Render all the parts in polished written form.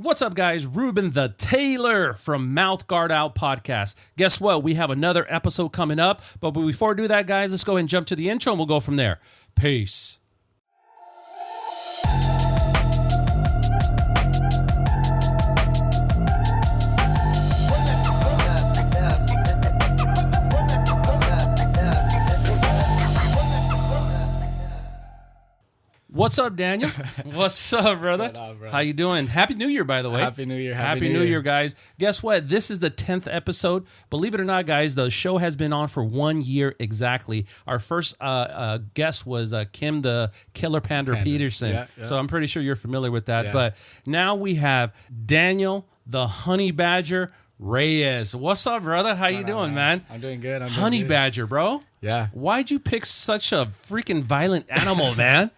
What's up, guys? Ruben the Tailor from MouthGuardOut Podcast. Guess what? We have another episode coming up. But before we do that, guys, let's go ahead and jump to the intro and we'll go from there. Peace. What's up, Daniel? What's up, brother? What's going on, bro? How you doing? Happy New Year, by the way. Happy New Year. Happy New Year, guys. Guess what? This is the 10th episode. Believe it or not, guys, the show has been on for 1 year exactly. Our first guest was Kim the Killer Panda Peterson. Yeah. So I'm pretty sure you're familiar with that. Yeah. But now we have Daniel the Honey Badger Reyes. What's up, brother? How you doing, man? I'm doing good. Honey Badger, bro. Yeah. Why'd you pick such a freaking violent animal, man?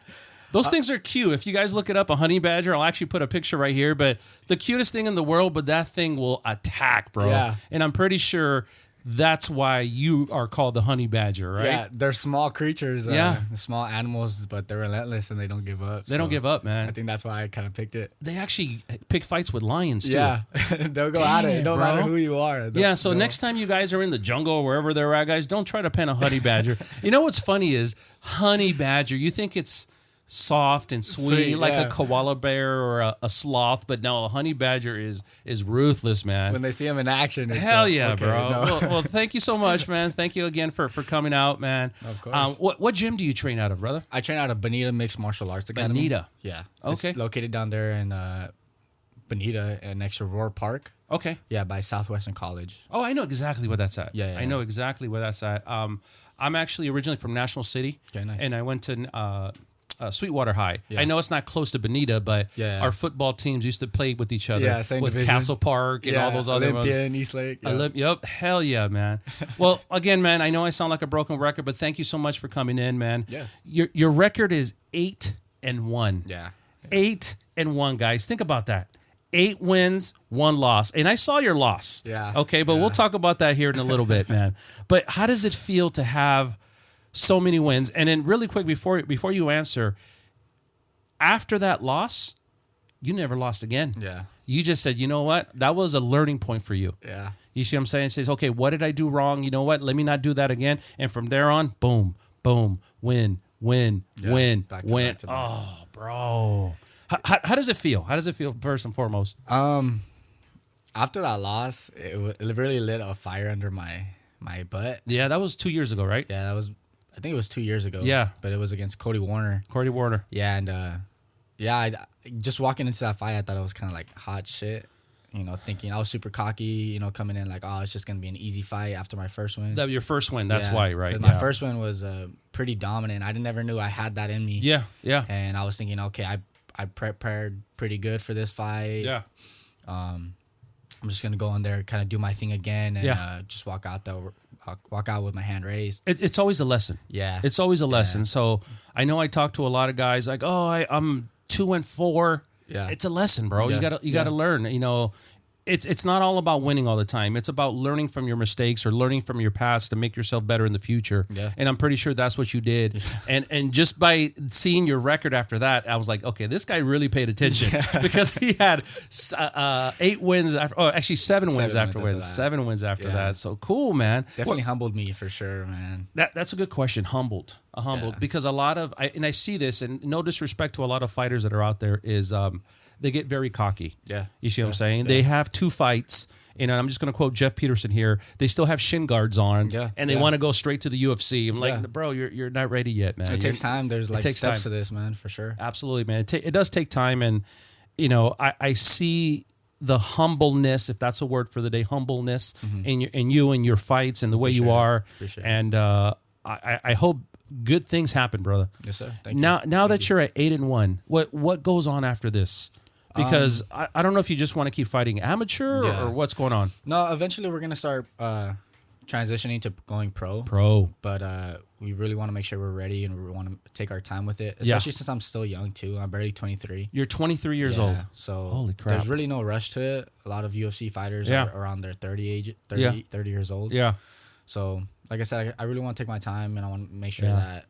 Those things are cute. If you guys look it up, a honey badger, I'll actually put a picture right here. But the cutest thing in the world, but that thing will attack, bro. Yeah. And I'm pretty sure that's why you are called the honey badger, right? Yeah, they're small creatures. Yeah. Small animals, but they're relentless and they don't give up. They don't give up, man. I think that's why I kind of picked it. They actually pick fights with lions, too. Yeah. They'll go at it. It don't matter who you are. Yeah, so next time you guys are in the jungle or wherever they're at, guys, don't try to pen a honey badger. You know what's funny is honey badger, you think it's soft and sweet, like a koala bear or a sloth, but no, a honey badger is ruthless, man. When they see them in action, it's hell yeah, okay, bro. No. Well, thank you so much, man. Thank you again for coming out, man. Of course. What gym do you train out of, brother? I train out of Bonita Mixed Martial Arts Academy. Bonita. Yeah. Okay. It's located down there in Bonita and next to Roar Park. Okay. Yeah, by Southwestern College. Oh, I know exactly where that's at. Yeah. I know exactly where that's at. I'm actually originally from National City, Okay, nice. and I went to Sweetwater High. Yeah. I know it's not close to Bonita, but Yeah. our football teams used to play with each other. Yeah, same with division. Castle Park and all those other Olympia ones. and Eastlake. Yeah. Yep, hell yeah, man. Well, again, man, I know I sound like a broken record, but thank you so much for coming in, man. Yeah. Your record is 8-1. Yeah. 8-1, guys. Think about that. 8 wins, 1 loss. And I saw your loss. Yeah. Okay, but we'll talk about that here in a little bit, man. But how does it feel to have so many wins? And then really quick, before you answer, after that loss, you never lost again. Yeah. You just said, you know what? That was a learning point for you. Yeah. You see what I'm saying? It says, okay, what did I do wrong? You know what? Let me not do that again. And from there on, boom, boom, win, win. Back to back. Oh, bro. How does it feel? How does it feel first and foremost? After that loss, it really lit a fire under my butt. Yeah, that was 2 years ago, right? Yeah, I think it was 2 years ago. Yeah. But it was against Cody Warner. Cody Warner. Yeah, and I just walking into that fight, I thought it was kind of like hot shit. You know, thinking I was super cocky, you know, coming in like, oh, it's just going to be an easy fight after my first win. That was your first win. That's why, right? 'Cause my first win was pretty dominant. I never knew I had that in me. Yeah. And I was thinking, okay, I prepared pretty good for this fight. Yeah. I'm just gonna go in there, kind of do my thing again, and just walk out with my hand raised. It's always a lesson. Yeah, It's always a lesson. So I know I talk to a lot of guys like, oh, I'm 2-4. Yeah. It's a lesson, bro. Yeah. You gotta learn. You know, it's not all about winning all the time. It's about learning from your mistakes or learning from your past to make yourself better in the future. Yeah. And I'm pretty sure that's what you did. Yeah. And just by seeing your record after that, I was like, okay, this guy really paid attention because he had 8 wins after. Oh, actually 7 wins afterwards. 7 wins after that. So cool, man. Definitely humbled me for sure, man. That's a good question. Humbled because a lot of I see this, and no disrespect to a lot of fighters that are out there, is they get very cocky. Yeah. You see what I'm saying? Yeah. They have 2 fights, and I'm just going to quote Jeff Peterson here. They still have shin guards on, and they want to go straight to the UFC. I'm like, bro, you're not ready yet, man. It takes time. There's like steps to this, man, for sure. Absolutely, man. It does take time, and you know, I see the humbleness, if that's a word for the day, humbleness in you and your fights and the way you are. And I hope good things happen, brother. Yes, sir. Thank you. Now that you're at 8-1, what goes on after this? Because I don't know if you just want to keep fighting amateur or what's going on. No, eventually we're gonna start transitioning to going pro. But we really want to make sure we're ready and we want to take our time with it, especially since I'm still young too. I'm barely 23. You're 23 years old. So holy crap. There's really no rush to it. A lot of UFC fighters are around their 30 years old. Yeah. So like I said, I really want to take my time and I want to make sure that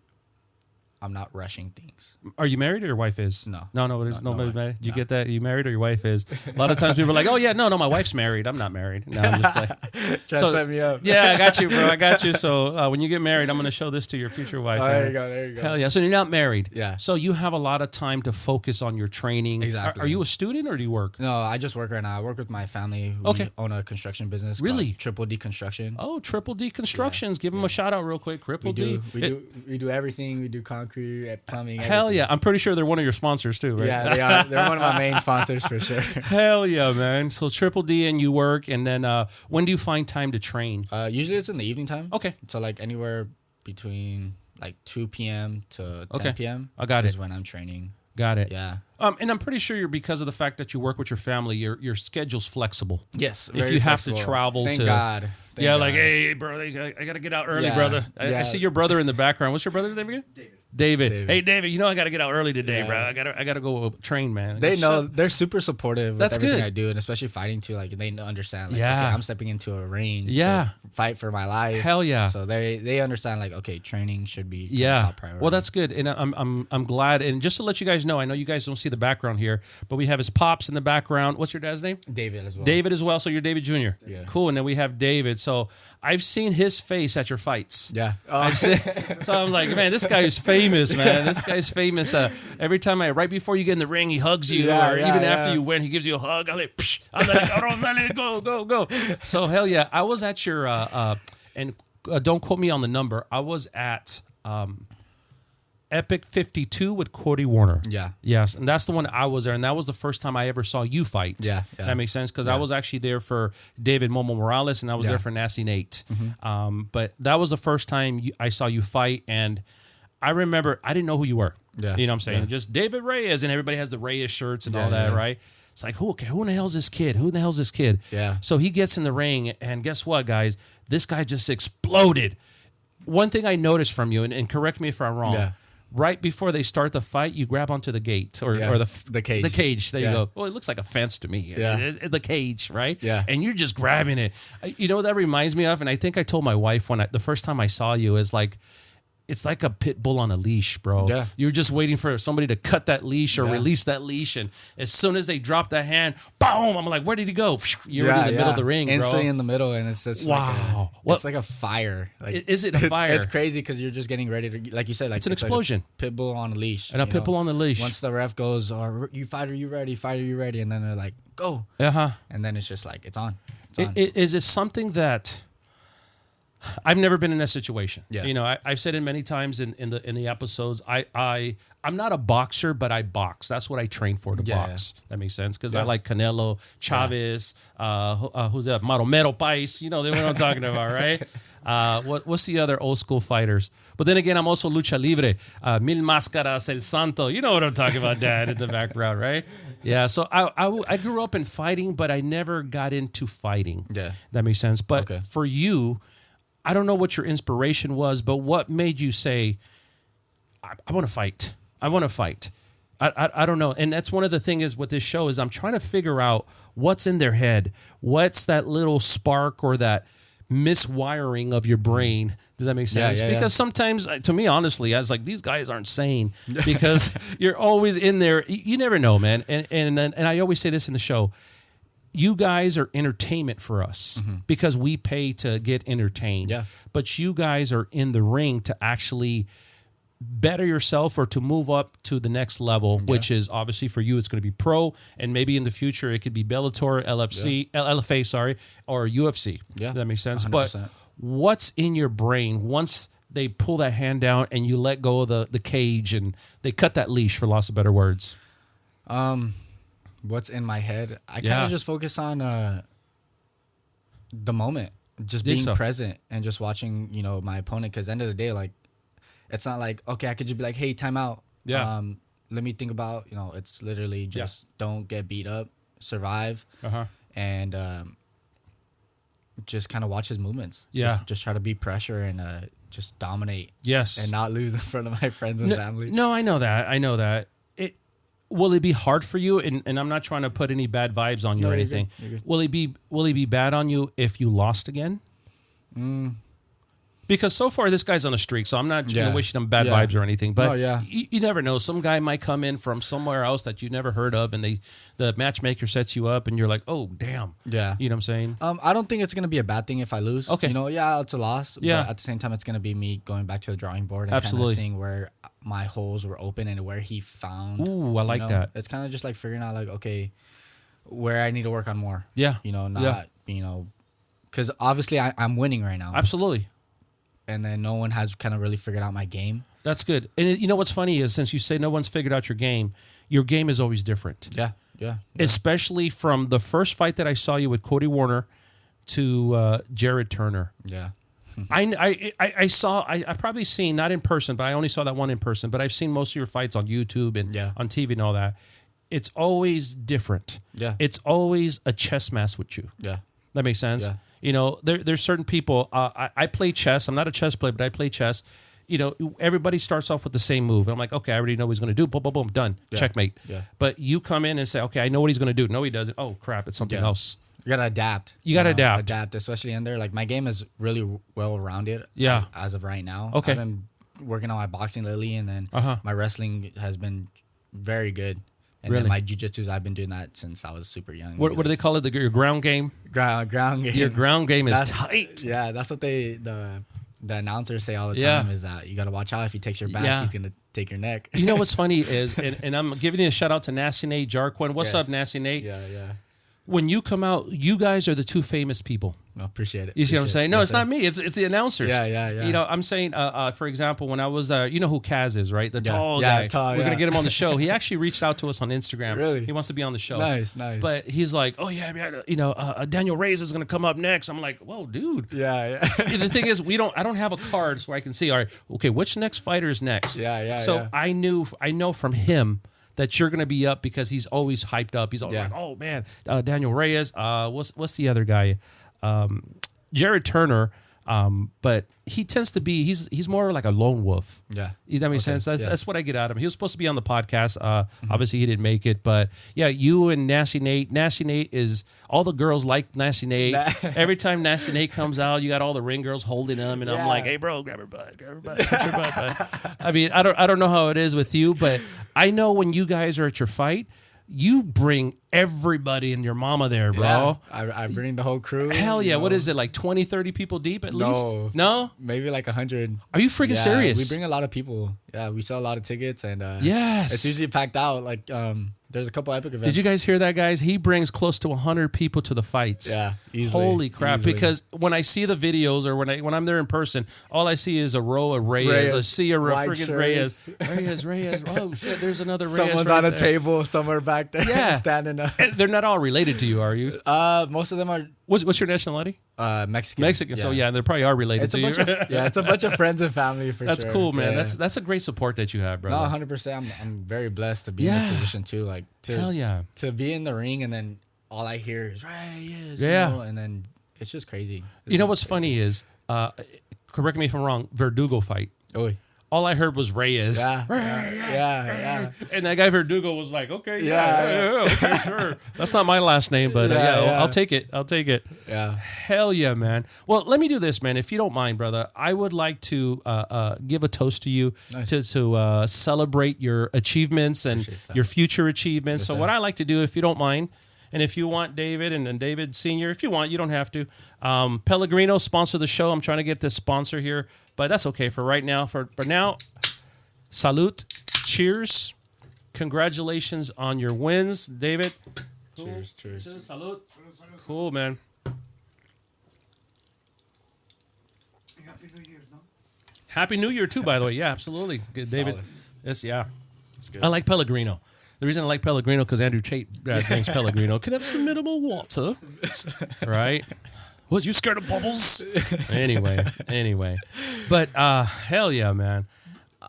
I'm not rushing things. Are you married or your wife is? No. There's nobody married. Did you get that? Are you married or your wife is? A lot of times people are like, oh yeah, no, my wife's married. I'm not married. No, I'm just playing. Try to set me up. Yeah, I got you, bro. I got you. So when you get married, I'm going to show this to your future wife. Oh, there you go. Hell yeah. So you're not married. Yeah. So you have a lot of time to focus on your training. Exactly. Are you a student or do you work? No, I just work right now. I work with my family. We own a construction business. Really? Triple D Construction. Oh, Triple D Constructions. Give them a shout out real quick. Triple D. We do everything. We do concrete, plumbing. Hell yeah. I'm pretty sure they're one of your sponsors too, right? Yeah, they are. They're one of my main sponsors for sure. Hell yeah, man. So Triple D and you work, and then when do you find time to train? Usually it's in the evening time. Okay. So like anywhere between like 2 p.m. to 10 p.m. I got is it. when I'm training. Got it. Yeah. And I'm pretty sure because of the fact that you work with your family, your schedule's flexible. Yes. If you flexible. Have to travel Thank God. Thank God. Like, hey, bro, I got to get out early, brother. I see your brother in the background. What's your brother's name again? David. Hey, David, I got to get out early today, bro. I got to go train, man. They know. They're super supportive with everything good. I do, and especially fighting too. Like, they understand. Like, yeah. Okay, I'm stepping into a ring to fight for my life. Hell yeah. So they understand, like, okay, training should be top priority. Well, that's good. And I'm glad. And just to let you guys know, I know you guys don't see the background here, but we have his pops in the background. What's your dad's name? David as well. David as well. So you're David Jr. Yeah. Cool. And then we have David. So I've seen his face at your fights. Yeah. So I'm like, man, this guy is famous, man. This guy's famous. Every time right before you get in the ring, he hugs you, or even after you win, he gives you a hug. I'm like, go. So hell yeah, I was at your and don't quote me on the number. I was at Epic 52 with Cody Warner. Yeah. Yes, and that's the one I was there, and that was the first time I ever saw you fight. Yeah. That makes sense because I was actually there for David Momo Morales, and I was there for Nasty Nate. Mm-hmm. But that was the first time I saw you fight, and I remember I didn't know who you were. Yeah. You know what I'm saying? Yeah. Just David Reyes, and everybody has the Reyes shirts and all that, right? It's like, who in the hell's this kid? Who in the hell's this kid? Yeah. So he gets in the ring, and guess what, guys? This guy just exploded. One thing I noticed from you, and correct me if I'm wrong, right before they start the fight, you grab onto the gate or the cage. The cage. There you go. Well, it looks like a fence to me. Yeah. The cage, right? Yeah. And you're just grabbing it. You know what that reminds me of? And I think I told my wife the first time I saw you is like, it's like a pit bull on a leash, bro. Yeah. You're just waiting for somebody to cut that leash or release that leash. And as soon as they drop that hand, boom, I'm like, where did he go? You're in the middle of the ring, bro. Instantly in the middle, and it's just it's like a fire. Like, is it a fire? It's crazy because you're just getting ready to, like you said, like it's an explosion. Like pit bull on a leash. And a pit bull on the leash. Once the ref goes, you fighter, you ready? Fighter, you ready? And then they're like, go. And then it's just like, it's on. Is it something that... I've never been in that situation. Yeah. You know, I've said it many times in the episodes. I'm not a boxer, but I box. That's what I train for, to box. That makes sense because I like Canelo, Chavez, who's that? Maromero Pais. You know, they know what I'm talking about, right? What's the other old school fighters? But then again, I'm also lucha libre, Mil Máscaras, El Santo. You know what I'm talking about, Dad, in the background, right? Yeah. So I grew up in fighting, but I never got into fighting. Yeah. That makes sense. But for you, I don't know what your inspiration was, but what made you say, I want to fight. I want to fight. I don't know. And that's one of the things with this show is I'm trying to figure out what's in their head. What's that little spark or that miswiring of your brain? Does that make sense? Because sometimes, to me, honestly, I was like, these guys aren't sane because you're always in there. You never know, man. And I always say this in the show. You guys are entertainment for us because we pay to get entertained. Yeah. But you guys are in the ring to actually better yourself or to move up to the next level, which is obviously for you, it's going to be pro. And maybe in the future, it could be Bellator, LFA, or UFC. Yeah. Does that make sense? 100%. But what's in your brain once they pull that hand down and you let go of the cage and they cut that leash, for lots of better words? What's in my head? I kind of just focus on the moment, just being present and just watching, my opponent. Because at the end of the day, like, it's not like, okay, I could just be like, hey, time out. Yeah. Let me think about, it's literally just don't get beat up, survive, and just kind of watch his movements. Yeah. Just try to beat pressure and just dominate. Yes. And not lose in front of my friends and family. No, I know that. Will it be hard for you? And I'm not trying to put any bad vibes on you or anything. You're good. Will it be bad on you if you lost again? Because so far this guy's on a streak, so I'm not wishing him bad vibes or anything. But you never know. Some guy might come in from somewhere else that you never heard of, and the matchmaker sets you up, and you're like, oh damn. Yeah. You know what I'm saying? I don't think it's gonna be a bad thing if I lose. Okay. It's a loss. Yeah. But at the same time, it's gonna be me going back to the drawing board and kind of seeing where my holes were open and where he found. Ooh, I like that. It's kind of just like figuring out like, okay, where I need to work on more. Yeah. Because obviously I'm winning right now. Absolutely. And then no one has kind of really figured out my game. That's good. And you know what's funny is since you say no one's figured out your game is always different. Yeah. Especially from the first fight that I saw you with Cody Warner to Jared Turner. Yeah. I probably seen, not in person, but I only saw that one in person, but I've seen most of your fights on YouTube and on TV and all that. It's always different. Yeah. It's always a chess match with you. Yeah. That makes sense? Yeah. You know, there's certain people, I play chess. I'm not a chess player, but I play chess. You know, everybody starts off with the same move. I'm like, okay, I already know what he's going to do. Boom, boom, boom, done. Yeah. Checkmate. Yeah. But you come in and say, okay, I know what he's going to do. No, he doesn't. Oh, crap, it's something else. You got to adapt. You got to adapt. Adapt, especially in there. Like, my game is really well-rounded as of right now. Okay. I've been working on my boxing lately, and then my wrestling has been very good. And then my jiu-jitsu, I've been doing that since I was super young. What do they call it? Your ground game? Ground game. Your ground game is tight. Yeah, that's what the announcers say all the time is that you got to watch out. If he takes your back, he's going to take your neck. You know what's funny is, and I'm giving you a shout out to Nasty Nate Jarquin. What's up, Nasty Nate? Yeah. When you come out, you guys are the two famous people. I appreciate it. You see what I'm saying? No, it's not me. It's the announcers. Yeah. You know, I'm saying, for example, when I was, you know who Kaz is, right? The tall guy. We're going to get him on the show. He actually reached out to us on Instagram. Really? He wants to be on the show. Nice. But he's like, oh, yeah, you know, Daniel Reyes is going to come up next. I'm like, whoa, dude. Yeah. The thing is, I don't have a card so I can see, all right, okay, which next fighter is next? Yeah. So I know from him that you're going to be up because he's always hyped up. He's always like, oh, man, Daniel Reyes. What's the other guy? Jared Turner. But he tends to be, he's more like a lone wolf. Yeah. That makes sense? That's what I get out of him. He was supposed to be on the podcast. Obviously, he didn't make it. But, yeah, you and Nasty Nate. Nasty Nate is, all the girls like Nasty Nate. Every time Nasty Nate comes out, you got all the ring girls holding him. And I'm like, hey, bro, grab her butt, touch her butt. I mean, I don't know how it is with you, but I know when you guys are at your fight, you bring everybody and your mama there, bro. Yeah, I bring the whole crew. Hell yeah. What is it, like 20, 30 people deep at least? No? Maybe like 100. Are you freaking serious? We bring a lot of people. Yeah, we sell a lot of tickets, and yes, it's usually packed out. Like, there's a couple epic events. Did you guys hear that, guys? He brings close to 100 people to the fights. Yeah, easily. Holy crap. Easily. Because when I see the videos or when I'm there in person, all I see is a row of Reyes. I see a freaking Reyes. Reyes. Oh, shit, there's another Reyes. Someone's on a table somewhere back there standing up. They're not all related to you, are you? Most of them are. What's your nationality? Mexican. Yeah. So yeah, they probably are related to you. It's a bunch of friends and family for That's sure. That's cool, man. Yeah. That's a great support that you have, brother. No, 100%. I'm very blessed to be in this position too. Like hell yeah, to be in the ring and then all I hear is Reyes. Yeah, you know, and then it's just crazy. You know what's funny is, correct me if I'm wrong, Verdugo fight. Oh. All I heard was Reyes. Yeah. And that guy Verdugo was like, okay, okay, sure. That's not my last name, but I'll take it. Yeah. Hell yeah, man. Well, let me do this, man. If you don't mind, brother, I would like to give a toast to you to celebrate your achievements and your future achievements. Yes, so what I like to do, if you don't mind, and if you want David and David Sr., if you want, you don't have to. Pellegrino sponsor the show. I'm trying to get this sponsor here, but that's okay for right now. For now, salute, cheers, congratulations on your wins, David. Cool. Cheers. Salute. Cool, man. Happy New Year's, no? Happy New Year too, by the way. Yeah, absolutely. Good, David. Solid. Yeah. It's good. I like Pellegrino. The reason I like Pellegrino because Andrew Tate drinks Pellegrino. Can have some minimal water, right? Was you scared of bubbles? Anyway, but hell yeah, man.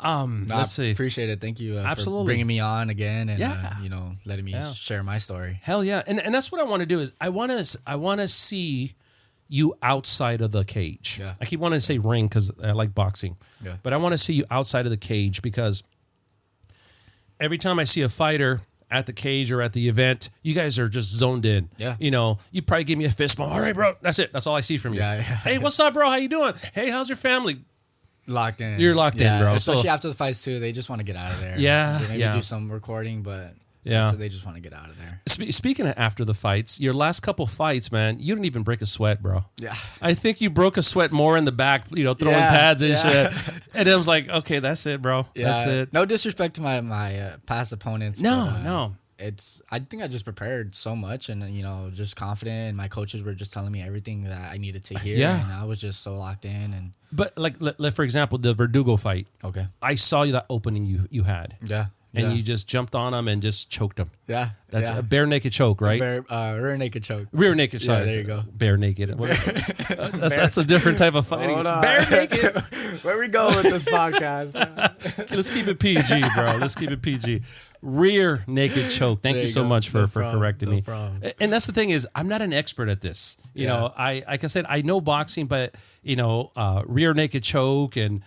Let's see. Appreciate it. Thank you absolutely for bringing me on again and letting me share my story. Hell yeah, and that's what I want to do is I want to see you outside of the cage. Yeah. I keep wanting to say ring because I like boxing, but I want to see you outside of the cage because every time I see a fighter, at the cage or at the event, you guys are just zoned in. Yeah. You know, you probably give me a fist bump. All right, bro. That's it. That's all I see from you. Yeah. Hey, what's up, bro? How you doing? Hey, how's your family? Locked in. You're locked in, bro. Especially after the fights too. They just want to get out of there. Yeah. They maybe do some recording, but so they just want to get out of there. Speaking of after the fights, your last couple fights, man, you didn't even break a sweat, bro. Yeah. I think you broke a sweat more in the back, you know, throwing pads and shit. And I was like, okay, that's it, bro. Yeah. That's it. No disrespect to my past opponents. No. I think I just prepared so much and, you know, just confident. And my coaches were just telling me everything that I needed to hear. Yeah. And I was just so locked in. But like, for example, the Verdugo fight. Okay. I saw you that opening you had. Yeah. And you just jumped on him and just choked him. Yeah. That's a bare naked choke, right? Rear naked choke. Rear naked choke. Yeah, there you go. Bare naked. That's a different type of fighting. Bare naked. Where we go with this podcast? Okay, let's keep it PG, bro. Let's keep it PG. Rear naked choke. Thank you so much for correcting me. And that's the thing is, I'm not an expert at this. You know, like I said, I know boxing, but you know, rear naked choke and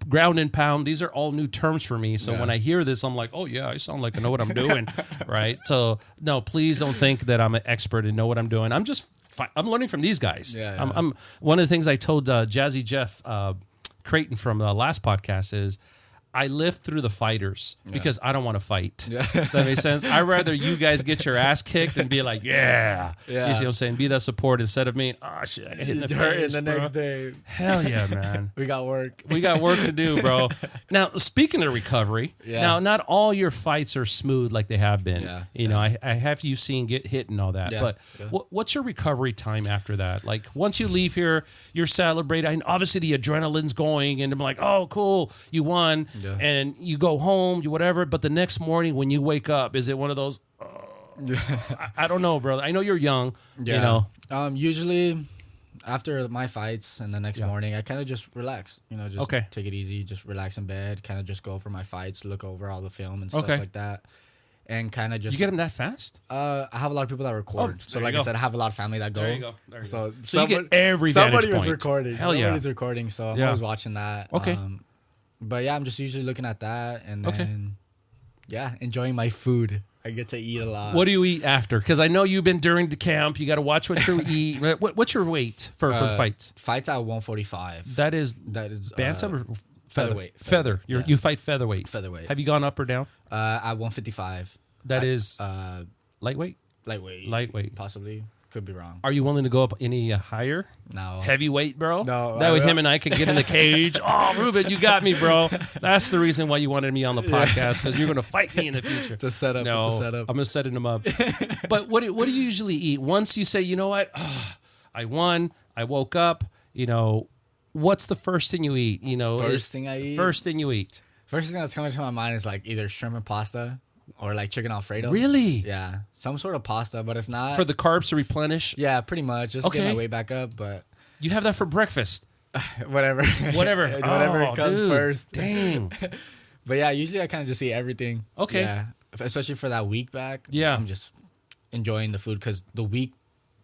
ground and pound, these are all new terms for me. So when I hear this, I'm like, oh yeah, I sound like I know what I'm doing, right? So no, please don't think that I'm an expert and know what I'm doing. I'm learning from these guys. I'm one of the things I told Jazzy Jeff Creighton from the last podcast is, I live through the fighters because I don't want to fight. Yeah. That makes sense. I'd rather you guys get your ass kicked and be like, yeah. You see what I'm saying? Be that support instead of me, oh shit, I got hit in the face, the next day. Hell yeah, man. We got work. We got work to do, bro. Now, speaking of recovery, now not all your fights are smooth like they have been. Yeah. You know, I have you seen get hit and all that. Yeah. But what's your recovery time after that? Like once you leave here, you're celebrating. And obviously the adrenaline's going and I'm like, oh, cool, you won. Yeah. And you go home, you whatever, but the next morning when you wake up, is it one of those, I don't know, brother. I know you're young, you know. Usually after my fights and the next morning, I kind of just relax, you know, just take it easy, just relax in bed, kind of just go over my fights, look over all the film and stuff like that. And kind of just... You get them that fast? I have a lot of people that record. So like I said, I have a lot of family that go. There you go. So you get every somebody was point. Recording. Hell yeah. Somebody's recording, so I'm always watching that. Okay. But yeah, I'm just usually looking at that and then, enjoying my food. I get to eat a lot. What do you eat after? Because I know you've been during the camp. You got to watch what you eat. What's your weight for fights? Fights at 145. That is bantam or featherweight. Feather. You fight featherweight. Featherweight. Have you gone up or down? At 155. That is lightweight? Lightweight. Possibly. Could be wrong. Are you willing to go up any higher? No. Heavyweight, bro? No. That way him and I could get in the cage. Oh, Ruben, you got me, bro. That's the reason why you wanted me on the podcast, because you're going to fight me in the future. It's a setup. No, it's a setup. I'm going to set him up. But what do you usually eat? Once you say, you know what? I won. I woke up. You know, what's the first thing you eat? You know, First thing I eat? First thing you eat. First thing that's coming to my mind is like either shrimp and pasta or like chicken Alfredo. Really? Yeah. Some sort of pasta, but if not... For the carbs to replenish? Yeah, pretty much. Just get my weight back up, but... You have that for breakfast? Whatever. Whatever comes first. Dang. But yeah, usually I kind of just eat everything. Okay. Yeah. Especially for that week back. Yeah. I'm just enjoying the food because the week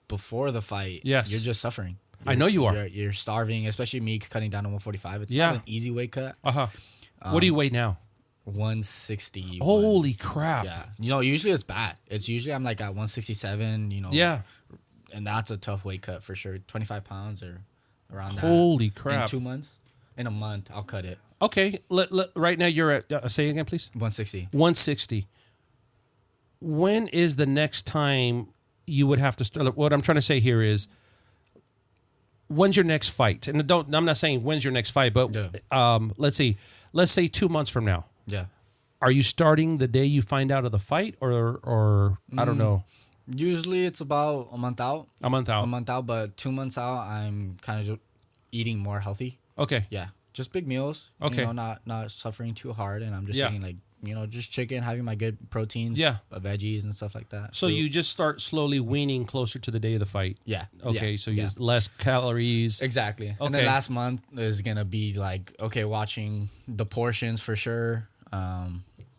before the fight, you're just suffering. I know you are. You're starving, especially me cutting down to 145. It's not an easy weight cut. Uh-huh. What do you weigh now? 160. Holy crap. Yeah. You know, usually it's bad. It's usually I'm like at 167, you know. Yeah. And that's a tough weight cut for sure. 25 pounds or around that. Holy crap. In 2 months? In a month, I'll cut it. Okay. Right now you're at, say again, please. 160. 160. When is the next time you would have to start? What I'm trying to say here is, when's your next fight? And I'm not saying when's your next fight, but let's say 2 months from now. Yeah. Are you starting the day you find out of the fight or I don't know? Usually it's about a month out. A month out, but 2 months out, I'm kind of eating more healthy. Okay. Yeah. Just big meals. Okay. You know, not suffering too hard. And I'm just eating like, you know, just chicken, having my good proteins. Yeah. Veggies and stuff like that. So you just start slowly weaning closer to the day of the fight. Yeah. Okay. So you use less calories. Exactly. Okay. And then last month is going to be like, okay, watching the portions for sure.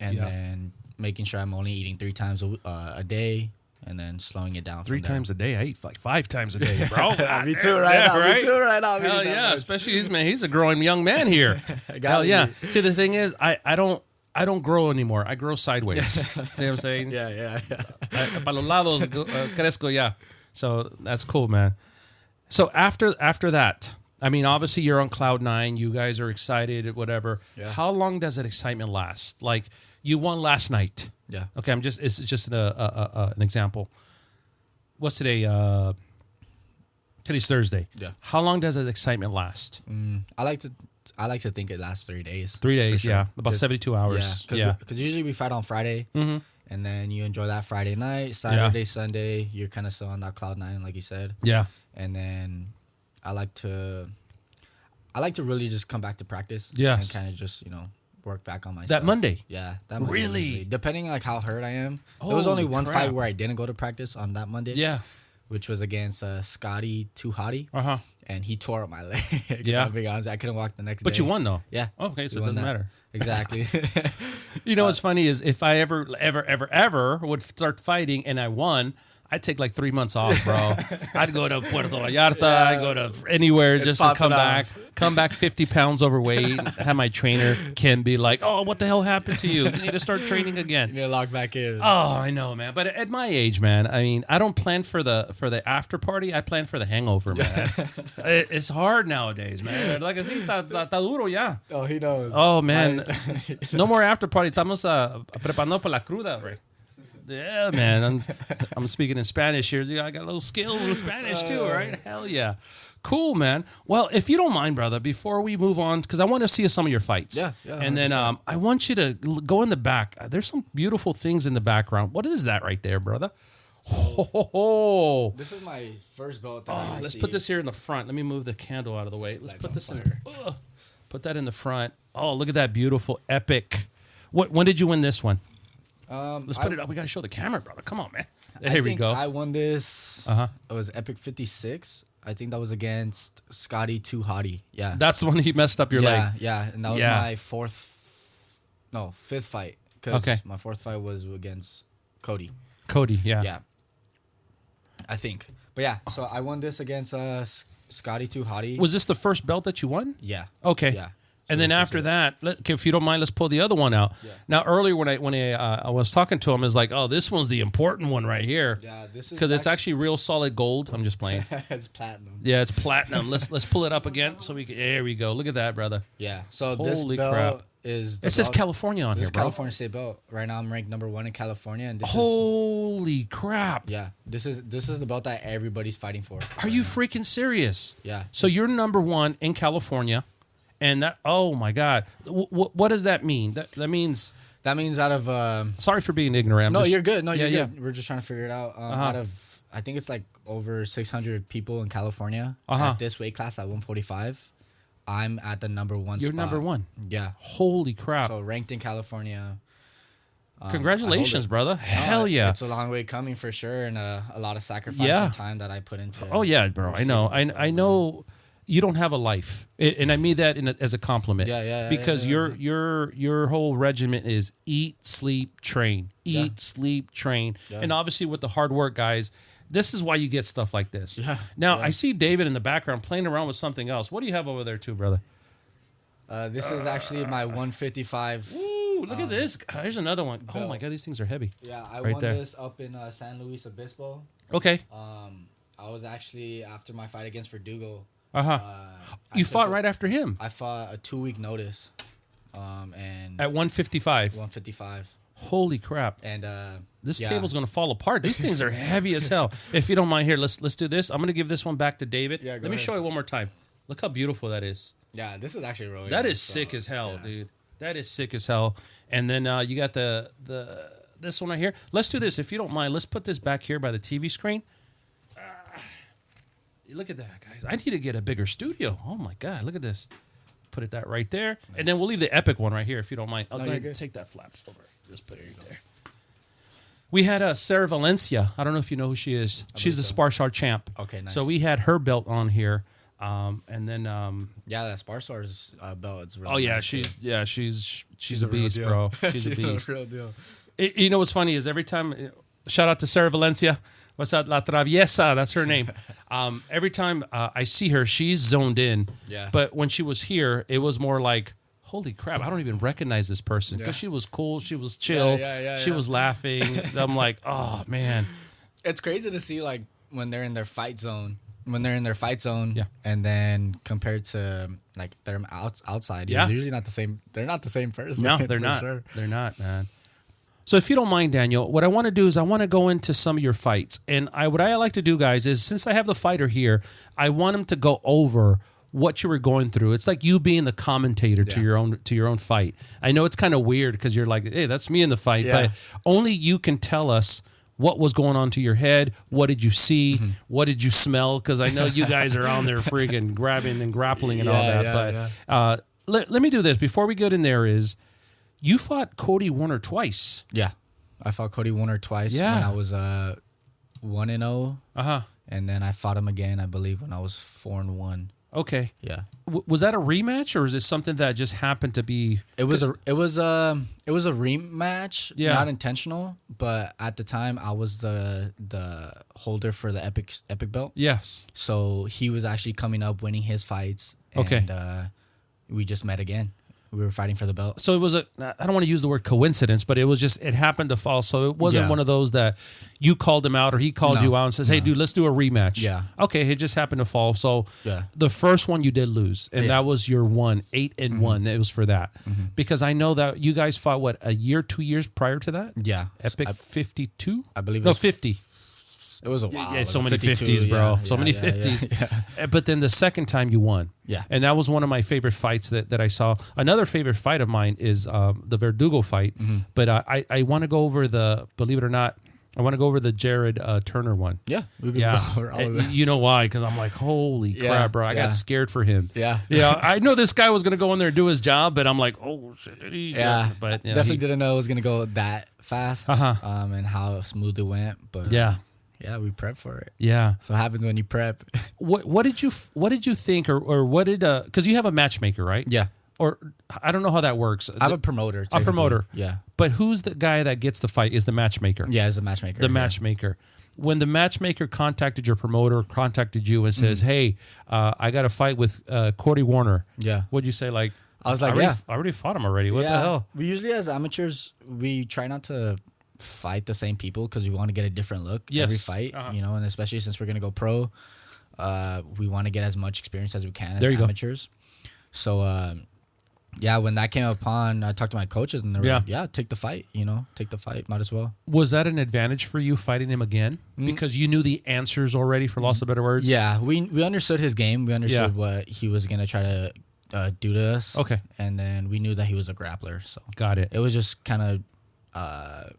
And then making sure I'm only eating 3 times a day, and then slowing it down. 3 times a day. I eat like 5 times a day, bro. Me too, right now. Right? Me too, right now. Hell yeah, especially he's a growing young man here. Hell yeah. See, the thing is, I don't I don't grow anymore. I grow sideways. See what I'm saying? Yeah. Para los lados crezco ya. So that's cool, man. So after that, I mean, obviously you're on cloud 9. You guys are excited, whatever. Yeah. How long does that excitement last? Like you won last night. Yeah. Okay. It's just an example. What's today? Today's Thursday. Yeah. How long does that excitement last? I like to think it lasts 3 days. 3 days, sure. Yeah. About 72 hours. Yeah. Because usually we fight on Friday. Mm-hmm. And then you enjoy that Friday night. Saturday, Sunday, you're kind of still on that cloud 9, like you said. Yeah. And then I like to really just come back to practice. Yes. And kind of just, work back on my that stuff. Monday. Yeah. That Monday. Really? Usually. Depending like how hurt I am. There was only one fight where I didn't go to practice on that Monday. Yeah. Which was against Scotty Too Hottie. Uh-huh. And he tore up my leg. Yeah. I'll be honest, I couldn't walk the next day. But you won though. Yeah. Okay, so it doesn't matter. Exactly. What's funny is if I ever would start fighting and I won, I'd take like 3 months off, bro. I'd go to Puerto Vallarta. I'd go to anywhere just to come back 50 pounds overweight. Have my trainer, Ken, be like, oh, what the hell happened to you? You need to start training again. You need to lock back in. Oh, I know, man. But at my age, man, I mean, I don't plan for the after party. I plan for the hangover, man. It's hard nowadays, man. Like I said, está duro ya. Oh, he knows. Oh, man. No more after party. Estamos preparando para la cruda, right? Yeah, man. I'm speaking in Spanish here. I got little skills in Spanish too, right? Hell yeah. Cool, man. Well, if you don't mind, brother, before we move on, because I want to see some of your fights. Yeah. And then I want you to go in the back. There's some beautiful things in the background. What is that right there, brother? This is my first belt that I let's put this here in the front. Let me move the candle out of the way. Let's put this in. Put that in the front. Oh, look at that beautiful epic. When did you win this one? Let's put it up. We got to show the camera, brother. Come on, man. Here we go. I won this. It was Epic 56. I think that was against Scotty Too Hottie. Yeah. That's the one he messed up your leg. Yeah. And that was my fifth fight. Because my fourth fight was against Cody. Yeah. Yeah. I think. But yeah, so I won this against Scotty Too Hottie. Was this the first belt that you won? Yeah. Okay. Yeah. And then after that, if you don't mind, let's pull the other one out. Yeah. Now, earlier when I was talking to him, is like, oh, this one's the important one right here. Yeah, this is because it's actually real solid gold. I'm just playing. It's platinum. Yeah, it's platinum. Let's pull it up again so we can. There we go. Look at that, brother. Yeah. So holy this belt crap. is. It says California on here, bro. California state belt. Right now, I'm ranked number 1 in California, and this holy crap. Yeah, this is the belt that everybody's fighting for. Are you freaking serious? Yeah. So you're number 1 in California. And that, oh my God, what does that mean? That means out of. Sorry for being ignorant. You're good. You're good. We're just trying to figure it out. Out of, I think it's like over 600 people in California at this weight class at 145. I'm at the number 1 You're spot. number 1. Yeah. Holy crap. So ranked in California. Congratulations, brother. Hell yeah. It's a long way coming for sure, and a lot of sacrifice and time that I put into. Oh yeah, bro. I know. I know. You don't have a life, and I mean that as a compliment. Yeah. Because your whole regimen is eat, sleep, train. Eat, sleep, train. Yeah. And obviously with the hard work, guys, this is why you get stuff like this. Yeah. Now I see David in the background playing around with something else. What do you have over there too, brother? This is actually my 155. Ooh, look at this. There's another one. Oh my God, these things are heavy. Yeah, I won this up in San Luis Obispo. Okay. I was actually after my fight against Verdugo. You fought right after him. I fought a 2-week notice, and at 155. 155. Holy crap! And this table's gonna fall apart. These things are heavy as hell. If you don't mind, here let's do this. I'm gonna give this one back to David. Yeah, Let me show you one more time. Look how beautiful that is. Yeah, this is actually really. That is sick as hell, dude. That is sick as hell. And then you got the this one right here. Let's do this if you don't mind. Let's put this back here by the TV screen. Look at that, guys. I need to get a bigger studio. Oh, my God. Look at this. Put that right there. Nice. And then we'll leave the epic one right here, if you don't mind. I'll go ahead and take that flap over. Just put it right there. We had Sarah Valencia. I don't know if you know who she is. She's the Sparsar champ. Okay, nice. So we had her belt on here. And then... that Sparsar's belt is really nice. She's a beast, bro. She's a beast. A real deal. You know what's funny is every time... Shout out to Sarah Valencia. What's that? La Traviesa. That's her name. Every time I see her, she's zoned in. Yeah. But when she was here, it was more like, holy crap, I don't even recognize this person because she was cool, she was chill, she was laughing. I'm like, oh man, it's crazy to see like when they're in their fight zone. And then compared to like their outside, they're usually not the same. They're not the same person. No, they're not. Sure. They're not, man. So if you don't mind, Daniel, what I want to do is I want to go into some of your fights. And what I like to do, guys, is since I have the fighter here, I want him to go over what you were going through. It's like you being the commentator to your own fight. I know it's kind of weird because you're like, hey, that's me in the fight, but only you can tell us what was going on to your head. What did you see? Mm-hmm. What did you smell? Because I know you guys are on there freaking grabbing and grappling and all that. Let me do this before we get in there is, you fought Cody Warner twice. Yeah. I fought Cody Warner twice when I was 1-0. Uh-huh. And then I fought him again, I believe, when I was 4-1. Okay. Yeah. Was that a rematch, or is it something that just happened to be? It was a rematch, not intentional, but at the time I was the holder for the epic belt. Yes. So he was actually coming up winning his fights, and we just met again. We were fighting for the belt. So it was I don't want to use the word coincidence, but it happened to fall. So it wasn't one of those that you called him out or he called you out and says, hey, dude, let's do a rematch. Yeah. Okay, it just happened to fall. So the first one you did lose, and that was your 8-1. It was for that. Mm-hmm. Because I know that you guys fought, what, a year, 2 years prior to that? Yeah. Epic 52? I believe it was 50. It was a while. Yeah, so many 50s, bro. So many 50s. Yeah. But then the second time you won. Yeah. And that was one of my favorite fights that I saw. Another favorite fight of mine is the Verdugo fight. Mm-hmm. But I want to go over believe it or not, I want to go over the Jared Turner one. Yeah. We can go over all of that. You know why? Because I'm like, holy crap, bro. I got scared for him. Yeah. Yeah. I know this guy was going to go in there and do his job, but I'm like, oh, shit. Yeah. But definitely didn't know it was going to go that fast and how smooth it went. But yeah, we prepped for it. Yeah. So it happens when you prep. What did you think or what did because you have a matchmaker, right? Yeah. Or I don't know how that works. I have a promoter. A promoter. Yeah. But who's the guy that gets the fight? Is the matchmaker? Yeah, it's the matchmaker. The matchmaker. When the matchmaker contacted your promoter, contacted you and says, "Hey, I got a fight with Cody Warner." Yeah. What'd you say? Like, I was like, I already fought him already. What the hell? We usually, as amateurs, we try not to fight the same people because we want to get a different look every fight, and especially since we're going to go pro, we want to get as much experience as we can as amateurs. So, when that came upon, I talked to my coaches and they were like, take the fight, might as well. Was that an advantage for you fighting him again? Because you knew the answers already, for loss of better words? Yeah, we understood his game. We understood what he was going to try to do to us. Okay. And then we knew that he was a grappler. So got it. It was just kind of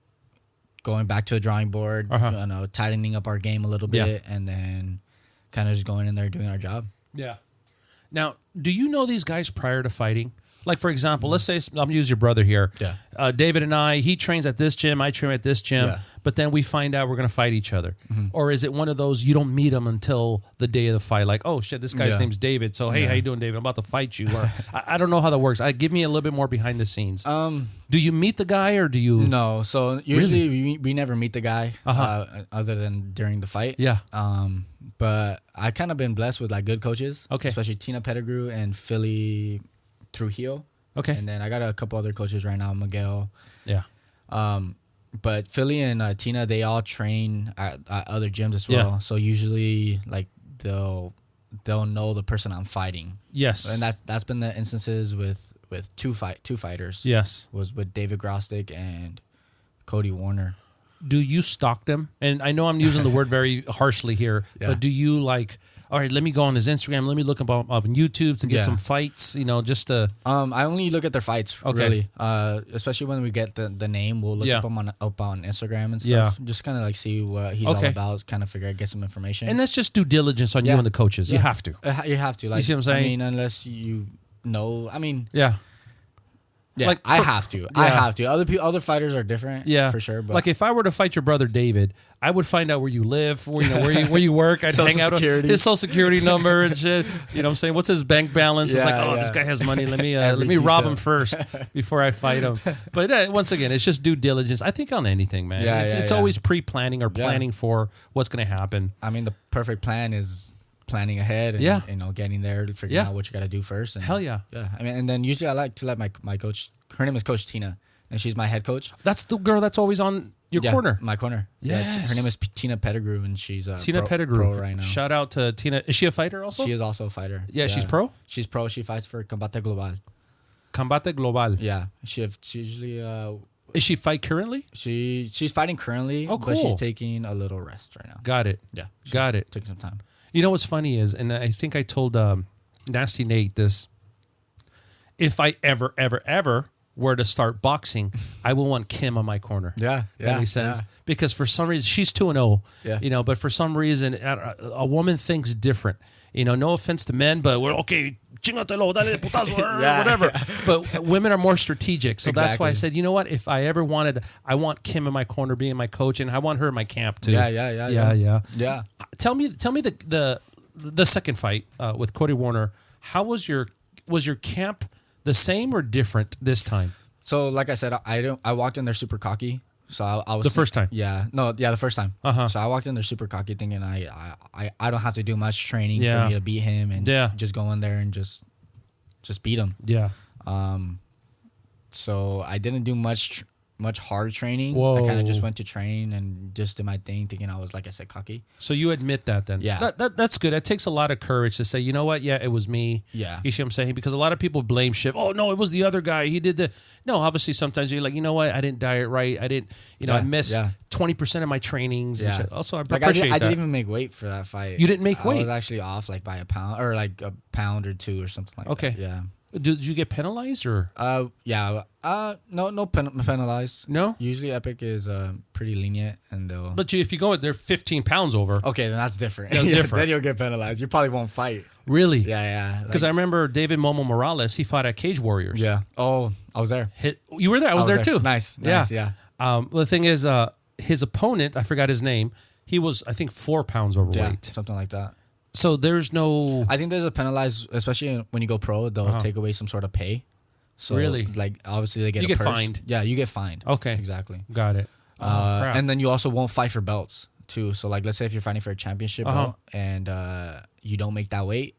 going back to the drawing board, tightening up our game a little bit, and then kind of just going in there doing our job. Yeah. Now, do you know these guys prior to fighting? Like, for example, let's say, I'm going to use your brother here. Yeah. David and he trains at this gym, I train at this gym, but then we find out we're going to fight each other. Mm-hmm. Or is it one of those, you don't meet them until the day of the fight? Like, oh, shit, this guy's name's David. So, hey, how you doing, David? I'm about to fight you. Or, I don't know how that works. Give me a little bit more behind the scenes. Do you meet the guy or do you? No. So, usually we never meet the guy other than during the fight. Yeah. But I kind of been blessed with like good coaches. Okay. Especially Tina Pettigrew and Philly Trujillo. Okay. And then I got a couple other coaches right now, Miguel. Yeah. But Philly and Tina, they all train at other gyms as well. Yeah. So usually, like they'll know the person I'm fighting. Yes. And that's been the instances with two fighters. Yes. Was with David Grostic and Cody Warner. Do you stalk them? And I know I'm using the word very harshly here, but do you like, all right, let me go on his Instagram, let me look up on YouTube to get some fights, just to... I only look at their fights, really. Especially when we get the name, we'll look up on Instagram and stuff. Just kind of like see what he's all about, kind of figure out, get some information. And that's just due diligence on you and the coaches. You have to. You have to. Like, you see what I'm saying? I mean, unless you know, Yeah. Yeah, like I have to. I have to. Other fighters are different. Yeah, for sure. But like if I were to fight your brother David, I would find out where you live, where you work. I'd hang out with his social security number and shit. You know what I'm saying? What's his bank balance? It's like, this guy has money. Let me rob him first before I fight him. But once again, it's just due diligence. I think on anything, man. It's always pre-planning or planning for what's going to happen. I mean, the perfect plan is planning ahead and getting there, figuring out what you got to do first. And, hell yeah. Yeah. I mean, and then usually I like to let my coach, her name is Coach Tina, and she's my head coach. That's the girl that's always on your corner. My corner. Yes. Yeah, her name is Tina Pettigrew, and she's Tina Pettigrew pro right now. Shout out to Tina. Is she a fighter also? She is also a fighter. Yeah, she's pro? She's pro. She fights for Combate Global. Combate Global. Yeah. She usually... Is she fight currently? She's fighting currently, but she's taking a little rest right now. Got it. Yeah. Got it. Taking some time. You know what's funny is, and I think I told Nasty Nate this, if I ever were to start boxing, I will want Kim on my corner. Yeah. That makes sense. Yeah. Because for some reason, she's 2-0, but for some reason, a woman thinks different. No offense to men, but we're okay. Chingatelo, dale putazo, whatever. But women are more strategic. So that's why I said, you know what? If I ever wanted, I want Kim in my corner being my coach, and I want her in my camp too. Yeah. Tell me the second fight with Cody Warner. How was your camp the same or different this time? So like I said, I walked in there super cocky. So I was the first time. The first time. So I walked in there super cocky, thinking I don't have to do much training for me to beat him, and just go in there and just beat him. Yeah. So I didn't do much hard training. Whoa. I kind of just went to train and just did my thing, thinking I was, like I said, cocky. So you admit that then? Yeah. That's good. It takes a lot of courage to say, you know what? Yeah, it was me. Yeah. You see what I'm saying? Because a lot of people blame shit. Oh, no, it was the other guy. He did the... No, obviously sometimes you're like, you know what? I didn't diet right. I didn't... I missed 20% of my trainings. Yeah. And shit. Also, I like appreciate that. I didn't even make weight for that fight. You didn't make weight? I was actually off like by a pound or like a pound or two or something like that. Okay. Yeah. Did you get penalized or? Yeah. No penalized. No. Usually Epic is pretty lenient, and but if you go, they're 15 pounds over. Okay, then that's different. That's different. Then you'll get penalized. You probably won't fight. Really? Yeah. Because I remember David Momo Morales. He fought at Cage Warriors. Yeah. Oh, I was there. You were there. I was there too. Nice. Yeah. Well, the thing is, his opponent, I forgot his name. He was, I think, 4 pounds overweight. Yeah, something like that. So there's no... I think there's a penalized, especially when you go pro, they'll take away some sort of pay. So really? Like, obviously they get you a get purse. fined. Yeah, you get fined. Okay. Exactly. Got it. Crap. And then you also won't fight for belts, too. So, like, let's say if you're fighting for a championship belt and you don't make that weight,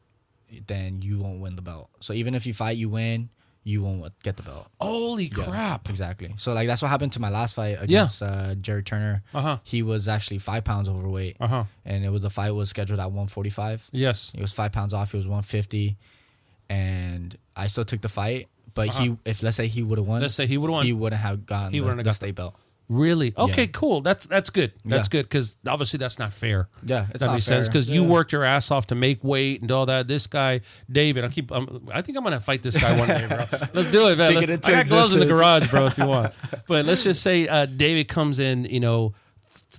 then you won't win the belt. So even if you fight, you win, you won't get the belt. Holy crap. Exactly. So, like, that's what happened to my last fight against Jared Turner. He was actually 5 pounds overweight. And the fight was scheduled at 145. Yes. He was 5 pounds off. He was 150. And I still took the fight. But let's say he would have won. He wouldn't have gotten the state belt. Really? Okay, cool. That's good. That's good because obviously that's not fair. Yeah, that makes sense because you worked your ass off to make weight and all that. This guy, David, I think I'm gonna fight this guy one day, bro. Let's do it, man. I got gloves in the garage, bro, if you want. But let's just say David comes in,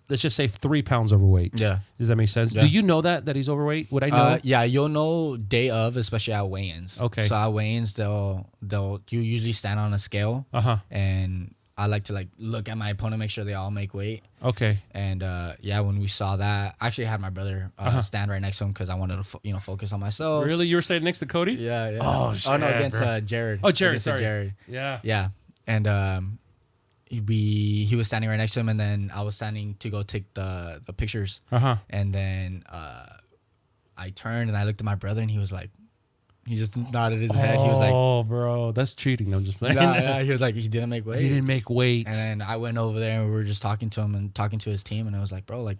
let's just say 3 pounds overweight. Yeah. Does that make sense? Yeah. Do you know that he's overweight? Would I know? Yeah, you'll know day of, especially at weigh-ins. Okay. So at weigh-ins, you usually stand on a scale. And I like to look at my opponent, make sure they all make weight. Okay. And when we saw that, I actually had my brother stand right next to him because I wanted to focus on myself. Really, you were standing next to Cody? Yeah. Oh shit. Oh no, against Jared. Oh Jared, sorry. Jared. Yeah. Yeah, and he was standing right next to him, and then I was standing to go take the pictures. And then I turned and I looked at my brother, and he was like. He just nodded his head. He was like, "Oh, bro, that's cheating." I'm just playing. Yeah, he was like, he didn't make weight. He didn't make weight. And then I went over there and we were just talking to him and talking to his team. And I was like, bro, like,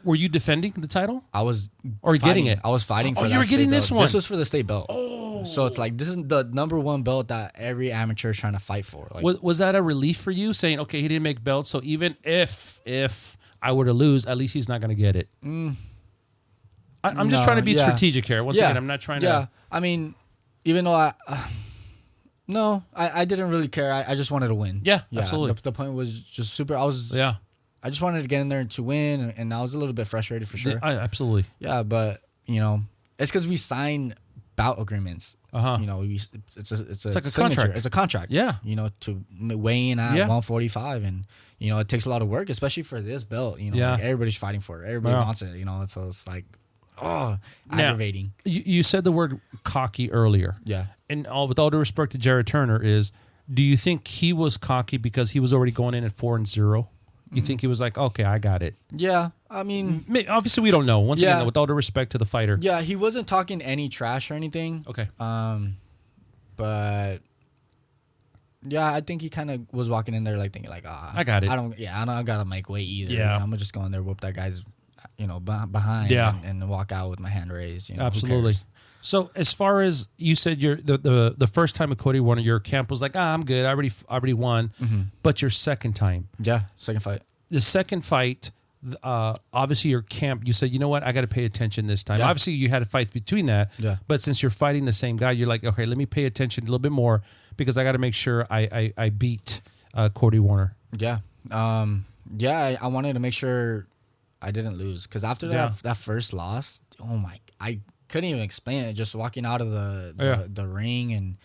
were you defending the title? I was, or getting it. I was fighting for. Oh, you were getting this one. This was for the state belt. Oh, so it's like this is the #1 belt that every amateur is trying to fight for. Like, was that a relief for you? Saying, okay, he didn't make belts, so even if I were to lose, at least he's not going to get it. I'm just trying to be strategic here. Once again, I'm not trying to. Yeah, I mean. Even though I didn't really care. I just wanted to win. Yeah, absolutely. The point was just super. I just wanted to get in there to win, and I was a little bit frustrated for sure. Absolutely. Yeah, but it's because we sign bout agreements. It's like a contract. It's a contract. Yeah. To weigh in at 145, and it takes a lot of work, especially for this belt. Like everybody's fighting for it. Everybody wants it. So it's like. Oh, aggravating. Now, you said the word cocky earlier. Yeah. And with all due respect to Jared Turner do you think he was cocky because he was already going in at 4-0? You think he was like, okay, I got it? Yeah, I mean, obviously we don't know. Once again, with all due respect to the fighter. Yeah, he wasn't talking any trash or anything. Okay. But yeah, I think he kind of was walking in there like thinking like, I got it. I don't gotta make weight either. Yeah, I'm gonna just go in there, whoop that guy's, behind. Yeah. and walk out with my hand raised. Absolutely. So as far as you said, the first time with Cody Warner, your camp was like, I'm good. I already won. Mm-hmm. But your second time, second fight. The second fight, obviously your camp. You said, you know what, I got to pay attention this time. Yeah. Obviously you had a fight between that. Yeah. But since you're fighting the same guy, you're like, okay, let me pay attention a little bit more because I got to make sure I beat Cody Warner. Yeah. I wanted to make sure I didn't lose because after that first loss, I couldn't even explain it. Just walking out of the ring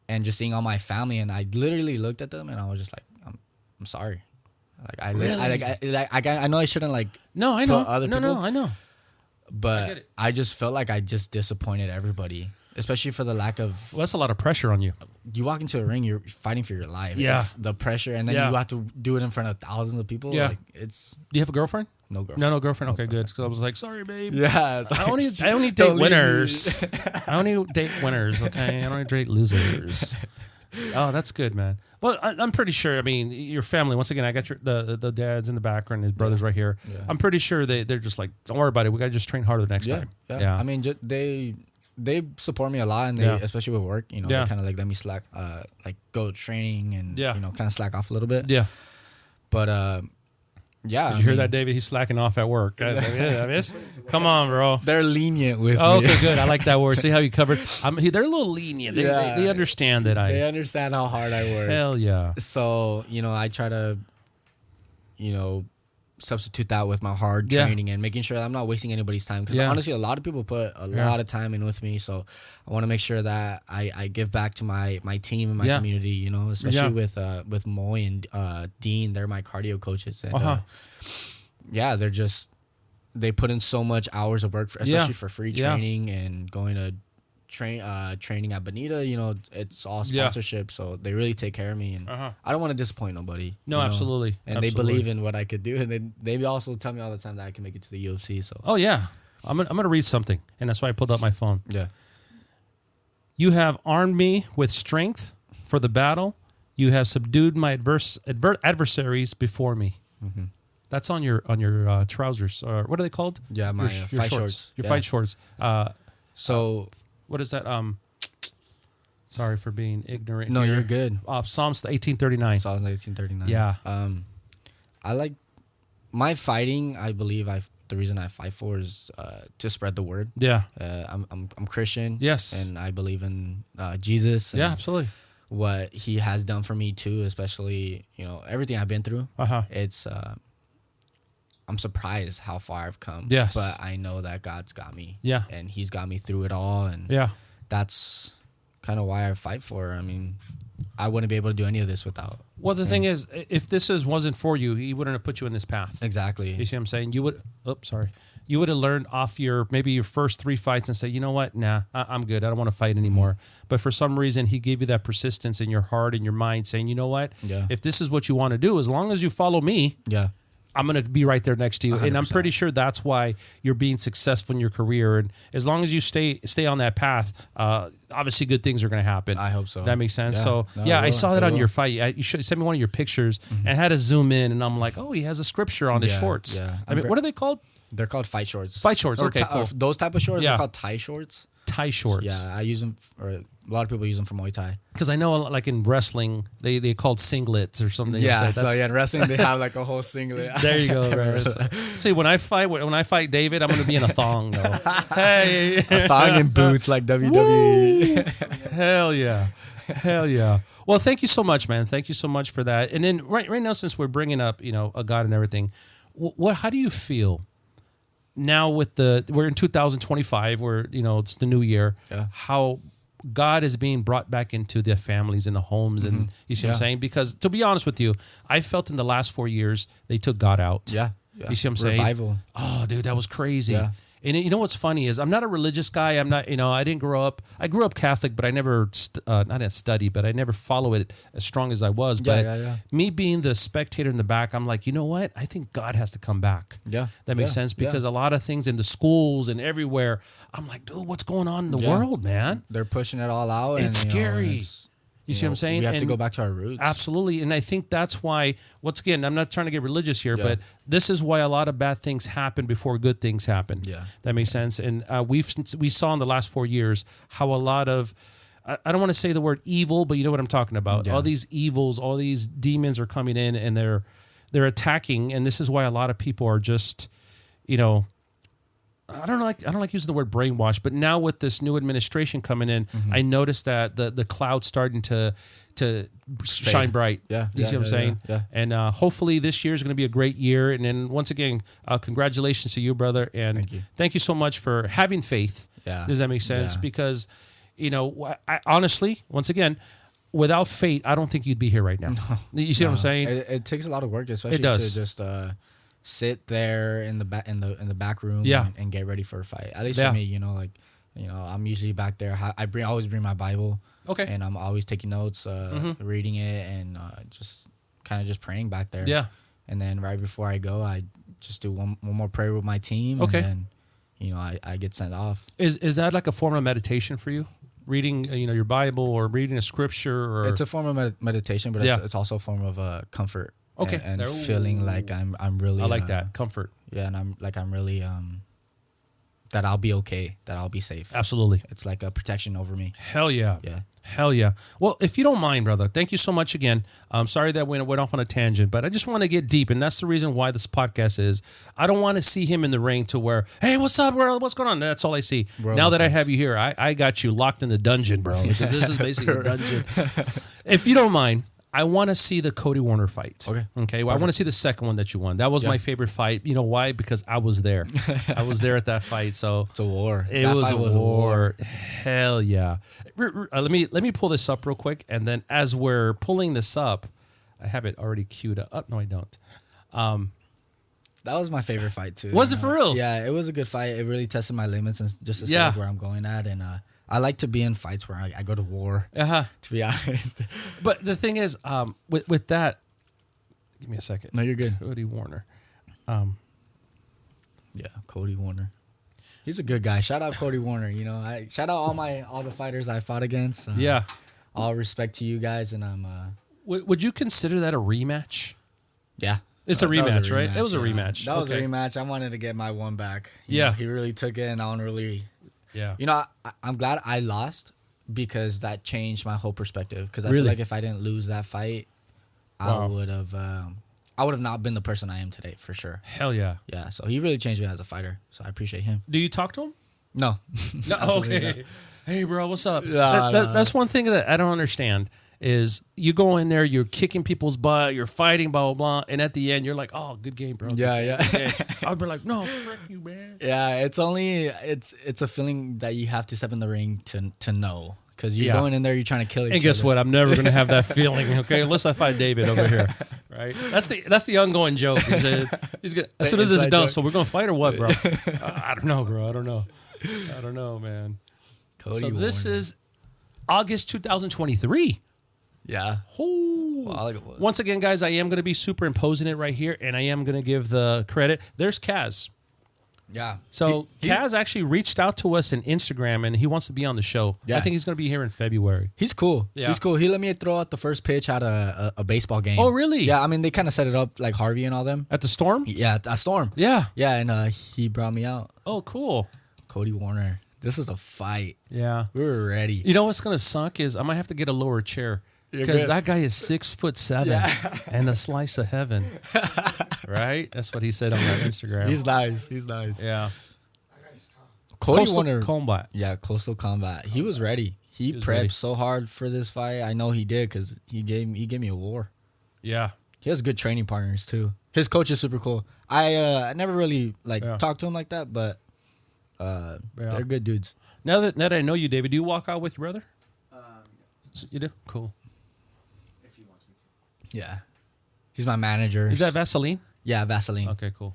and just seeing all my family, and I literally looked at them and I was just like, I'm sorry. Like I know I shouldn't like. No, I know. Other people, no, I know. But I just felt like I just disappointed everybody, especially for the lack of. Well, that's a lot of pressure on you. You walk into a ring, you're fighting for your life. Yeah, it's the pressure, and then you have to do it in front of thousands of people. Yeah, like, it's. Do you have a girlfriend? No girlfriend. No girlfriend. Okay, good. Because I was like, sorry, babe. Yeah, I only date winners. I only date winners. Okay, I don't date losers. Oh, that's good, man. Well, I'm pretty sure. I mean, your family. Once again, I got the dad's in the background, his brothers right here. Yeah. I'm pretty sure they're just like, don't worry about it. We got to just train harder the next time. Yeah. I mean, they support me a lot, and they especially with work. They kind of like let me slack, like go training and kind of slack off a little bit. Yeah. But yeah. Did you hear that, David? He's slacking off at work. Come on, bro. They're lenient with me. Okay, good. I like that word. See how you covered? They're a little lenient. They understand that They understand how hard I work. Hell yeah. So, I try to, substitute that with my hard training and making sure that I'm not wasting anybody's time. Because honestly, a lot of people put a lot of time in with me. So I want to make sure that I give back to my team and my community, especially with Moy and Dean. They're my cardio coaches. And they put in so much hours of work, especially for free training and going to training at Bonita. It's all sponsorship, so they really take care of me, and I don't want to disappoint nobody. No, absolutely. And they believe in what I could do, and they also tell me all the time that I can make it to the UFC. So I'm gonna read something, and that's why I pulled up my phone. Yeah. You have armed me with strength for the battle. You have subdued my adversaries before me. Mm-hmm. That's on your trousers. What are they called? Yeah, my your fight shorts. Your fight shorts. So. What is that? Sorry for being ignorant. No, here. You're good. Psalms 18:39. Psalms 18:39. Yeah. I like my fighting. I believe the reason I fight for is to spread the word. Yeah. I'm Christian. Yes. And I believe in Jesus. And absolutely. What he has done for me too, especially everything I've been through. It's I'm surprised how far I've come. Yes. But I know that God's got me. Yeah. And he's got me through it all. And that's kind of why I fight for. I mean, I wouldn't be able to do any of this without. Well, the thing is, if this wasn't for you, he wouldn't have put you in this path. Exactly. You see what I'm saying? You would have learned off your first 3 fights and say, you know what? Nah, I'm good. I don't want to fight anymore. But for some reason, he gave you that persistence in your heart and your mind saying, you know what? Yeah. If this is what you want to do, as long as you follow me. Yeah. I'm going to be right there next to you. 100%. And I'm pretty sure that's why you're being successful in your career. And as long as you stay on that path, obviously good things are going to happen. I hope so. That makes sense. I saw that on your fight. You should send me one of your pictures and I had to zoom in and I'm like, oh, he has a scripture on his shorts. Yeah. I mean, what are they called? They're called fight shorts. Fight shorts. Okay, cool. Those type of shorts are called tie shorts. Tie shorts. Yeah, I use them, or a lot of people use them for Muay Thai. Because I know, like in wrestling, they called singlets or something. Yeah, in wrestling they have like a whole singlet. There you go, bro. See, when I fight David, I'm going to be in a thong though. Hey, a thong and boots like WWE. Hell yeah. Well, thank you so much, man. Thank you so much for that. And then right now, since we're bringing up a God and everything, how do you feel? Now we're in 2025, it's the new year, how God is being brought back into the families and the homes and you see what I'm saying? Because to be honest with you, I felt in the last 4 years, they took God out. Yeah. You see what I'm saying? Revival. Oh, dude, that was crazy. Yeah. And you know what's funny is I'm not a religious guy. I'm not, I didn't grow up. I grew up Catholic, but I never, not at study, but I never follow it as strong as I was. But me being the spectator in the back, I'm like, you know what? I think God has to come back. Yeah. That makes sense because a lot of things in the schools and everywhere, I'm like, dude, what's going on in the world, man? They're pushing it all out. It's scary. You see what I'm saying? We have to go back to our roots. Absolutely. And I think that's why, once again, I'm not trying to get religious here, but this is why a lot of bad things happen before good things happen. Yeah. That makes sense. And we saw in the last 4 years how a lot of, I don't want to say the word evil, but you know what I'm talking about. Yeah. All these evils, all these demons are coming in and they're attacking. And this is why a lot of people are just, I don't like using the word brainwash, but now with this new administration coming in, I noticed that the cloud's starting to shine bright. Yeah, you see what I'm saying? Yeah. And hopefully this year is going to be a great year. And then once again, congratulations to you, brother, and thank you so much for having faith. Yeah. Does that make sense? Yeah. Because I honestly, once again, without faith, I don't think you'd be here right now. No, you see what I'm saying? It takes a lot of work, especially to just sit there in the back room and get ready for a fight. At least for me, I'm usually back there. I always bring my Bible. Okay. And I'm always taking notes, reading it, and just praying back there. Yeah. And then right before I go, I just do one more prayer with my team. Okay. And then, I get sent off. Is that like a form of meditation for you? Reading, your Bible or reading a scripture? Or it's a form of meditation, but it's also a form of comfort. Okay. And feeling like I'm really. I like that comfort. Yeah, and I'm really that I'll be okay, that I'll be safe. Absolutely. It's like a protection over me. Hell yeah. Yeah. Hell yeah. Well, if you don't mind, brother, thank you so much again. I'm sorry that we went off on a tangent, but I just want to get deep, and that's the reason why this podcast is. I don't want to see him in the ring to where, hey, what's up, bro? What's going on? That's all I see. Bro, now that I have you here, I got you locked in the dungeon, bro. This is basically a dungeon. If you don't mind, I want to see the Cody Warner fight. Okay. Well, I want to see the second one that you won. That was my favorite fight. You know why? Because I was there. I was there at that fight. So it's a war. It was a war. Hell yeah. Let me pull this up real quick, and then as we're pulling this up, I have it already queued up. Oh, no, I don't. That was my favorite fight too. Was it for real? Yeah, it was a good fight. It really tested my limits and just to see where I'm going at, and I like to be in fights where I go to war, to be honest. But the thing is, with that, give me a second. No, you're good. Cody Warner. Yeah, Cody Warner. He's a good guy. Shout out Cody Warner. Shout out all the fighters I fought against. All respect to you guys, and I'm. Would you consider that a rematch? Yeah. It's a rematch, right? It was a rematch. That was a rematch. I wanted to get my one back. He really took it, and I don't really. Yeah. I'm glad I lost because that changed my whole perspective. Because I feel like if I didn't lose that fight, I would have not been the person I am today for sure. Hell yeah. Yeah. So he really changed me as a fighter. So I appreciate him. Do you talk to him? No. No. Okay. Not. Hey, bro, what's up? Nah. That's one thing that I don't understand. Is you go in there, you're kicking people's butt, you're fighting, blah, blah, blah, and at the end, you're like, oh, good game, bro. Yeah. I'd be like, no, frick you, man. Yeah, it's a feeling that you have to step in the ring to know. Because you're going in there, you're trying to kill each other. And guess what? I'm never going to have that feeling, okay? Unless I fight David over here, right? That's the ongoing joke. He's good. As soon as this is done, so we're going to fight or what, bro? I don't know, bro. I don't know, man. Cody so Warner. This is August 2023. Yeah. Well, once again, guys, I am going to be superimposing it right here, and I am going to give the credit. There's Kaz. Yeah. So Kaz actually reached out to us on Instagram, and he wants to be on the show. Yeah. I think he's going to be here in February. He's cool. Yeah. He's cool. He let me throw out the first pitch at a baseball game. Oh, really? Yeah. I mean, they kind of set it up like Harvey and all them. At the Storm? Yeah, at Storm. Yeah. Yeah, and he brought me out. Oh, cool. Cody Warner. This is a fight. Yeah. We were ready. You know what's going to suck is I might have to get a lower chair. Because that guy is 6'7" and a slice of heaven, right? That's what he said on that Instagram. He's nice. Yeah. Cody Warner, Combat. Yeah, Coastal Combat. He was ready. He prepped so hard for this fight. I know he did because he gave me a war. Yeah. He has good training partners too. His coach is super cool. I never really talked to him like that, but they're good dudes. Now that I know you, David, do you walk out with your brother? You do? Cool. Yeah. He's my manager. Is that Vaseline? Yeah, Vaseline. Okay, cool.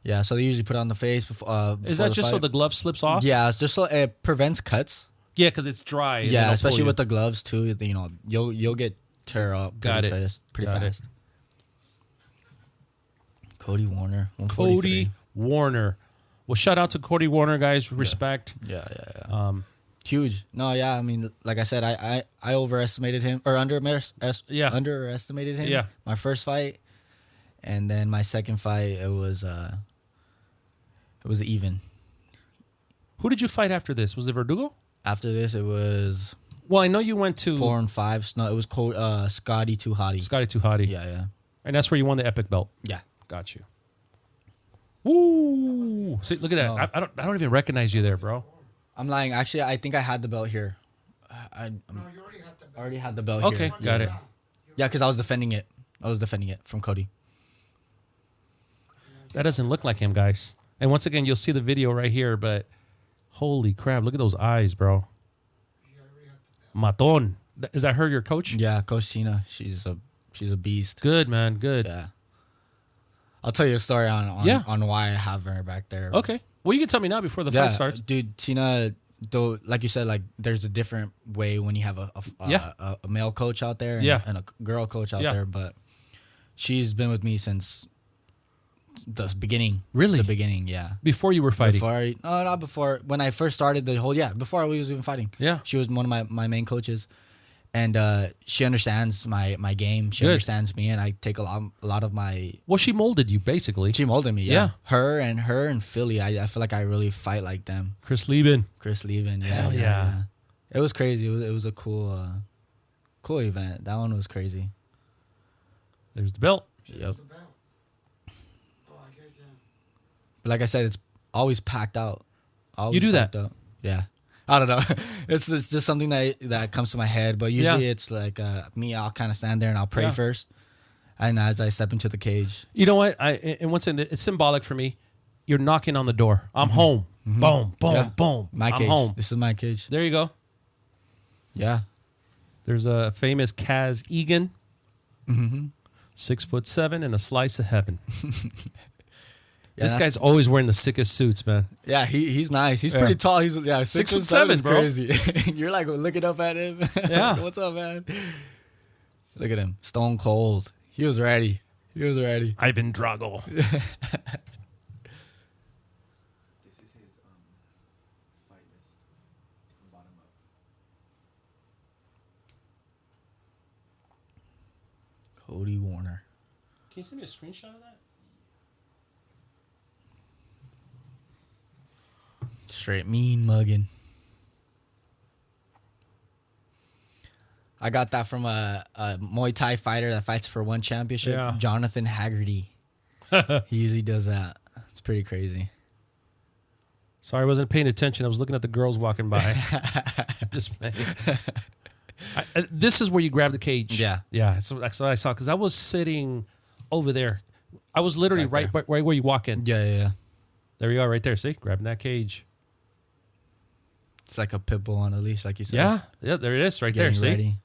Yeah, so they usually put it on the face before. Is that just so the glove slips off? Yeah, it's just so it prevents cuts. Yeah, because it's dry. Yeah, especially with the gloves too. You know, you'll get tear up pretty fast. Cody Warner. Cody Warner. Well, shout out to Cody Warner, guys. Respect. Yeah. Huge. No, yeah. I mean, like I said, I overestimated him or underestimated him. Yeah. My first fight, and then my second fight, it was even. Who did you fight after this? Was it Verdugo? After this, it was. Well, I know you went to 4 and 5. No, it was called Scotty Too Hottie. Scotty Too Hottie. Yeah. And that's where you won the epic belt. Yeah. Got you. Woo! See, look at that. No. I don't even recognize you there, bro. I'm lying. Actually, I think I had the belt here. No, you already had the belt. I already had the belt Okay, here. got it. Yeah, because I was defending it. From Cody. That doesn't look like him, guys. And once again, you'll see the video right here, but holy crap, look at those eyes, bro. Maton. Is that her, your coach? Yeah, Coach Tina. She's a beast. Good, man. Good. Yeah. I'll tell you a story on why I have her back there. Okay. Well, you can tell me now before the fight starts. Dude, Tina, though, like you said, like there's a different way when you have a male coach out there and a girl coach out there, but she's been with me since the beginning. Really? The beginning, yeah. Before you were fighting? Not before. When I first started before I was even fighting. Yeah. She was one of my main coaches. And she understands my game. She understands me, and I take a lot of my. Well, she molded you basically. She molded me. Yeah. Her and Philly. I feel like I really fight like them. Chris Lieben. Yeah. Hell yeah. It was crazy. It was a cool event. That one was crazy. There's the belt. Yep. The belt. Oh, I guess, yeah. But like I said, it's always packed out. Always You do that? out. Yeah. I don't know. It's just something that comes to my head. But usually it's like me. I'll kind of stand there and I'll pray first, and as I step into the cage. You know what? And once again, it's symbolic for me. You're knocking on the door. I'm home. Mm-hmm. Boom, boom, boom. My cage. I'm home. This is my cage. There you go. Yeah. There's a famous Kaz Egan. Mm-hmm. 6'7" and a slice of heaven. Yeah, this guy's always wearing the sickest suits, man. Yeah, he's nice. He's pretty tall. He's 6'7" is bro. crazy. You're like looking up at him. Yeah. What's up, man? Look at him. Stone cold. He was ready. Ivan Drago. This is his fight list from bottom up. Cody Warner. Can you send me a screenshot of that? Straight mean mugging. I got that from a Muay Thai fighter that fights for one championship. Yeah. Jonathan Haggerty. He usually does that. It's pretty crazy. Sorry, I wasn't paying attention. I was looking at the girls walking by. Just playing. This is where you grab the cage. Yeah. Yeah, so that's what I saw. Because I was sitting over there. I was literally right where you walk in. Yeah. There you are, right there. See? Grabbing that cage. It's like a pit bull on a leash, like you said. Yeah, there it is, right Getting there. See? ready.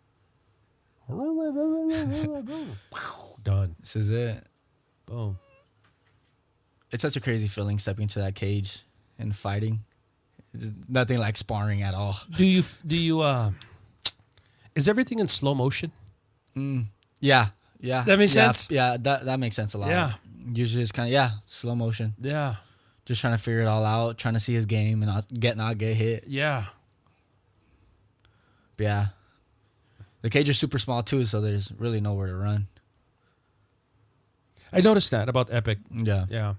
Done. This is it. Boom. It's such a crazy feeling stepping into that cage and fighting. It's nothing like sparring at all. Do you is everything in slow motion? Yeah. That makes sense? Yeah, that makes sense a lot. Yeah. Usually it's kind of, slow motion. Yeah. Just trying to figure it all out, trying to see his game and not get hit. Yeah. But yeah. The cage is super small too, so there's really nowhere to run. I noticed that about Epic. Yeah. Yeah.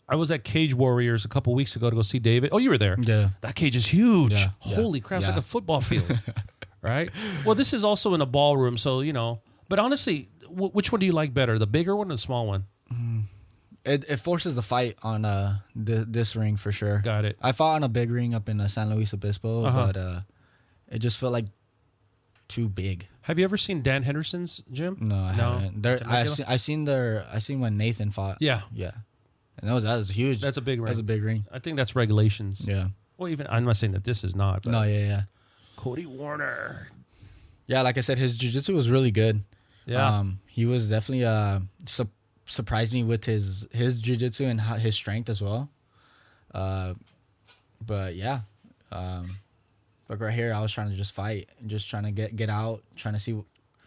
I was at Cage Warriors a couple weeks ago to go see David. Oh, you were there. Yeah. That cage is huge. Yeah. Holy crap, it's Yeah. like a football field. Right? Well, this is also in a ballroom, so, But honestly, which one do you like better, the bigger one or the small one? It forces a fight on this ring for sure. Got it. I fought on a big ring up in San Luis Obispo, but it just felt like too big. Have you ever seen Dan Henderson's gym? No, I haven't. I seen when Nathan fought. Yeah. And that was huge. That's a big ring. That's a big ring. I think that's regulations. Yeah. Well, even I'm not saying that this is not. But No, yeah. Cody Warner. Yeah, like I said, his jiu-jitsu was really good. Yeah. He was definitely surprised me with his jiu-jitsu and his strength as well. But yeah, like right here, I was trying to just fight, just trying to get out, trying to see.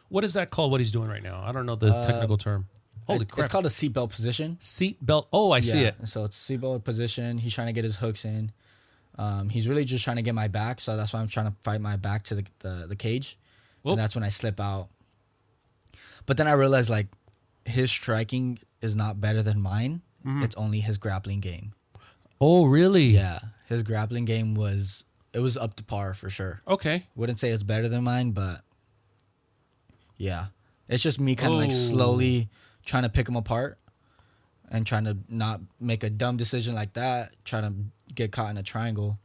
What is that called? What he's doing right now? I don't know the technical term. Holy crap! It's called a seatbelt position. Seatbelt. Oh, I see it. So it's seatbelt position. He's trying to get his hooks in. He's really just trying to get my back, so that's why I'm trying to fight my back to the cage. Whoop. And that's when I slip out. But then I realized like his striking is not better than mine. Mm-hmm. It's only his grappling game. Oh, really? Yeah. His grappling game was up to par for sure. Okay. Wouldn't say it's better than mine, but yeah. It's just me kind of like slowly trying to pick him apart and trying to not make a dumb decision like that, trying to get caught in a triangle.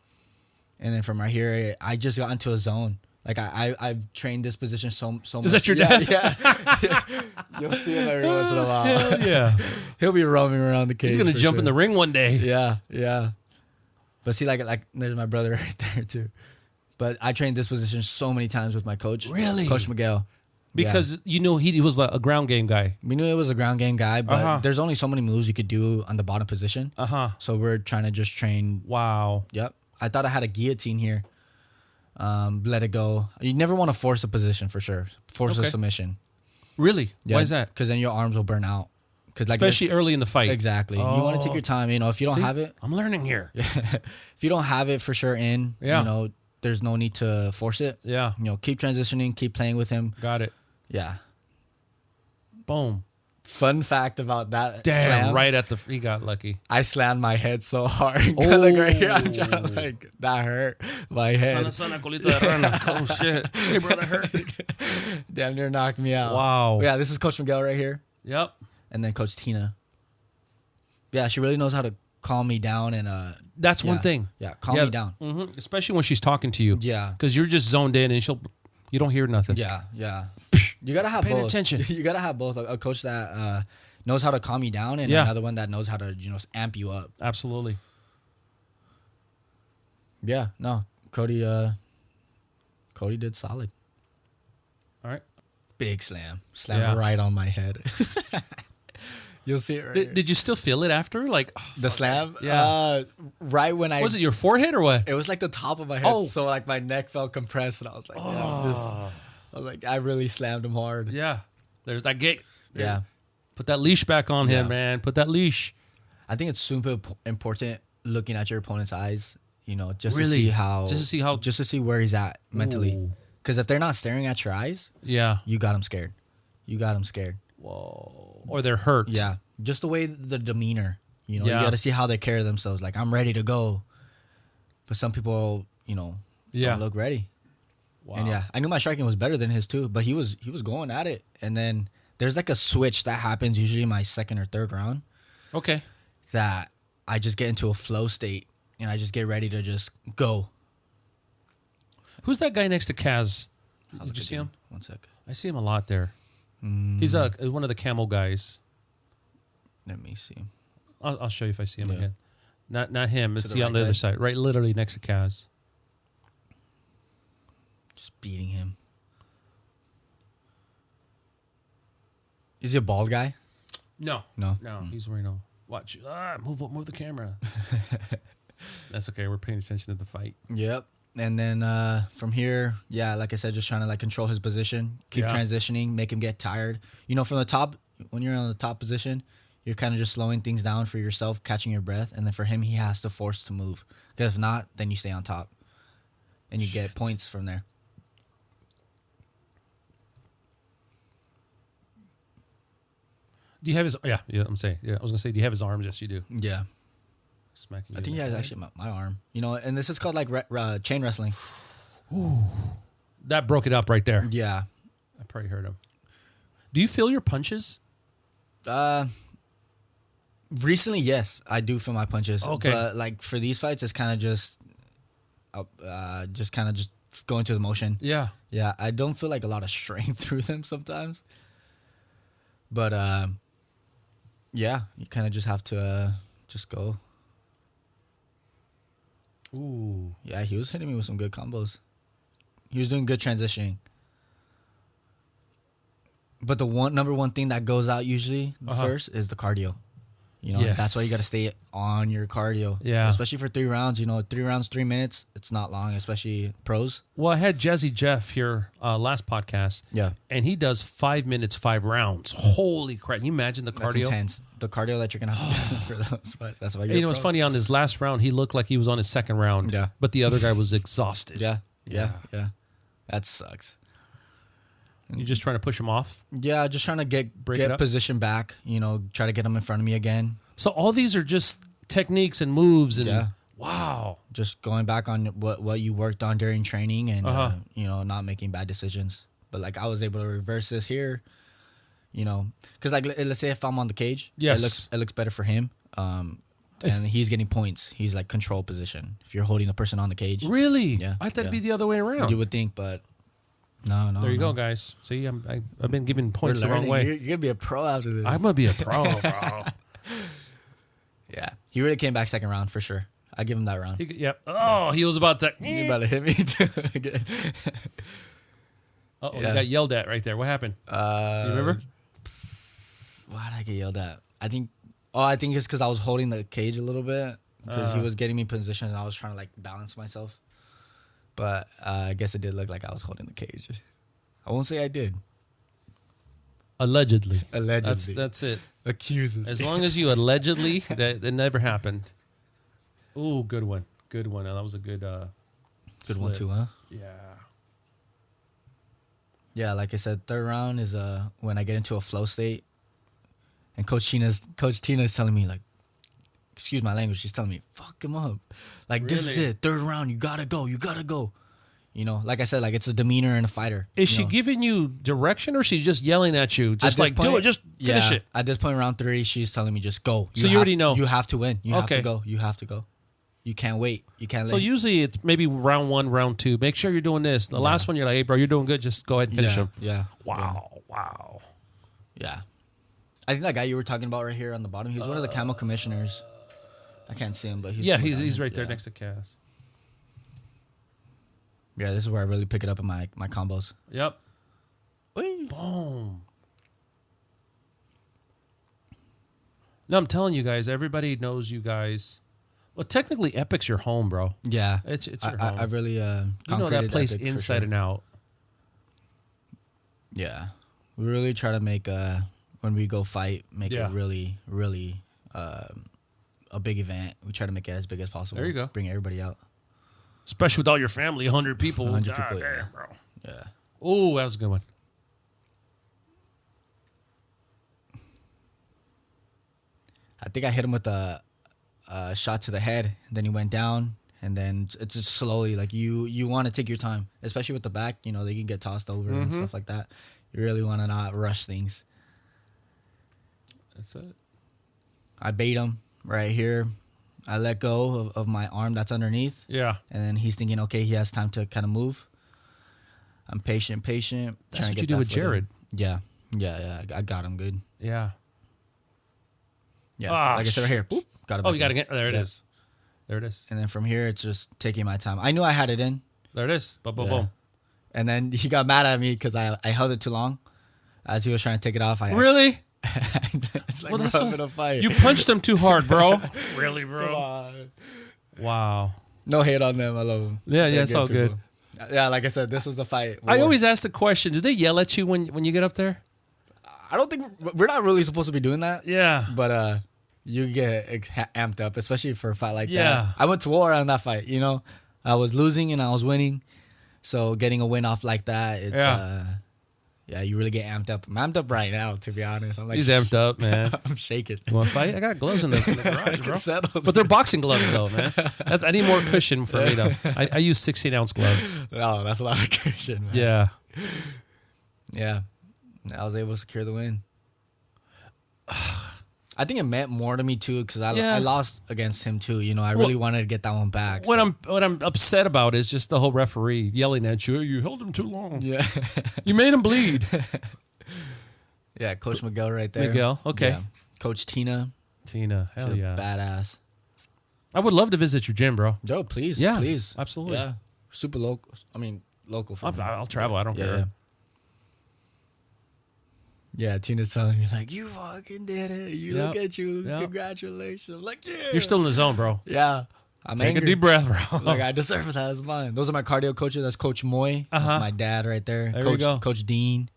And then from right here, I just got into a zone. Like I've trained this position so much. Is that your dad? Yeah. You'll see him every once in a while. Hell yeah. He'll be roaming around the cage. He's gonna jump in the ring one day. Yeah. But see, like there's my brother right there too. But I trained this position so many times with my coach. Really? Coach Miguel. Because you know he was like a ground game guy. We knew it was a ground game guy, but there's only so many moves you could do on the bottom position. So we're trying to just train. Wow. Yep. I thought I had a guillotine here. Let it go. You never want to force a position for sure. Force a submission. Really? Yeah, why is that? Because then your arms will burn out. Like especially early in the fight. Exactly. You want to take your time. You know, if you don't have it. I'm learning here. If you don't have it for sure you know, there's no need to force it. Yeah. You know, keep transitioning, keep playing with him. Got it. Yeah. Boom. Fun fact about that slam. Right at he got lucky. I slammed my head so hard. Like right here, I'm trying to like, that hurt my head. Sana, colita de rana. Oh shit. Hey bro, that hurt. Damn near knocked me out. Wow. But yeah, this is Coach Miguel right here. Yep. And then Coach Tina. Yeah, she really knows how to calm me down and that's one thing. Yeah, calm me down. Mm-hmm. Especially when she's talking to you. Yeah. Because you're just zoned in and you don't hear nothing. Yeah. You gotta have Paying both. attention. You gotta have both. A coach that knows how to calm you down and another one that knows how to amp you up. Absolutely. Yeah. No. Cody did solid. All right. Big slam. Slam right on my head. You'll see it right here. Did you still feel it after? Like the slam? Yeah. Right when Was it your forehead or what? It was like the top of my head. Oh. So like my neck felt compressed and I was like, I was like, I really slammed him hard. Yeah. There's that gate. Yeah. Put that leash back on him, man. Put that leash. I think it's super important looking at your opponent's eyes, you know, just to see where he's at mentally. Because if they're not staring at your eyes, you got them scared. Whoa. Or they're hurt. Yeah. Just the way the demeanor, you know, you got to see how they carry themselves. Like, I'm ready to go. But some people, you know, don't look ready. Wow. And I knew my striking was better than his too, but he was going at it. And then there's like a switch that happens usually in my second or third round. Okay. That I just get into a flow state and I just get ready to just go. Who's that guy next to Kaz? Did you see him? 1 sec. I see him a lot there. He's one of the camel guys. Let me see. I'll show you if I see him again. Not him. It's the on the other side. Right, literally next to Kaz. Just beating him. Is he a bald guy? No. No. He's wearing a watch. Move the camera. That's okay. We're paying attention to the fight. Yep. And then from here, like I said, just trying to like control his position, keep transitioning, make him get tired. You know, from the top, when you're on the top position, you're kind of just slowing things down for yourself, catching your breath. And then for him, he has to force to move. Because if not, then you stay on top. And you get points from there. Do you have his... Yeah, I'm saying. Yeah, I was going to say, do you have his arms? Yes, you do. Yeah. Smacking. I think he has actually my arm. You know, and this is called like chain wrestling. Ooh. That broke it up right there. Yeah. I probably heard him. Do you feel your punches? Recently, yes. I do feel my punches. Okay. But like for these fights, it's kind of just going through the motion. Yeah. Yeah, I don't feel like a lot of strength through them sometimes. But yeah, you kind of just have to just go. Ooh. Yeah, he was hitting me with some good combos. He was doing good transitioning. But the number one thing that goes out usually first is the cardio. You know, that's why you got to stay on your cardio. Yeah. Especially for 3 rounds. You know, 3 rounds, 3 minutes. It's not long, especially pros. Well, I had Jazzy Jeff here last podcast. Yeah. And he does 5 minutes, 5 rounds. Holy crap. Can you imagine the cardio? That's intense. The cardio that you're going to have to do for those fights. That's why you're You know, it's funny. On his last round, he looked like he was on his second round. Yeah. But the other guy was exhausted. Yeah. That sucks. You just trying to push him off? Yeah, just trying to get position back, you know, try to get him in front of me again. So all these are just techniques and moves and wow. Just going back on what you worked on during training and, you know, not making bad decisions. But, like, I was able to reverse this here, you know. Because, like, let's say if I'm on the cage, it looks better for him. And he's getting points. He's, like, control position if you're holding the person on the cage. Really? Yeah. I thought it'd be the other way around. You would think, but... No. There you go, guys. See, I've been giving points the wrong way. You're going to be a pro after this. I'm going to be a pro, bro. Yeah. He really came back second round for sure. I give him that round. He was about to... He about to hit me too. He got yelled at right there. What happened? You remember? Why did I get yelled at? I think it's because I was holding the cage a little bit. Because he was getting me in position and I was trying to, like, balance myself. But I guess it did look like I was holding the cage. I won't say I did. Allegedly. That's it. Accuses. As long as you allegedly, that never happened. Ooh, good one. Good one. That was a good good one too, huh? Yeah. Yeah, like I said, third round is when I get into a flow state. And Coach Tina's telling me, like, excuse my language, she's telling me, fuck him up. Like, This is it. Third round, you gotta go. You know, like I said, like, it's a demeanor in a fighter. Is she giving you direction or she's just yelling at you? Just like, do it, just finish it. At this point, round 3, she's telling me, just go. So you already know. You have to win. You have to go. You have to go. You can't wait. You can't So usually it's maybe round 1, round 2. Make sure you're doing this. The last one, you're like, hey, bro, you're doing good. Just go ahead and finish him. Yeah. Wow. Yeah. I think that guy you were talking about right here on the bottom, he was one of the camo commissioners. I can't see him, but he's right there next to Cass. Yeah, this is where I really pick it up in my combos. Yep. Whee. Boom. No, I'm telling you guys, everybody knows you guys. Well, technically, Epic's your home, bro. Yeah. It's your home. I really you know that place Epic inside and out. Yeah. We really try to make, when we go fight, make it really, really a big event. We try to make it as big as possible. There you go. Bring everybody out. Especially with all your family, 100 people. 100 people, damn, bro. Yeah. Oh, that was a good one. I think I hit him with a shot to the head. And then he went down. And then it's just slowly, like, you want to take your time. Especially with the back, you know, they can get tossed over and stuff like that. You really want to not rush things. That's it. I bait him right here. I let go of my arm that's underneath. Yeah. And then he's thinking, okay, he has time to kind of move. I'm patient. That's what you do with Jared. Yeah. I got him good. Yeah. Yeah. Like I said right here. Boop, got it. Oh, you got to get there. It is. There it is. And then from here, it's just taking my time. I knew I had it in. There it is. Boom, boom, boom. And then he got mad at me because I held it too long. As he was trying to take it off, really? It's like, bro, I'm in a fight. You punched him too hard, bro. Really, bro? Come on. Wow. No hate on them. I love them. Yeah, it's all good. Yeah, like I said, this was the fight. I always ask the question, do they yell at you when you get up there? I don't think we're not really supposed to be doing that. Yeah. But you get amped up, especially for a fight like Yeah. that. I went to war on that fight, you know. I was losing and I was winning. So getting a win off like that, it's you really get amped up. I'm amped up right now, to be honest. I'm like, he's amped up, man. I'm shaking. You want to fight? I got gloves in the garage, bro. Settle. But they're boxing gloves, though, man. I need more cushion for me, though. I use 16-ounce gloves. No, that's a lot of cushion, man. Yeah. Yeah. I was able to secure the win. I think it meant more to me too because I lost against him too. You know, I really wanted to get that one back. What I'm upset about is just the whole referee yelling at you. You held him too long. Yeah, you made him bleed. Yeah, Coach Miguel right there. Miguel, okay. Yeah. Coach Tina, hell yeah, badass. I would love to visit your gym, bro. Yo, please, yeah, please, absolutely. Yeah, super local. I mean, local. I'll travel. I don't care. Yeah, Tina's telling me like, you fucking did it. You Yep. look at you. Yep. Congratulations. I'm like, yeah. You're still in the zone, bro. Yeah. I'm Take angry. a deep breath, bro. Like, I deserve that. It's mine. Those are my cardio coaches. That's Coach Moy. That's my dad right there. There Coach, you go. Coach Dean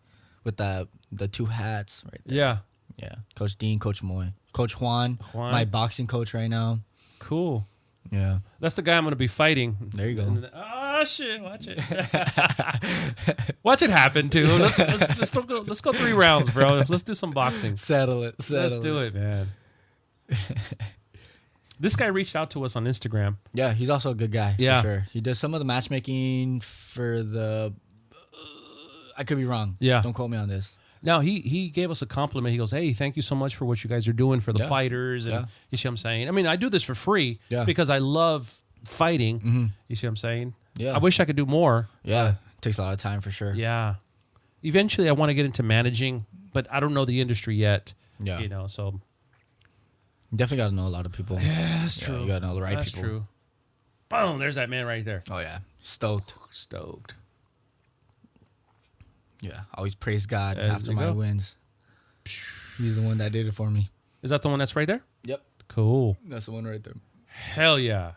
with the two hats right there. Yeah. Yeah. Coach Dean, Coach Moy. Coach Juan, Juan. my boxing coach right now. Cool. Yeah. That's the guy I'm going to be fighting. There you go. Oh, shit. Watch it. Watch it happen, too. Let's go 3 rounds, bro. Let's do some boxing. Settle it. Let's do it, man. This guy reached out to us on Instagram. Yeah, he's also a good guy. Yeah. For sure. He does some of the matchmaking for the. I could be wrong. Yeah. Don't quote me on this. Now, he gave us a compliment. He goes, hey, thank you so much for what you guys are doing for the fighters. And you see what I'm saying? I mean, I do this for free because I love fighting. Mm-hmm. You see what I'm saying? Yeah. I wish I could do more. Yeah. Takes a lot of time for sure. Yeah. Eventually, I want to get into managing, but I don't know the industry yet. Yeah. You know, so. You definitely got to know a lot of people. Yeah, that's true. You got to know the right That's people. true. Boom, there's that man right there. Oh, yeah. Stoked. Stoked. Yeah. Always praise God As after you my go. wins. He's the one that did it for me. Is that the one that's right there? Yep. Cool. That's the one right there. Hell yeah.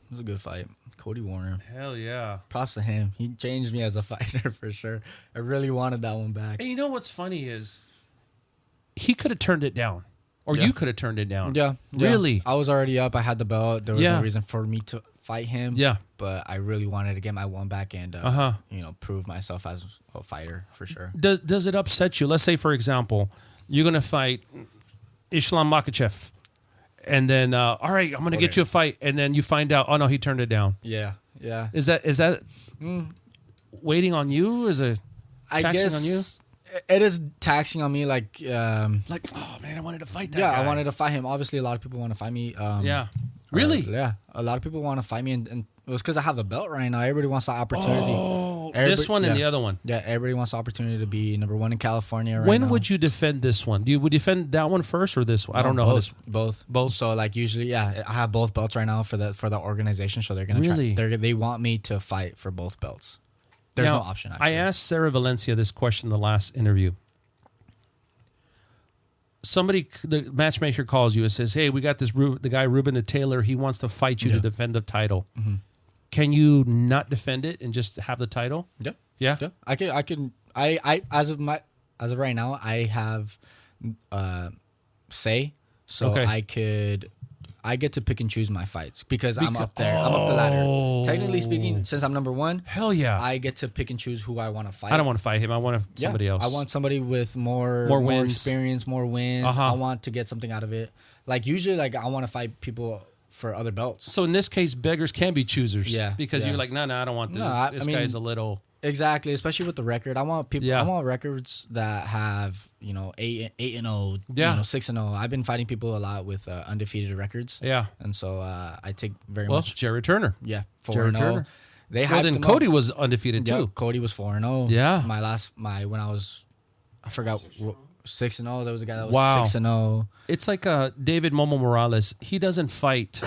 It was a good fight. Cody Warner. Hell yeah. Props to him. He changed me as a fighter for sure. I really wanted that one back. And you know what's funny is he could have turned it down. Or you could have turned it down. Yeah. Really? I was already up. I had the belt. There was Yeah. no reason for me to fight him. Yeah. But I really wanted to get my one back and, prove myself as a fighter for sure. Does it upset you? Let's say, for example, you're going to fight Islam Makhachev. And then, all right, I'm going to get you a fight. And then you find out, oh, no, he turned it down. Yeah. Yeah. Is that waiting on you? Is it taxing on you? It is taxing on me, like, oh man, I wanted to fight that guy. I wanted to fight him. Obviously, a lot of people want to fight me. Really? Yeah, a lot of people want to fight me, and it was because I have the belt right now. Everybody wants the opportunity. Oh, this one and the other one. Yeah, everybody wants the opportunity to be number one in California right When now. would you defend this one? Would you defend that one first or this one? I don't know. Both. Both. So like usually, I have both belts right now for the organization. So they're gonna Really? They want me to fight for both belts. There's Now, no option. Actually. I asked Sarah Valencia this question in the last interview. The matchmaker calls you and says, hey, we got the guy Ruben the Tailor. He wants to fight you to defend the title. Mm-hmm. Can you not defend it and just have the title? Yeah. Yeah. Yeah. I can. As of right now, I have say. So Okay. I get to pick and choose my fights because I'm up there. I'm up the ladder. Technically speaking, since I'm number one, Hell yeah. I get to pick and choose who I want to fight. I don't want to fight him. I want somebody else. I want somebody with more wins. experience, more wins. Uh-huh. I want to get something out of it. Like usually, like I want to fight people for other belts. So in this case, beggars can be choosers. Yeah, Because yeah. you're like, no, I don't want this. No, This guy's a little. Exactly, especially with the record. I want people. Yeah. I want records that have 8-0, Yeah. 6-0. I've been fighting people a lot with undefeated records. Yeah. And so I take very Well, much. Jared Turner. Yeah, Jared 4-0. Turner. They Well, hyped then him Cody up. was undefeated Yeah, too. Cody was 4-0. Yeah. When I was, I forgot 6-0. There was a guy that was Wow. 6-0. It's like David Momo Morales. He doesn't fight.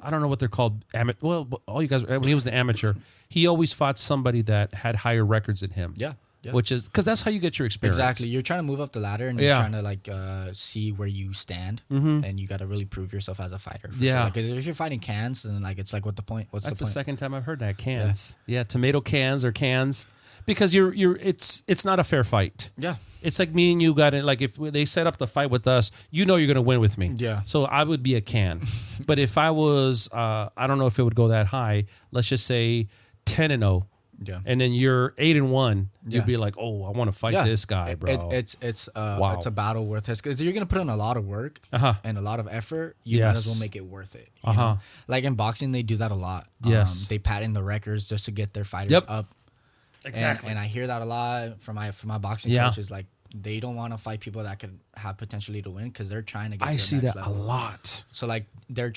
I don't know what they're called. Well, all you guys, when he was the amateur, he always fought somebody that had higher records than him. Yeah. Yeah. Which is because that's how you get your experience. Exactly. You're trying to move up the ladder and you're trying to see where you stand, and you got to really prove yourself as a fighter. For Yeah. sure. Like if you're fighting cans, then like it's like what the point? What's That's the the point? second time I've heard that. Cans. Yeah, tomato cans or cans. Because it's not a fair fight. Yeah. It's like me and you got it. Like if they set up the fight with us, you know you're going to win with me. Yeah. So I would be a can. But if I was, I don't know if it would go that high. Let's just say 10-0. Yeah. And then you're 8-1. Yeah. You'd be like, oh, I want to fight this guy, bro. It's a battle worth it because you're gonna put in a lot of work and a lot of effort. You might as well make it worth it. You know? Like in boxing, they do that a lot. Yes. They pat in the records just to get their fighters up. Exactly. And I hear that a lot from my boxing coaches. Like they don't want to fight people that could have potentially to win because they're trying to get. I to the see next that level. a lot. So like they're.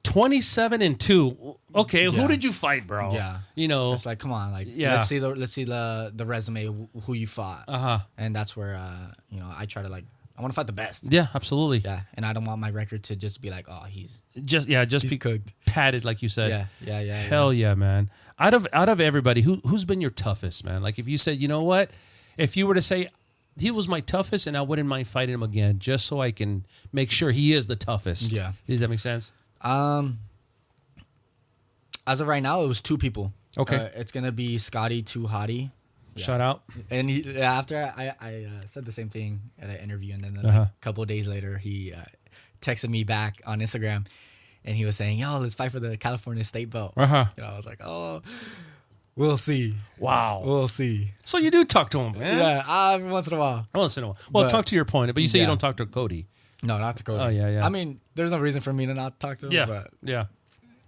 27-2. Okay, who did you fight, bro? Yeah, it's like come on, like let's see the resume who you fought. And that's where I try to I want to fight the best. Yeah, absolutely. Yeah, and I don't want my record to just be like, oh, he's he's be cooked, padded like you said. Yeah. Hell yeah, man. Out of everybody, who's been your toughest, man? Like if you said, you know what, if you were to say he was my toughest and I wouldn't mind fighting him again just so I can make sure he is the toughest. Yeah. Does that make sense? As of right now, it was 2 people. Okay. It's going to be Scotty Too Hottie. Shout out. And after I said the same thing at an interview, and then a couple of days later, he texted me back on Instagram, and he was saying, "Yo, let's fight for the California state belt." I was like, "Oh, we'll see. Wow, we'll see." So you do talk to him, man? Yeah, every once in a while. Well, But, talk to your opponent, but you say you don't talk to Cody. No, not to Cody. Oh yeah. I mean, there's no reason for me to not talk to him. Yeah, but, yeah.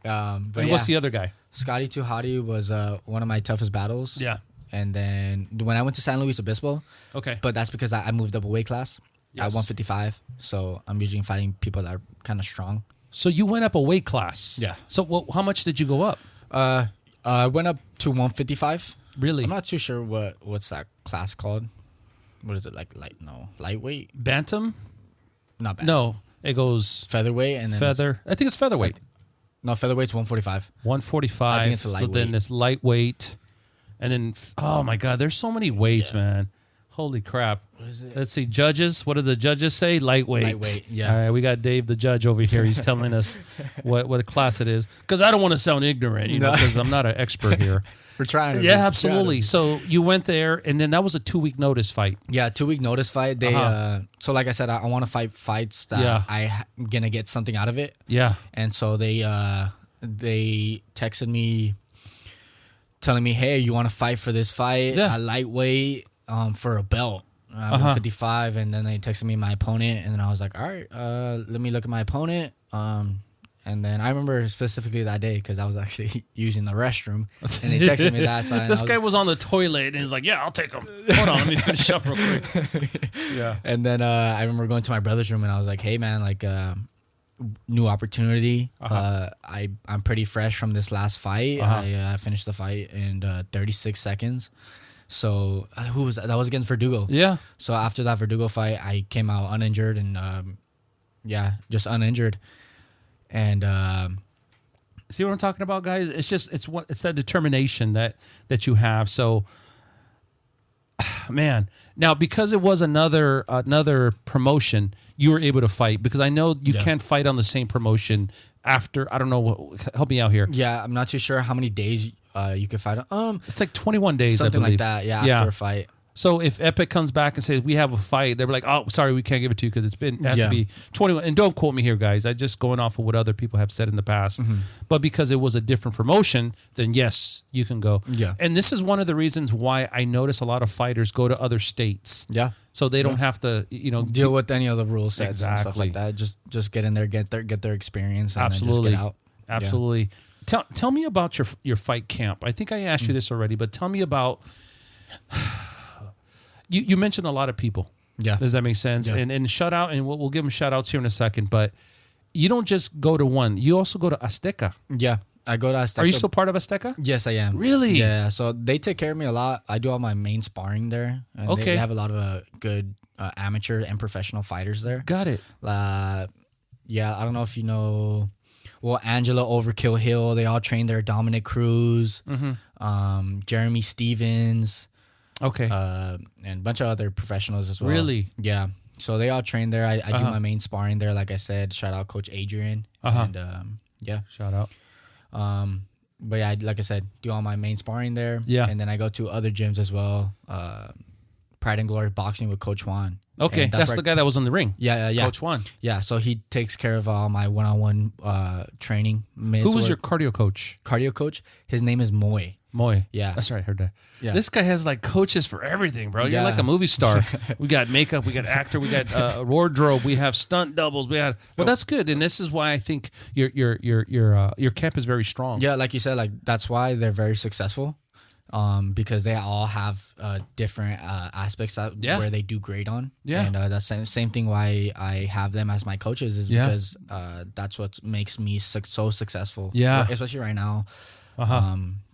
But and what's the other guy? Scotty Too Hottie was one of my toughest battles. Yeah. And then when I went to San Luis Obispo, okay, but that's because I moved up a weight class Yes. at 155. So I'm usually fighting people that are kind of strong. So you went up a weight class. Yeah. So how much did you go up? I went up to 155. Really? I'm not too sure what's that class called. What is it lightweight? Bantam? Not bantam. No, it goes Featherweight and then feather. I think it's featherweight. No, featherweight's 145. 145. I think it's a So then lightweight. it's lightweight, and then oh my god, there's so many weights, man. Holy crap! What is it? Let's see, judges. What do the judges say? Lightweight. Lightweight, yeah. All right, we got Dave, the judge, over here. He's telling us what class it is, because I don't want to sound ignorant, you know, because I'm not an expert here. We're trying. Yeah, absolutely. So you went there, and then that was a 2-week notice fight. Yeah, 2-week notice fight. They so like I said, I want to fight fights that I'm gonna get something out of it. Yeah. And so they texted me, telling me, "Hey, you want to fight for this fight at lightweight for a belt?" 155, and then they texted me my opponent, and then I was like, "All right, let me look at my opponent." And then I remember specifically that day because I was actually using the restroom, and they texted me that. So This guy was on the toilet, and he's like, "Yeah, I'll take him." Hold on, let me finish up real quick. Yeah. And then I remember going to my brother's room, and I was like, "Hey, man, like." New opportunity. I'm pretty fresh from this last fight. I finished the fight in 36 seconds. So who was that? That was against Verdugo. Yeah. So after that Verdugo fight, I came out uninjured and just uninjured. And see what I'm talking about, guys? It's just it's that determination that you have. So, man, now because it was another promotion, you were able to fight, because I know you can't fight on the same promotion after. I don't know. Help me out here. Yeah, I'm not too sure how many days you can fight. It's like 21 days, something I believe. like that. Yeah, after a fight. So if Epic comes back and says we have a fight, they're like, "Oh, sorry, we can't give it to you because it has to be 21." And don't quote me here, guys. I just going off of what other people have said in the past. But because it was a different promotion, then yes, you can go. Yeah. And this is one of the reasons why I notice a lot of fighters go to other states. Yeah. So they don't have to, deal with any of the rule sets and stuff like that. Just get in there, get their experience, and then just get out. Absolutely. Yeah. Tell me about your fight camp. I think I asked you this already, but tell me about. You mentioned a lot of people. Yeah. Does that make sense? Yeah. And shout out, and we'll give them shout outs here in a second, but you don't just go to one. You also go to Azteca. Yeah. I go to Azteca. Are you still part of Azteca? Yes, I am. Really? Yeah. So they take care of me a lot. I do all my main sparring there. And Okay. They have a lot of good amateur and professional fighters there. Got it. Yeah. I don't know if you know. Well, Angela Overkill Hill. They all train there. Dominic Cruz. Jeremy Stevens. Okay. And a bunch of other professionals as well. Really? Yeah. So they all train there. I do my main sparring there. Like I said, shout out Coach Adrian. And yeah. Shout out. But yeah, like I said, do all my main sparring there. Yeah. And then I go to other gyms as well. Pride and Glory Boxing with Coach Juan. Okay. And That's the guy that was in the ring. Yeah. Coach Juan. Yeah. So he takes care of all my one-on-one training. Who was your cardio coach? cardio coach? His name is Moy. Moy. Yeah. That's right. I heard that. Yeah. This guy has like coaches for everything, bro. You're Yeah. like a movie star. We got makeup, we got actor, we got wardrobe, we have stunt doubles, well, that's good. And this is why I think your camp is very strong. Yeah, like you said, like that's why they're very successful. Because they all have different aspects where they do great on. Yeah. And that's the same thing why I have them as my coaches is because that's what makes me so successful. Yeah. Especially right now.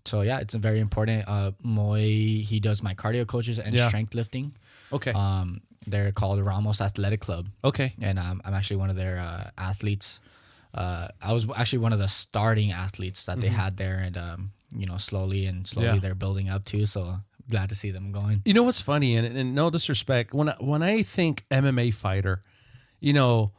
So yeah, it's very important. Moy, he does my cardio coaches and strength lifting. Okay. They're called Ramos Athletic Club. Okay. And I'm actually one of their athletes. I was actually one of the starting athletes that they had there, and slowly they're building up too. So glad to see them going. You know what's funny, and no disrespect, when I think MMA fighter, you know,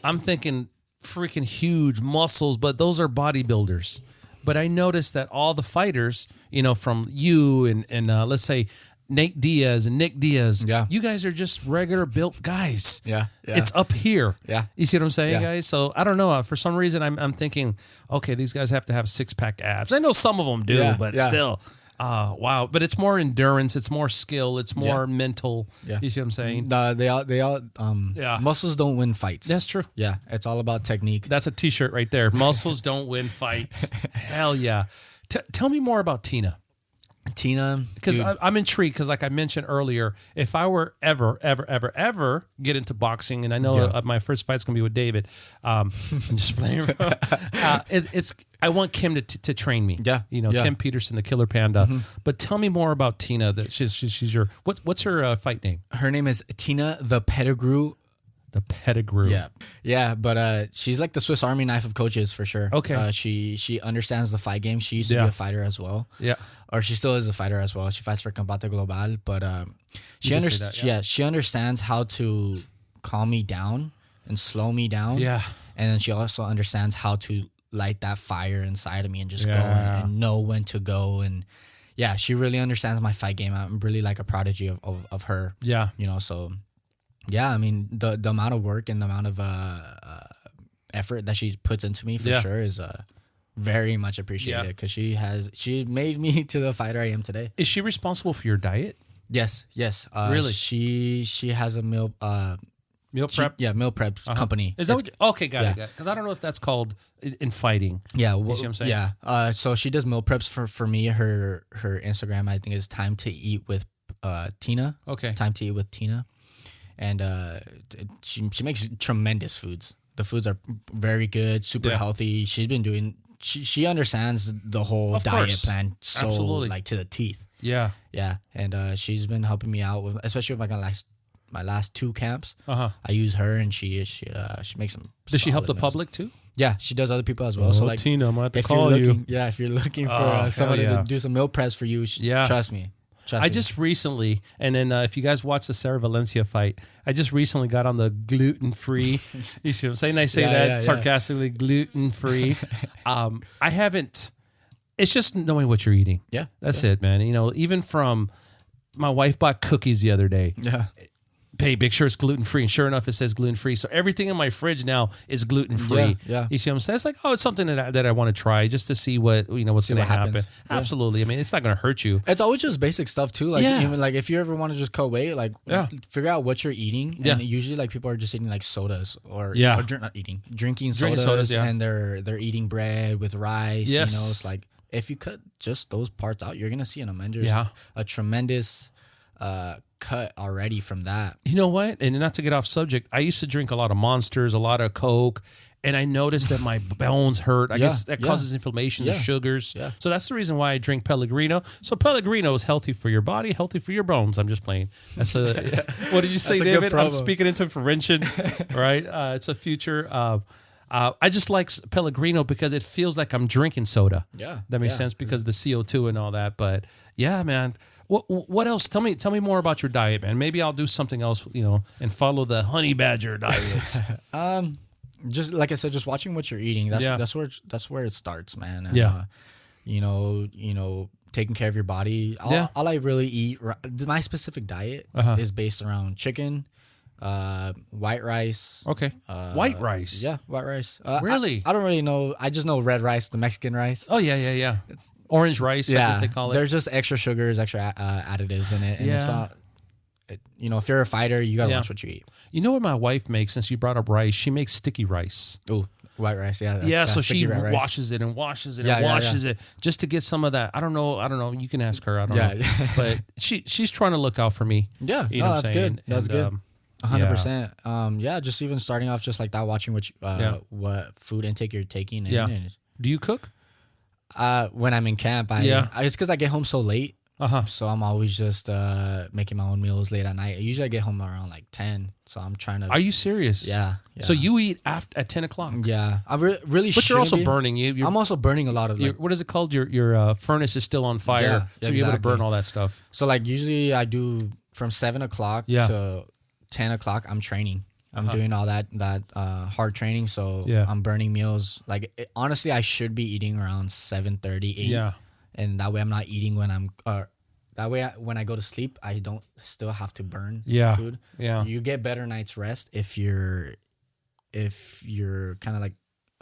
I'm thinking freaking huge muscles, but those are bodybuilders. But I noticed that all the fighters, you know, from you and let's say Nate Diaz and Nick Diaz, you guys are just regular built guys. Yeah. It's up here. Yeah. You see what I'm saying, Yeah. guys? So I don't know. For some reason, I'm thinking, okay, these guys have to have 6-pack abs. I know some of them do, but still. Wow. But it's more endurance. It's more skill. It's more mental. Yeah. You see what I'm saying? They all muscles don't win fights. That's true. Yeah. It's all about technique. That's a t-shirt right there. Muscles don't win fights. Hell yeah. Tell me more about Tina. Because I'm intrigued, because like I mentioned earlier, if I were ever get into boxing, and I know my first fight's gonna be with David, I'm just playing. I want Kim to train me. Kim Peterson, the Killer Panda. But tell me more about Tina. That she's your what's her fight name? Her name is Tina the Pettigrew. The Pettigrew. Yeah, but she's like the Swiss Army knife of coaches for sure. Okay. She understands the fight game. She used to be a fighter as well. Yeah. Or she still is a fighter as well. She fights for Combate Global, but she understands how to calm me down and slow me down. Yeah. And then she also understands how to light that fire inside of me and just go and know when to go. And yeah, she really understands my fight game. I'm really like a prodigy of her. Yeah. You know, so yeah, I mean the amount of work and the amount of effort that she puts into me for sure is very much appreciated, because she made me to the fighter I am today. Is she responsible for your diet? Yes. Really? She has a meal prep meal prep company. Is that okay? Got it. Because I don't know if that's called in fighting. Yeah, you see what I'm saying? Yeah. So she does meal preps for me. Her Instagram, I think, is Time to Eat with Tina. Okay. Time to Eat with Tina, and she makes tremendous foods. The foods are very good, super healthy. She's been doing. She understands the whole diet plan like to the teeth. Yeah. Yeah. And she's been helping me out with, especially with my last 2 camps. I use her, and she makes them. Does she help the public too? Yeah, she does other people as well. So like Tina, I'm gonna have to if call you're you. looking, yeah, if you're looking for somebody to do some meal preps for you, trust me. I just recently, and then if you guys watch the Sarah Valencia fight, I just recently got on the gluten-free. You see what I'm saying? I say that sarcastically, gluten-free. I haven't. It's just knowing what you're eating. Yeah, that's it, man. You know, even from my wife bought cookies the other day. Yeah. Hey, make sure it's gluten-free. And sure enough, it says gluten-free. So everything in my fridge now is gluten-free. Yeah. You see what I'm saying? It's like, it's something that I want to try just to see what's going to happen. Yeah. Absolutely. I mean, it's not going to hurt you. It's always just basic stuff too. Like even like if you ever want to just cut weight, like figure out what you're eting. And usually like people are just eating like sodas or drinking sodas and they're eating bread with rice. You know, it's like if you cut just those parts out, you're going to see in a tremendous cut already from that. You know what? And not to get off subject, I used to drink a lot of Monsters, a lot of Coke, and I noticed that my bones hurt. I guess that causes inflammation, the sugars. Yeah. So that's the reason why I drink Pellegrino. So Pellegrino is healthy for your body, healthy for your bones. I'm just playing. That's what did you say, David? I'm speaking into prevention, right? It's a future. I just like Pellegrino because it feels like I'm drinking soda. Yeah. That makes sense because of the CO2 and all that. But yeah, man. What else? Tell me more about your diet, man. Maybe I'll do something else, and follow the honey badger diet. Just like I said, just watching what you're eating. That's where it starts, man. And, taking care of your body. All I really eat, my specific diet is based around chicken, white rice. Okay. White rice. Yeah, white rice. Really? I don't really know. I just know red rice, the Mexican rice. Oh yeah. Orange rice, I guess they call it. There's just extra sugars, extra additives in it. And it's not, if you're a fighter, you got to watch what you eat. You know what my wife makes, since you brought up rice? She makes sticky rice. Ooh, white rice, so she washes it and washes it and washes it just to get some of that. I don't know. You can ask her. I don't know. But she's trying to look out for me. Yeah, you know what I'm saying? Good. That's good. 100%. Just even starting off just like that, watching what food intake you're taking. Do you cook? When I'm in camp, it's because I get home so late. So I'm always just making my own meals late at night. Usually I get home around like 10. So I'm trying to. Are you serious? Yeah. So you eat at 10 o'clock? Yeah. I'm really. But you're also be. burning. I'm also burning a lot of. What is it called? Your furnace is still on fire, so you're able to burn all that stuff. So like usually I do from 7 o'clock to 10 o'clock. I'm training. I'm doing all that hard training. So I'm burning meals. Like honestly, I should be eating around 7:30, 8. Yeah. And that way I'm not eating when I'm. That way, when I go to sleep, I don't still have to burn food. Yeah, you get better night's rest if you're kind of like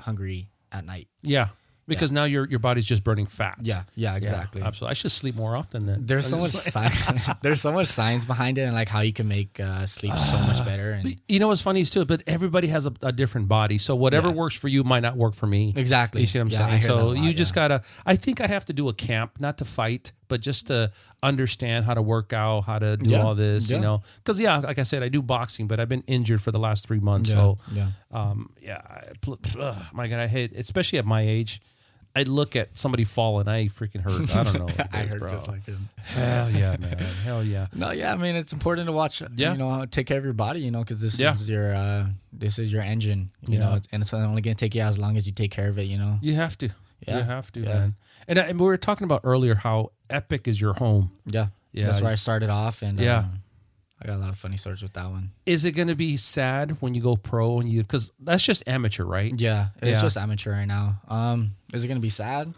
hungry at night. Yeah, because now your body's just burning fat. Yeah, exactly. Yeah, absolutely. I should sleep more often then. There's so much science. There's so much science behind it, and like how you can make sleep so much better. And you know what's funny is too, but everybody has a different body, so whatever works for you might not work for me. Exactly. You see what I'm saying? So you just gotta. I think I have to do a camp, not to fight, but just to understand how to work out, how to do all this, you know. Because like I said, I do boxing, but I've been injured for the last 3 months. So my God, I hate, especially at my age. I look at somebody fall and I freaking hurt. I don't know. I hurt just like him. Hell yeah, man. Hell yeah. No, I mean it's important to watch. You know, take care of your body. You know, because this is your engine. You know, and it's only gonna take you as long as you take care of it. You know, you have to. Yeah. You have to, man. And we were talking about earlier how Epic is your home. Yeah. That's where I started off, and I got a lot of funny stories with that one. Is it going to be sad when you go pro and because that's just amateur, right? Yeah, it's just amateur right now. Is it going to be sad?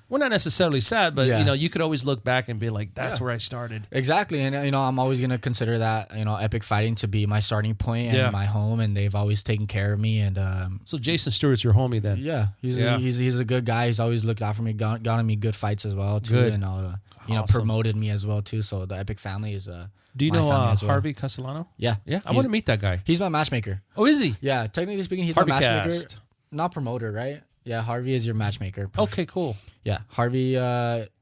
Well, not necessarily sad, but you know, you could always look back and be like, "That's where I started." Exactly, and you know, I'm always going to consider that Epic Fighting to be my starting point and my home, and they've always taken care of me. And so Jason Stewart's your homie then? Yeah, he's a good guy. He's always looked out for me, gotten me good fights as well too, and promoted me as well too. So the Epic family is Do you know Harvey Castellano? Yeah. I want to meet that guy. He's my matchmaker. Oh, is he? Yeah, technically speaking, he's Harvey my matchmaker. Cast. Not promoter, right? Yeah, Harvey is your matchmaker. Okay, cool. Yeah, Harvey,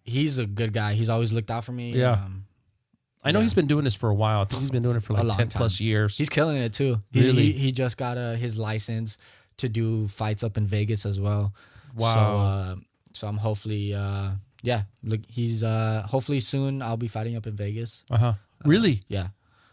he's a good guy. He's always looked out for me. Yeah. I know he's been doing this for a while. I think he's been doing it for like 10 plus years. He's killing it too. Really? He just got his license to do fights up in Vegas as well. Wow. So I'm hopefully, look, he's hopefully soon I'll be fighting up in Vegas. Really? Yeah.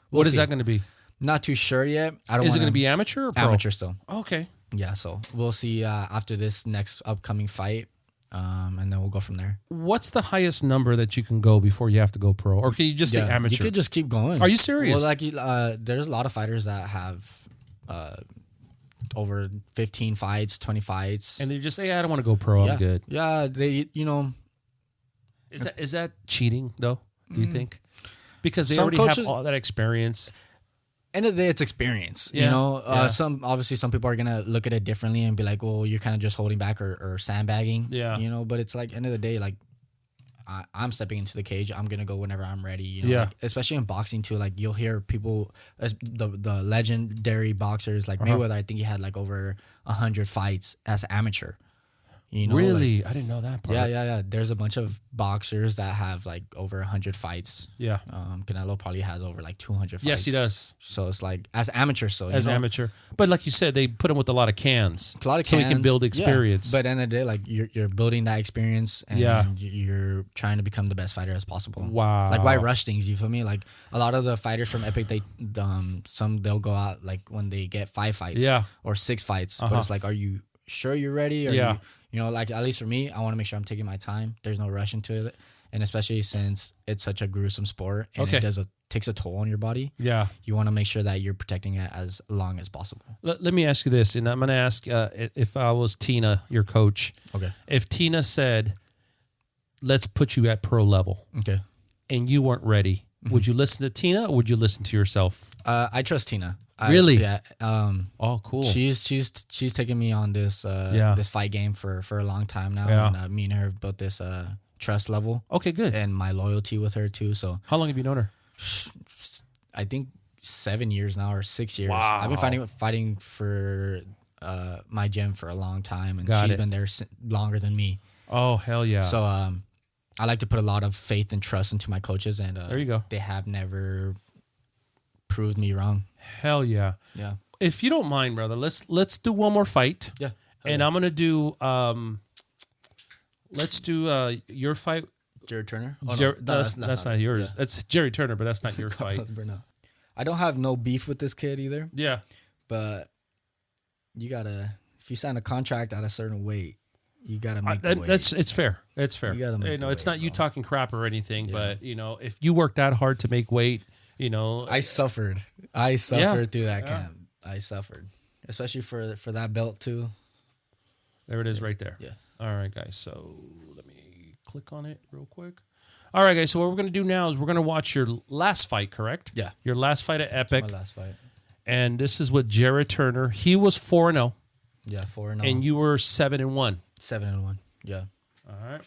What is that going to be? Not too sure yet. Is it going to be amateur or pro? Amateur still. Okay. Yeah, so we'll see after this next upcoming fight, and then we'll go from there. What's the highest number that you can go before you have to go pro? Or can you just stay amateur? You could just keep going. Are you serious? Well, like there's a lot of fighters that have over 15 fights, 20 fights. And they just say, I don't want to go pro, I'm good. Yeah, they, Is that cheating, though, do you think? Because they already have all that experience. End of the day, it's experience. Yeah. Some people are gonna look at it differently and be like, "Well, you're kind of just holding back or sandbagging." Yeah. But it's like end of the day, like I'm stepping into the cage. I'm gonna go whenever I'm ready. Yeah. Like, especially in boxing too. Like you'll hear people, the legendary boxers like Mayweather. I think he had like over 100 fights as amateur. Really? I didn't know that part. Yeah. There's a bunch of boxers that have like over 100 fights. Yeah. Canelo probably has over like 200 fights. Yes, he does. So it's like as amateur still. Amateur. But like you said, they put him with a lot of cans. A lot of cans. So he can build experience. Yeah. But at the end of the day, like you're building that experience and you're trying to become the best fighter as possible. Wow. Like why rush things, you feel me? Like a lot of the fighters from Epic, they'll go out like when they get 5 fights or 6 fights. But it's like, are you sure you're ready? Or like at least for me, I want to make sure I'm taking my time. There's no rush into it. And especially since it's such a gruesome sport and it takes a toll on your body. Yeah. You want to make sure that you're protecting it as long as possible. Let me ask you this, and I'm going to ask if I was Tina, your coach. Okay. If Tina said, let's put you at pro level. Okay. And you weren't ready, would you listen to Tina or would you listen to yourself? I trust Tina. Really? Yeah. Oh, cool. She's taken me on this this fight game for a long time now. Yeah. And me and her have built this trust level. Okay, good. And my loyalty with her too. So how long have you known her? I think 7 years now or 6 years. Wow. I've been fighting for my gym for a long time, and she's been there longer than me. Oh, hell yeah. So I like to put a lot of faith and trust into my coaches, and there you go. They have never proved me wrong. Hell yeah. Yeah. If you don't mind, brother, let's do one more fight. Yeah. And I'm gonna do let's do your fight Jerry Turner. Oh, That's not yours. Yeah. That's Jerry Turner, but that's not your fight. No. I don't have no beef with this kid either. Yeah. But you gotta, if you sign a contract at a certain weight, you gotta make the weight. It's fair. It's fair. You gotta make the it's weight, not you bro. talking crap or anything, but if you work that hard to make weight, I suffered. Through that camp. I suffered, especially for that belt too. There it is, right there. Yeah. All right, guys. So let me click on it real quick. All right, guys. So what we're gonna do now is we're gonna watch your last fight. Correct? Yeah. Your last fight at Epic. My last fight. And this is with Jared Turner. He was 4-0. Yeah, 4-0. And you were 7-1. 7-1. Yeah. All right.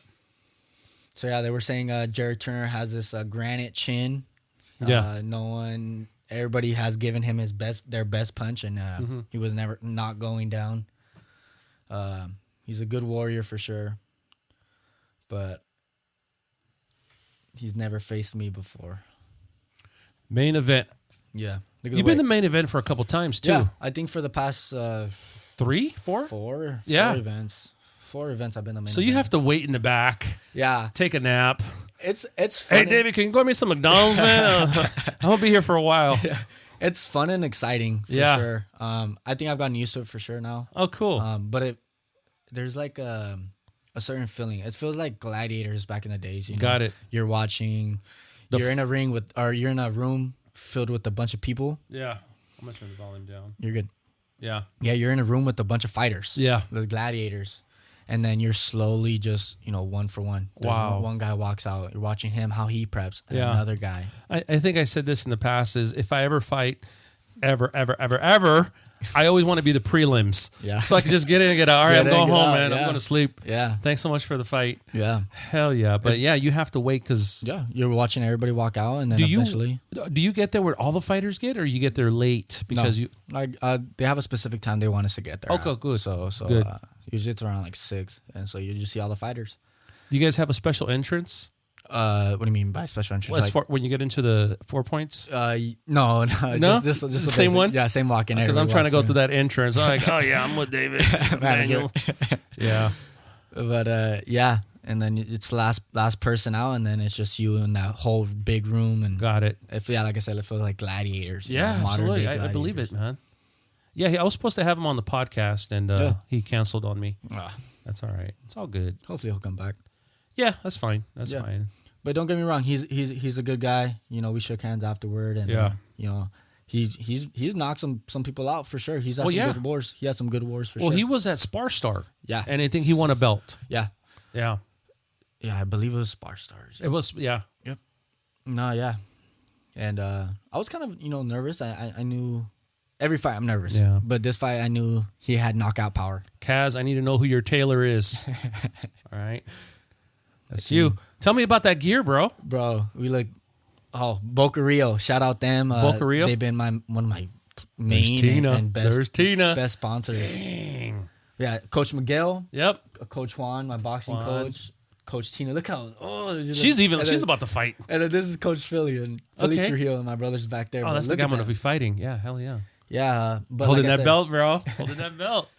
So yeah, they were saying Jared Turner has this granite chin. Yeah. Everybody has given him their best punch, and he was never not going down. He's a good warrior for sure, but he's never faced me before. Main event. Yeah. You've been the main event for a couple times too. Yeah, I think for the past 3, 4? Four events. 4 events I've been the main So event. you have to wait in the back. Yeah. Take a nap. It's fun. Hey, David, can you go get me some McDonald's, man? I'm going to be here for a while. Yeah. It's fun and exciting for sure. I think I've gotten used to it for sure now. Oh, cool. But there's like a certain feeling. It feels like gladiators back in the days. You know? Got it. You're watching. You're in a ring you're in a room filled with a bunch of people. Yeah. I'm going to turn the volume down. You're good. Yeah. Yeah, you're in a room with a bunch of fighters. Yeah. The gladiators. And then you're slowly just, one for one. Wow. One guy walks out. You're watching him, how he preps. And another guy. I think I said this in the past is if I ever fight, ever, I always want to be the prelims. Yeah. So I can just get in and get out. All right, I'm going home, man. Yeah. I'm going to sleep. Yeah. Thanks so much for the fight. Yeah. Hell yeah. But yeah, you have to wait because... Yeah. You're watching everybody walk out and then eventually... Do you get there where all the fighters get or you get there late? Because they have a specific time they want us to get there. Okay, good. So Good. Usually it's around like 6. And so you just see all the fighters. Do you guys have a special entrance? What do you mean by special entrance? When you get into the 4 points? No. Just the same one? Yeah, same walk-in. Because I'm trying to go through that entrance. I'm like, oh yeah, I'm with David. Daniel. Yeah. But yeah, and then it's last person out, and then it's just you in that whole big room. And got it. Like I said, it feels like gladiators. Yeah, absolutely. I believe it, man. Yeah, I was supposed to have him on the podcast, and he canceled on me. That's all right. It's all good. Hopefully he'll come back. Yeah, that's fine. That's fine. But don't get me wrong, he's a good guy. We shook hands afterward, and he's knocked some people out for sure. He's had some good wars. He had some good wars for sure. Well, he was at Spar Star. Yeah, and I think he won a belt. Yeah, yeah. I believe it was Spar Stars. It was, yeah. Yep. No, yeah, and I was kind of nervous. I knew. Every fight I'm nervous, but this fight I knew he had knockout power. Kaz, I need to know who your Tailor is. All right. That's you. Tell me about that gear, bro. Bro, we look... Oh, Boca Rio. Shout out them. Boca Rio? They've been one of my main and best sponsors. Dang. Yeah, Coach Miguel. Yep. Coach Juan, my boxing coach. Coach Tina. Look how... she's about to fight. And then this is Coach Philly and Philly Trujillo, and my brother's back there. Oh, that's the guy I'm going to be fighting. Yeah, hell yeah. Yeah, but holding that belt, bro. Holding that belt.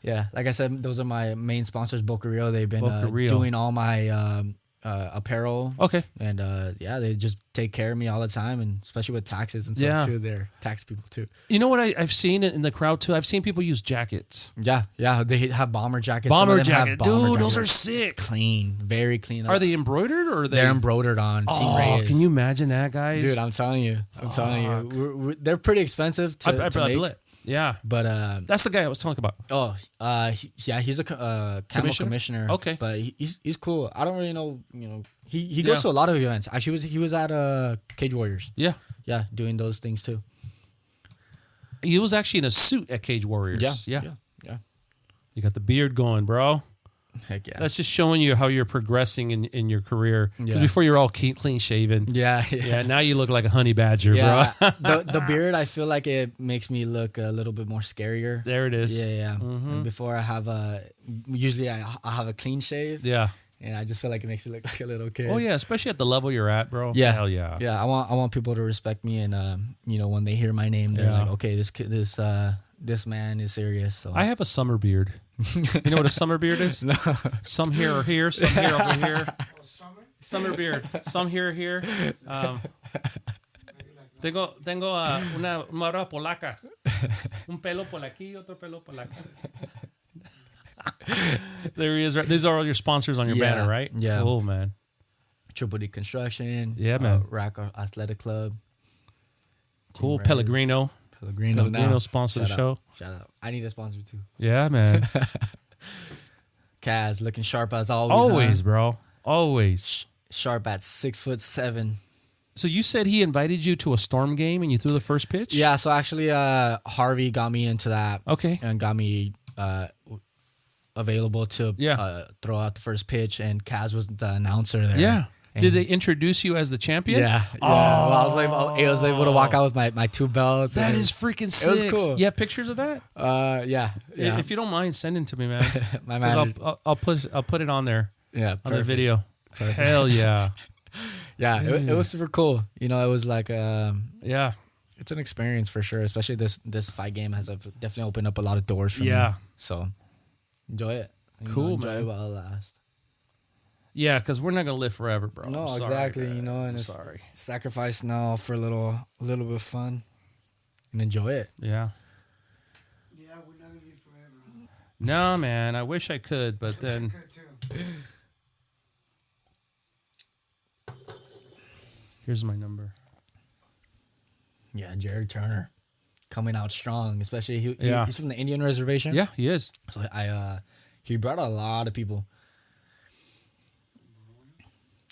Yeah, like I said, those are my main sponsors, Boca Rio. They've been doing all my apparel. Okay. And they just take care of me all the time, and especially with taxes and stuff too. They're tax people too. You know what I've seen in the crowd too? I've seen people use jackets. Yeah. They have bomber jackets. Dude, those are sick. Clean, very clean. Are they embroidered or they're embroidered on Team Reyes? Can you imagine that, guys? Dude, I'm telling you, they're pretty expensive to make. Yeah, but that's the guy I was talking about. He's a camo commissioner. Okay, but he's cool. I don't really know. He goes to a lot of events. Actually, he was at Cage Warriors. Yeah, doing those things too. He was actually in a suit at Cage Warriors. Yeah. You got the beard going, bro. Heck yeah. That's just showing you how you're progressing in your career. Because before you're all clean shaven. Yeah. Now you look like a honey badger, bro. the beard, I feel like it makes me look a little bit more scarier. There it is. Yeah. Mm-hmm. And before I have usually I have a clean shave. Yeah. And I just feel like it makes you look like a little kid. Oh yeah, especially at the level you're at, bro. Yeah. Hell yeah. Yeah. I want people to respect me, and when they hear my name, they're like, okay, this man is serious. So I have a summer beard. You know what a summer beard is? No. Some here or here, some here over here. Summer beer. Some here. Tengo una mora polaca. Un pelo por aquí, otro pelo por acá. There he is. Right. These are all your sponsors on your banner, right? Yeah. Oh, man. Triple D Construction. Yeah, man. Rack Athletic Club. Cool. Pellegrino Now. sponsor the show. Shout out. I need a sponsor too. Yeah, man. Kaz looking sharp as always. Always, bro. Always. Sharp at 6'7". So you said he invited you to a Storm game and you threw the first pitch? Yeah, so actually Harvey got me into that. Okay. And got me available to throw out the first pitch, and Kaz was the announcer there. Yeah. And did they introduce you as the champion? Yeah. Oh. Well, I was able to walk out with my two belts. That is freaking sick. It was cool. You have pictures of that? Yeah. If you don't mind, send it to me, man. My man. I'll put it on there. Yeah. On the video. Perfect. Hell yeah. Yeah, it was super cool. You know, it was like yeah, it's an experience for sure. Especially this fight game has definitely opened up a lot of doors for me. So enjoy it. Cool, enjoy man. it while it lasts. Yeah, because we're not gonna live forever, bro. No, Sorry, exactly. man. You know, and I'm it's sorry. Sacrifice now for a little bit of fun and enjoy it. Yeah. Yeah, we're not gonna live forever. Huh? No, man. I wish I could, but then. Good too. Here's my number. Yeah, Jared Turner coming out strong, especially he's from the Indian reservation. Yeah, he is. So he brought a lot of people.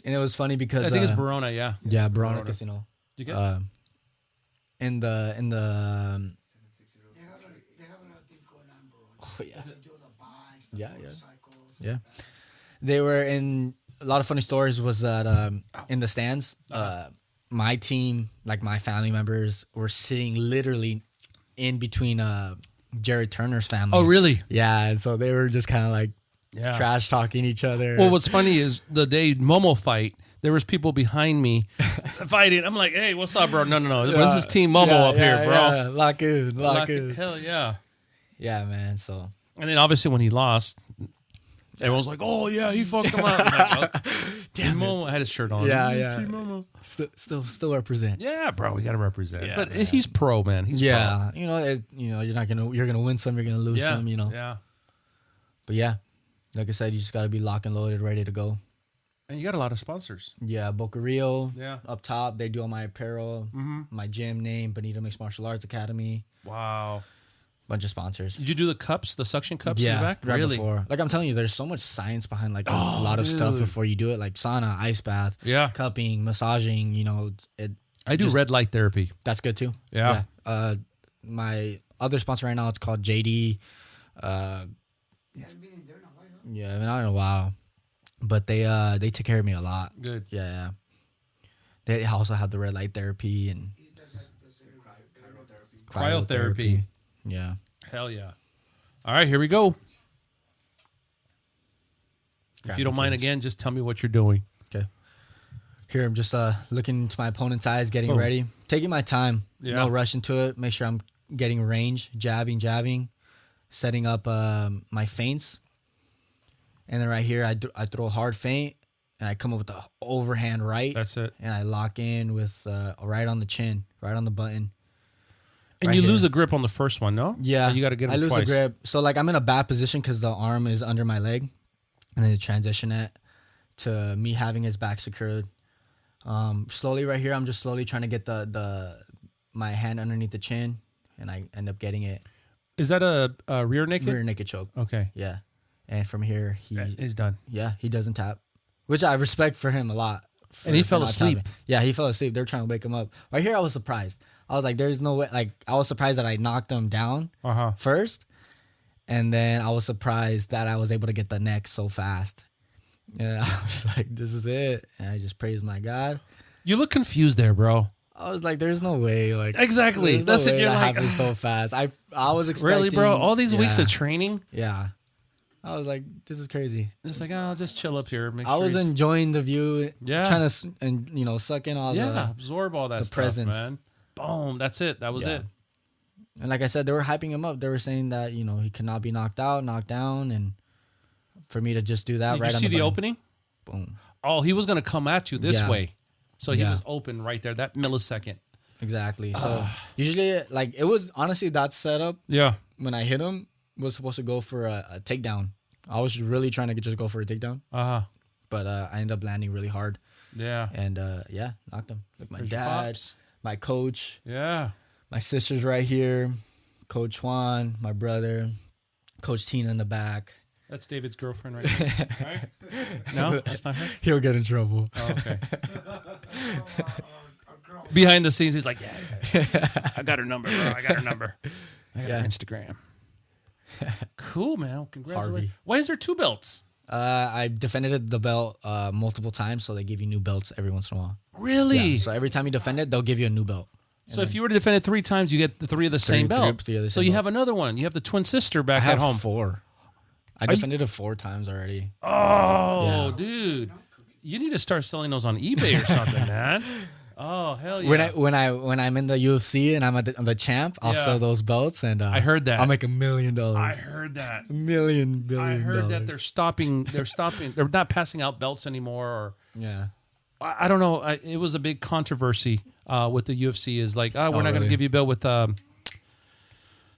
And it was funny because I think it's Verona, yeah. Yeah, Verona Casino. Did you get it? In the They have a lot of things going on, bro. yeah. They do the bikes, the Yeah. motorcycles. Yeah. They were in a lot of funny stories was that in the stands, my team, like my family members, were sitting literally in between Jared Turner's family. Oh, really? Yeah, and so they were just kind of like trash talking each other. Well, what's funny is the day Momo fight, there was people behind me fighting. I'm like, hey, what's up, bro? No. This is Team Momo up here, bro. Yeah. Lock in. Hell yeah. Yeah, man. So. And then obviously when he lost, everyone's like, oh, yeah, he fucked him up. I'm like, Team Momo. I had his shirt on. Yeah. Team Momo. Still represent. Yeah, bro, we got to represent. Yeah, but man. he's pro, man. He's pro. You're gonna win some, you're gonna lose some, you know. Yeah. But yeah, like I said, you just gotta be locked and loaded, ready to go. And you got a lot of sponsors. Yeah, Boca Rio. Yeah. Up top, they do all my apparel, my gym name, Bonita Mixed Martial Arts Academy. Wow. Bunch of sponsors. Did you do the cups, the suction cups in the back? Right Really? before. Like I'm telling you, there's so much science behind like a lot of stuff before you do it, like sauna, ice bath, cupping, massaging. You know, I do red light therapy. That's good too. Yeah. My other sponsor right now, it's called JD. Hasn't been in there in a while, huh? Yeah, I've been out in a while, but they take care of me a lot. Good. Yeah. They also have the red light therapy and Cryotherapy. Yeah. Hell yeah. All right, here we go. If you don't mind, again, just tell me what you're doing. Okay. Here, I'm just looking into my opponent's eyes, getting ready. Taking my time. Yeah. No rush into it. Make sure I'm getting range, jabbing, setting up my feints. And then right here, I throw a hard feint, and I come up with the overhand right. That's it. And I lock in with right on the chin, right on the button. And right you here. lose the grip on the first one, no? Yeah. Or you got to get it I lose twice. the grip. So, like, I'm in a bad position because the arm is under my leg. And then to transition it to me having his back secured. Slowly right here, I'm just slowly trying to get my hand underneath the chin. And I end up getting it. Is that a rear naked? Rear naked choke. Okay. Yeah. And from here, He's done. Yeah, he doesn't tap. Which I respect for him a lot. And he fell asleep. Tapping. Yeah, he fell asleep. They're trying to wake him up. Right here, I was surprised. I was like, there's no way. Like, I was surprised that I knocked him down first. And then I was surprised that I was able to get the neck so fast. And I was like, this is it. And I just praised my God. You look confused there, bro. I was like, there's no way. Like, exactly. That's no it. way You're that happened so fast. I was expecting. Really, bro? All these weeks of training? Yeah. I was like, this is crazy. It's like, I'll just chill up here. I was enjoying the view. Yeah. Trying to, suck in all absorb all that the stuff, presence. Man. Boom. That's it. That was it. And like I said, they were hyping him up. They were saying that, he cannot be knocked out, knocked down. And for me to just do that Did right on you see the the button. opening? Boom. Oh, he was going to come at you this Yeah. way. So he Yeah. was open right there, that millisecond. Exactly. So usually, like, it was honestly that setup Yeah. when I hit him was supposed to go for a takedown. I was really trying to just go for a takedown, Uh-huh. but I ended up landing really hard. Yeah. And knocked him. Like my There's your dad, pops. my coach, Yeah. my sister's right here, Coach Juan, my brother, Coach Tina in the back. That's David's girlfriend right there. Right? No, that's not her? He'll get in trouble. Oh, okay. Behind the scenes, he's like, yeah. I got her number, bro. I got her number. I got her Instagram. Cool, man. Congratulations. Harvey. Why is there 2 belts? I defended the belt multiple times, so they give you new belts every once in a while. Really? Yeah, so every time you defend it, they'll give you a new belt. So if you were to defend it 3 times, you get the 3 of the same belt. three of the So same you have belts. another one. You have the twin sister back I have at home. 4. I defended it 4 times already. Oh, Yeah. dude. You need to start selling those on eBay or something, man. Oh, hell yeah. When I'm in the UFC and I'm the champ, I'll Yeah. sell those belts and I heard that. I'll make $1 million. I heard that. $1 billion. I heard that they're stopping. They're not passing out belts anymore. Or Yeah. I don't know. It was a big controversy with the UFC. Is like, we're not going to really? give you a belt with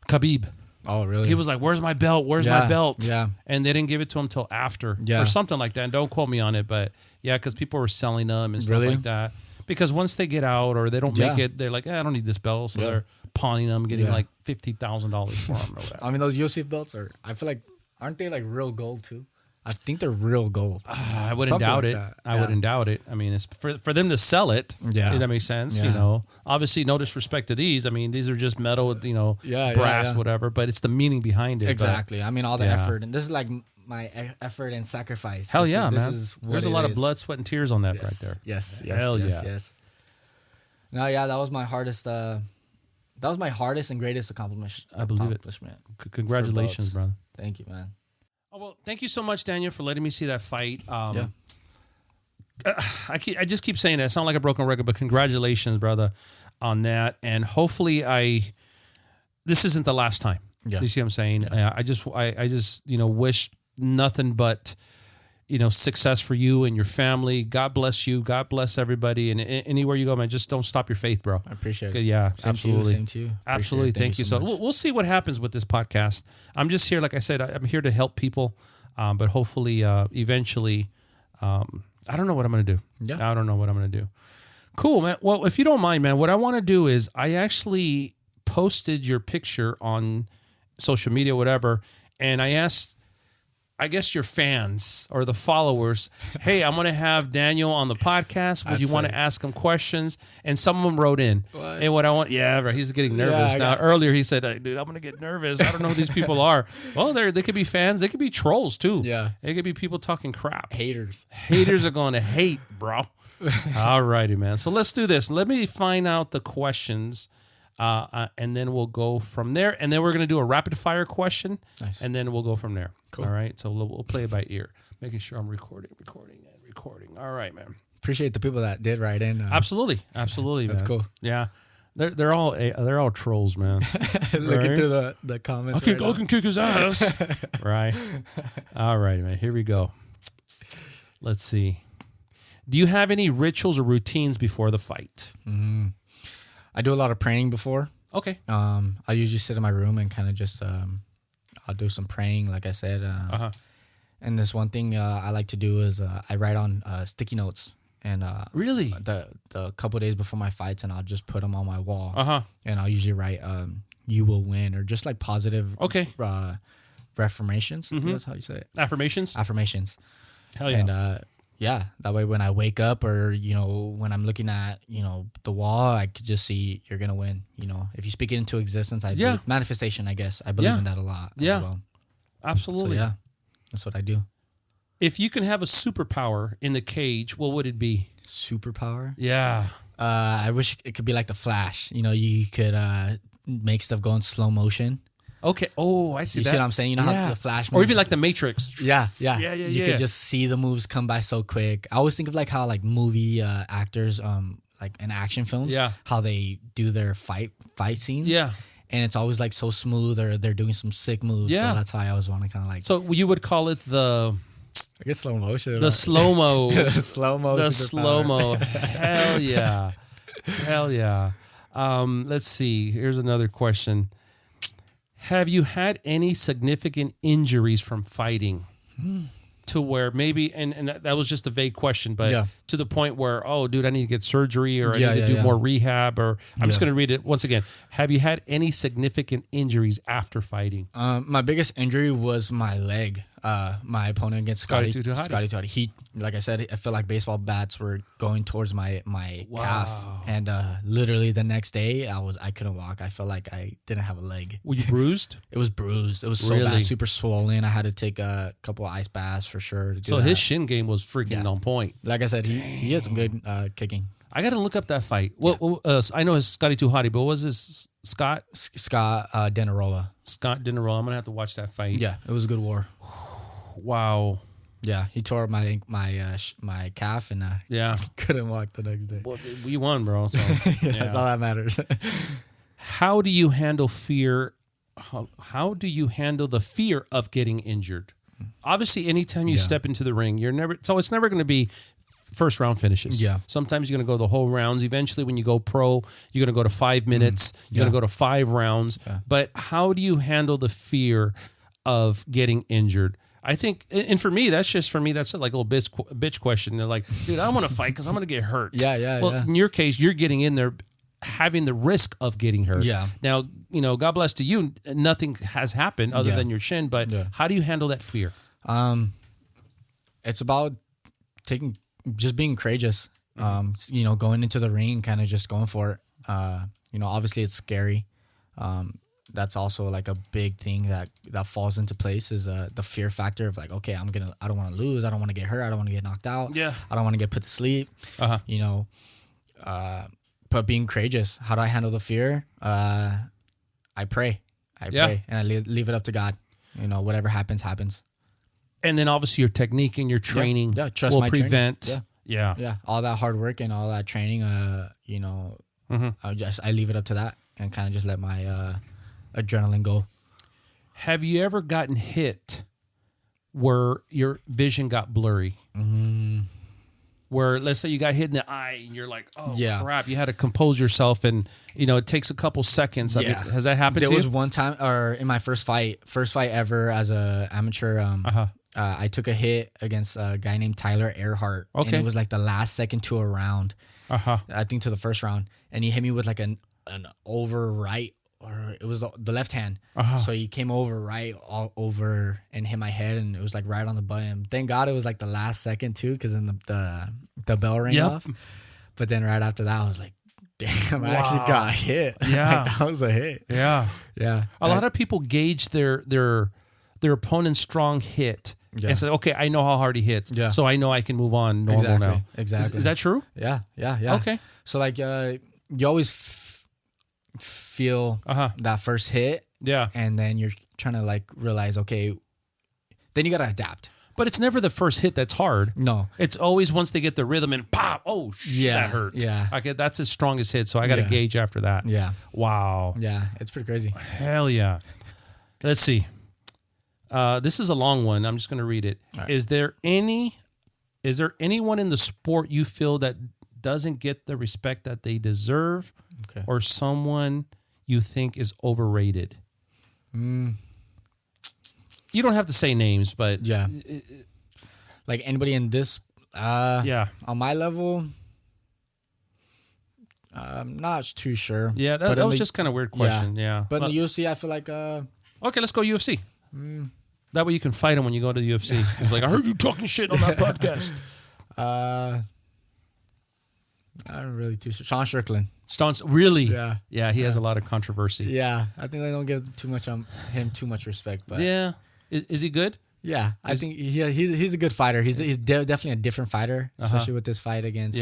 Khabib. Oh, really? He was like, "Where's my belt? Where's Yeah, my belt?" yeah. And they didn't give it to him till after, Yeah. or something like that. And don't quote me on it, but yeah, because people were selling them and stuff Really? like that. Because once they get out or they don't make Yeah. it, they're like, I don't need this belt, so Yeah. they're pawning them, getting Yeah. like $50,000 for them or whatever. I mean, those UFC belts I feel like, aren't they like real gold too? I think they're real gold. I wouldn't Something doubt like it. that. I Yeah. wouldn't doubt it. I mean, it's for them to sell it. Yeah. If that makes sense. You Yeah. know, obviously, no disrespect to these. I mean, these are just metal, Yeah, brass, yeah. whatever. But it's the meaning behind it. but- Exactly. I mean, all the Yeah. effort. And this is like my effort and sacrifice. Hell This yeah, is, man. This is what There's a it lot of is. blood, sweat, and tears on that Yes. right there. Yes. Hell yes, yeah. Yes. No, yeah, that was my hardest. That was my hardest and greatest accomplishment. I believe it. Congratulations, belts. brother. Thank you, man. Oh, well, thank you so much, Daniel, for letting me see that fight. Yeah. I just keep saying that. I sound like a broken record, but congratulations, brother, on that. And hopefully, this isn't the last time. Yeah. You see what I'm saying? I just wish nothing but success for you and your family. God bless you. God bless everybody. And anywhere you go, man, just don't stop your faith, bro. I appreciate Okay, it. yeah, Same absolutely. Same to you. Absolutely. Appreciate it. Thank you. So much. we'll see what happens with this podcast. I'm just here, like I said, I'm here to help people. But hopefully, eventually, I don't know what I'm going to do. Yeah. I don't know what I'm going to do. Cool, man. Well, if you don't mind, man, what I want to do is I actually posted your picture on social media, whatever, and I asked, I guess, your fans or the followers, hey, I'm going to have Daniel on the podcast. Would you want to ask him questions? And some of them wrote in. What? And what I want, yeah, bro, he's getting nervous I now. got- Earlier, he said, dude, I'm going to get nervous. I don't know who these people are. Well, they could be fans. They could be trolls, too. Yeah. They could be people talking crap. Haters. Haters are going to hate, bro. All righty, man. So let's do this. Let me find out the questions, and then we'll go from there. And then we're going to do a rapid fire question, Nice. and then we'll go from there. Cool. All right. So we'll play it by ear, making sure I'm recording. All right, man. Appreciate the people that did write in. Absolutely, man. That's cool. Yeah, they're all trolls, man. Looking Right? through the comments. I can kick his ass. Right. All right, man. Here we go. Let's see. Do you have any rituals or routines before the fight? I do a lot of praying before. Okay. I usually sit in my room and kind of just I'll do some praying, like I said. And this one thing I like to do is I write on sticky notes and Really? the couple days before my fights, and I'll just put them on my wall. And I'll usually write "You will win" or just like positive. Okay. Reformations. That's how you say it. Affirmations? Affirmations. Hell yeah. And that way when I wake up or, when I'm looking at, the wall, I could just see you're going to win. If you speak it into existence, believe, manifestation, I guess. I believe in that a lot as well. Absolutely. So, yeah, that's what I do. If you can have a superpower in the cage, what would it be? Superpower? Yeah. I wish it could be like the Flash. You could make stuff go in slow motion. Okay. Oh, I see You that. see what I'm saying? How the Flash moves. Or even like the Matrix. Yeah. You You could just see the moves come by so quick. I always think of like how like movie actors, like in action films, how they do their fight scenes. Yeah. And it's always like so smooth, or they're doing some sick moves. Yeah. So that's how I always want to kind of like. So you would call it the I guess slow motion. The slow-mo. Slow-mo. The slow-mo. Hell yeah. Hell yeah. Let's see. Here's another question. Have you had any significant injuries from fighting? To where maybe, and that was just a vague question, but to the point where, oh, dude, I need to get surgery or I need to do more rehab, or I'm just going to read it once again. Have you had any significant injuries after fighting? My biggest injury was my leg. My opponent against Scotty Tuhati. He, like I said, I felt like baseball bats were going towards my calf, and literally the next day I couldn't walk. I felt like I didn't have a leg. Were you bruised? It was bruised. It was so bad, super swollen. I had to take a couple of ice baths for sure. So his shin game was freaking on point. Like I said, he had some good kicking. I got to look up that fight. Well, I know it's Scotty Tuhati, but what was his Scott Denarola. Scott Denarola. I'm gonna have to watch that fight. Yeah, it was a good war. Wow. Yeah, he tore my calf and couldn't walk the next day. Well, we won, bro. So, that's all that matters. How do you handle fear? How do you handle the fear of getting injured? Obviously, anytime you step into the ring, it's never going to be first round finishes. Yeah. Sometimes you're going to go the whole rounds. Eventually, when you go pro, you're going to go to 5 minutes. You're going to go to 5 rounds. Yeah. But how do you handle the fear of getting injured? I think, and for me, that's like a little bitch question. They're like, dude, I want to fight because I'm going to get hurt. Well, in your case, you're getting in there having the risk of getting hurt. Yeah. Now, God bless to you, nothing has happened other than your shin, but how do you handle that fear? It's about just being courageous. Going into the ring, kind of just going for it. Obviously it's scary. That's also like a big thing that falls into place is the fear factor of like, okay, I don't want to lose. I don't want to get hurt. I don't want to get knocked out. Yeah. I don't want to get put to sleep. But being courageous, how do I handle the fear? I pray. I pray and I leave it up to God. Whatever happens. And then obviously your technique and your training will prevent. Training. Yeah. All that hard work and all that training, I leave it up to that and kind of just let my adrenaline go. Have you ever gotten hit where your vision got blurry? Where, let's say you got hit in the eye and you're like, oh, crap, you had to compose yourself and, it takes a couple seconds. I mean, has that happened to you? There was one time, or in my first fight ever as an amateur, I took a hit against a guy named Tailor Earhart. Okay. And it was like the last second to a round. I think to the first round. And he hit me with like an over right, or it was the left hand. So he came over right all over and hit my head, and it was like right on the button. Thank God it was like the last second too, because then the bell rang off. But then right after that, I was like, damn, I actually got hit. Yeah. Like, that was a hit. Yeah. Yeah. A lot of people gauge their opponent's strong hit and say, okay, I know how hard he hits. Yeah. So I know I can move on normal now. Exactly. Is that true? Yeah. Okay. So like you always feel that first hit. Yeah. And then you're trying to like realize, okay, then you got to adapt. But it's never the first hit that's hard. No. It's always once they get the rhythm and pop, that hurt. Yeah. Okay, that's his strongest hit, so I got to gauge after that. Yeah. Wow. Yeah, it's pretty crazy. Hell yeah. Let's see. This is a long one. I'm just going to read it. Right. Is there anyone in the sport you feel that doesn't get the respect that they deserve, or someone you think is overrated? You don't have to say names, but like anybody in this, on my level, I'm not too sure. Yeah, that was just kind of a weird question. Yeah. But in the UFC, I feel like okay, let's go UFC. That way you can fight him when you go to the UFC. He's like, I heard you talking shit on that podcast. I'm really too sure. Sean Strickland. Really? Yeah. Yeah, he has a lot of controversy. Yeah, I think they don't give too much respect. But yeah. Is he good? Yeah, I think he's a good fighter. He's definitely a different fighter, especially with this fight against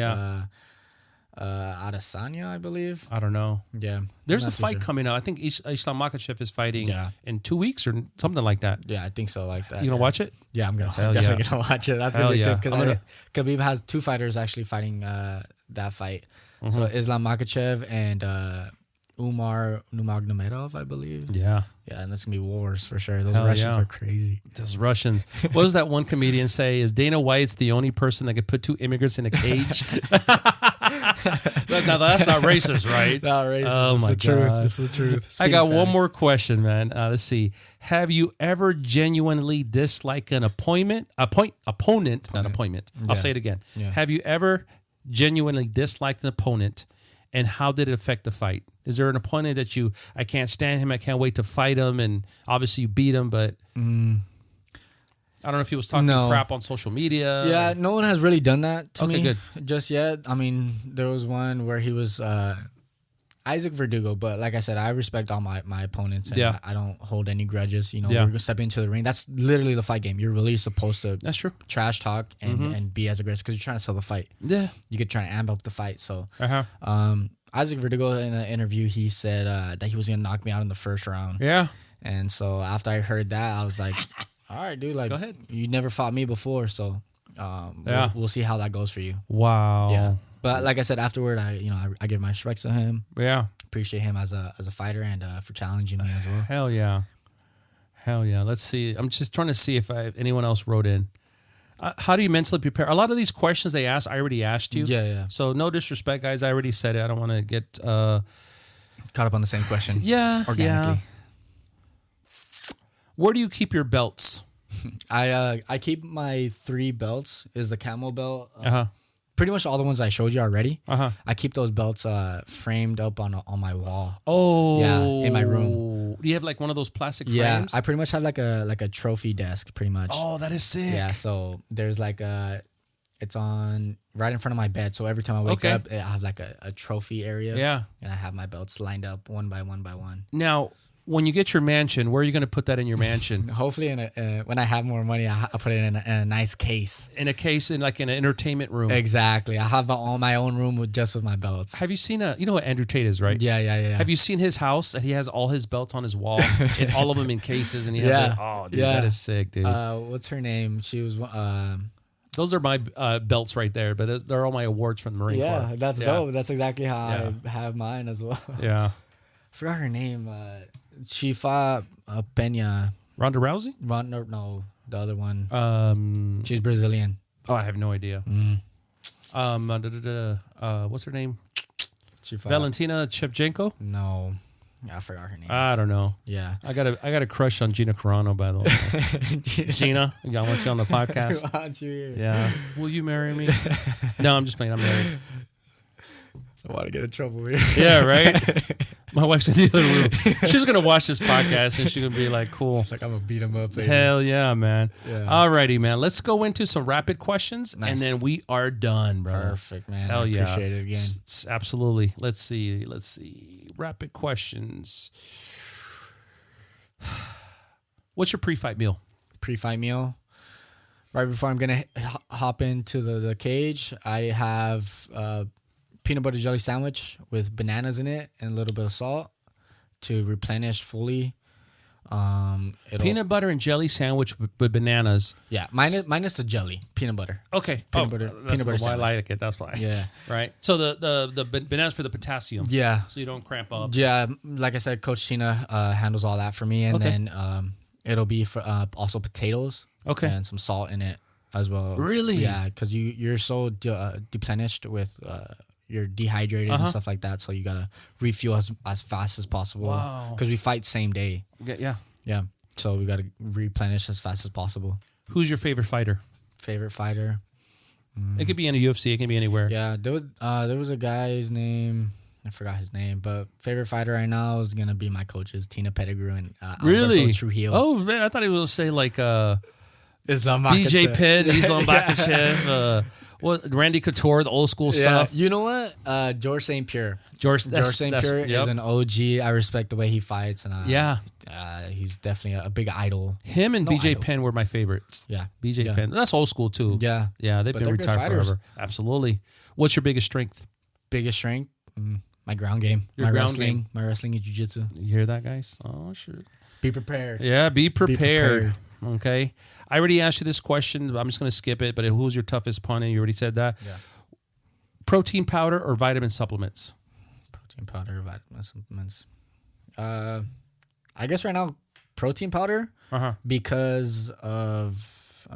Adesanya, I believe. I don't know. Yeah. There's a fight coming out. I think Islam Makhachev is fighting in 2 weeks or something like that. Yeah, I think so, like that. You gonna watch it? Yeah, I'm definitely gonna watch it. That's gonna be good because Khabib has 2 fighters actually fighting that fight. So Islam Makhachev and Umar Nurmagomedov, I believe. Yeah. Yeah, and that's going to be wars for sure. Those Hell Russians yeah. are crazy. Those Russians. What does that one comedian say? Is Dana White's the only person that could put 2 immigrants in a cage? Now, that's not racist, right? Not racist. Oh, my God. This is the truth. I got one more question, man. Let's see. Have you ever genuinely disliked an opponent? Not appointment. I'll say it again. Yeah. Have you ever genuinely disliked an opponent, and how did it affect the fight? Is there an opponent that I can't stand him, I can't wait to fight him, and obviously you beat him, but I don't know if he was talking crap on social media. Yeah, no one has really done that to me good. just yet. I mean, there was one where he was Isaac Verdugo, but like I said, I respect all my opponents, and I don't hold any grudges. You know, we're gonna step into the ring. That's literally the fight game. You're really supposed to That's true. trash talk and be as aggressive because you're trying to sell the fight. Yeah. You could try to amp up the fight. So, Uh-huh. Isaac Verdugo in an interview, he said that he was gonna knock me out in the first round. Yeah. And so after I heard that, I was like, all right, dude, like, Go ahead. You never fought me before, so we'll see how that goes for you. Wow. Yeah. But like I said, afterward, I give my respects to him. Yeah. Appreciate him as a fighter and for challenging me as well. Hell yeah. Hell yeah. Let's see. I'm just trying to see if anyone else wrote in. How do you mentally prepare? A lot of these questions they asked, I already asked you. Yeah. So no disrespect, guys. I already said it. I don't want to get Caught up on the same question. Yeah. Organically. Where do you keep your belts? I keep my 3 belts. Is the camo belt. Uh-huh. Pretty much all the ones I showed you already. Uh-huh. I keep those belts framed up on my wall. Oh. Yeah, in my room. Do you have like one of those plastic Yeah, frames? I pretty much have like a trophy desk, pretty much. Oh, that is sick. Yeah, so there's like it's on right in front of my bed. So every time I wake up, I have like a trophy area. Yeah. And I have my belts lined up one by one by one. Now, when you get your mansion, where are you going to put that in your mansion? Hopefully, when I have more money, I'll put it in a nice case. In a case, in like an entertainment room. Exactly. I have my own room with my belts. Have you seen you know what Andrew Tate is, right? Yeah. Have you seen his house that he has all his belts on his wall and all of them in cases, and he has oh dude, that is sick, dude. What's her name? She was Those are my belts right there, but they're all my awards from the Marine Corps. Yeah, that's dope. That's exactly how I have mine as well. Yeah. Forgot her name. She fought Pena. Ronda Rousey? No, the other one. She's Brazilian. Oh, I have no idea. What's her name? She fought Valentina Shevchenko? No, I forgot her name. I don't know. Yeah, I got a crush on Gina Carano, by the way. Gina, I want you on the podcast. I want you here. Yeah. Will you marry me? No, I'm just playing. I'm married. I want to get in trouble here. Yeah, right? My wife's in the other room. She's going to watch this podcast and she's going to be like, cool. It's like I'm going to beat him up. Baby. Hell yeah, man. Yeah. Alrighty, man. Let's go into some rapid questions Nice. and then we are done, bro. Perfect, man. Hell I yeah. appreciate it again. Absolutely. Let's see. Rapid questions. What's your pre-fight meal? Pre-fight meal. Right before I'm going to hop into the cage, I have peanut butter jelly sandwich with bananas in it and a little bit of salt to replenish fully. Peanut butter and jelly sandwich with bananas. Yeah, minus the jelly, peanut butter. Okay. Peanut butter Why I sandwich. like it. That's why. Yeah. Right. So the bananas for the potassium. Yeah. So you don't cramp up. Yeah, like I said, Coach Tina handles all that for me, and then it'll be for also potatoes. Okay. And some salt in it as well. Really? Yeah, because you're so deplenished with you're dehydrated and stuff like that, so you gotta refuel as fast as possible. Wow. Because we fight same day. Yeah. Yeah. So we gotta replenish as fast as possible. Who's your favorite fighter? Favorite fighter? It could be in the UFC. It can be anywhere. Yeah, there was a guy's name. I forgot his name, but favorite fighter right now is gonna be my coaches, Tina Pettigrew and Really? Alberto Trujillo. Oh man, I thought he was gonna say like Islam BJ Makhachev. Penn, Islam Makhachev, Randy Couture, the old school Yeah, stuff. you know what? George St. Pierre. George St. Pierre is an OG. I respect the way he fights, and he's definitely a big idol. Him and No BJ idol. Penn were my favorites. Yeah, BJ Yeah. Penn. That's old school too. yeah. Yeah, they've But been they're good retired fighters. forever. Absolutely. What's your biggest strength? Biggest strength, my ground game, Your my ground wrestling, game. my wrestling and jiu-jitsu. You hear that, guys? Oh, sure. Be prepared. Yeah, be prepared. prepared. Okay. I already asked you this question, but I'm just going to skip it. But who's your toughest opponent? You already said that. Yeah. Protein powder or vitamin supplements? Protein powder, vitamins, supplements. I guess right now protein powder because of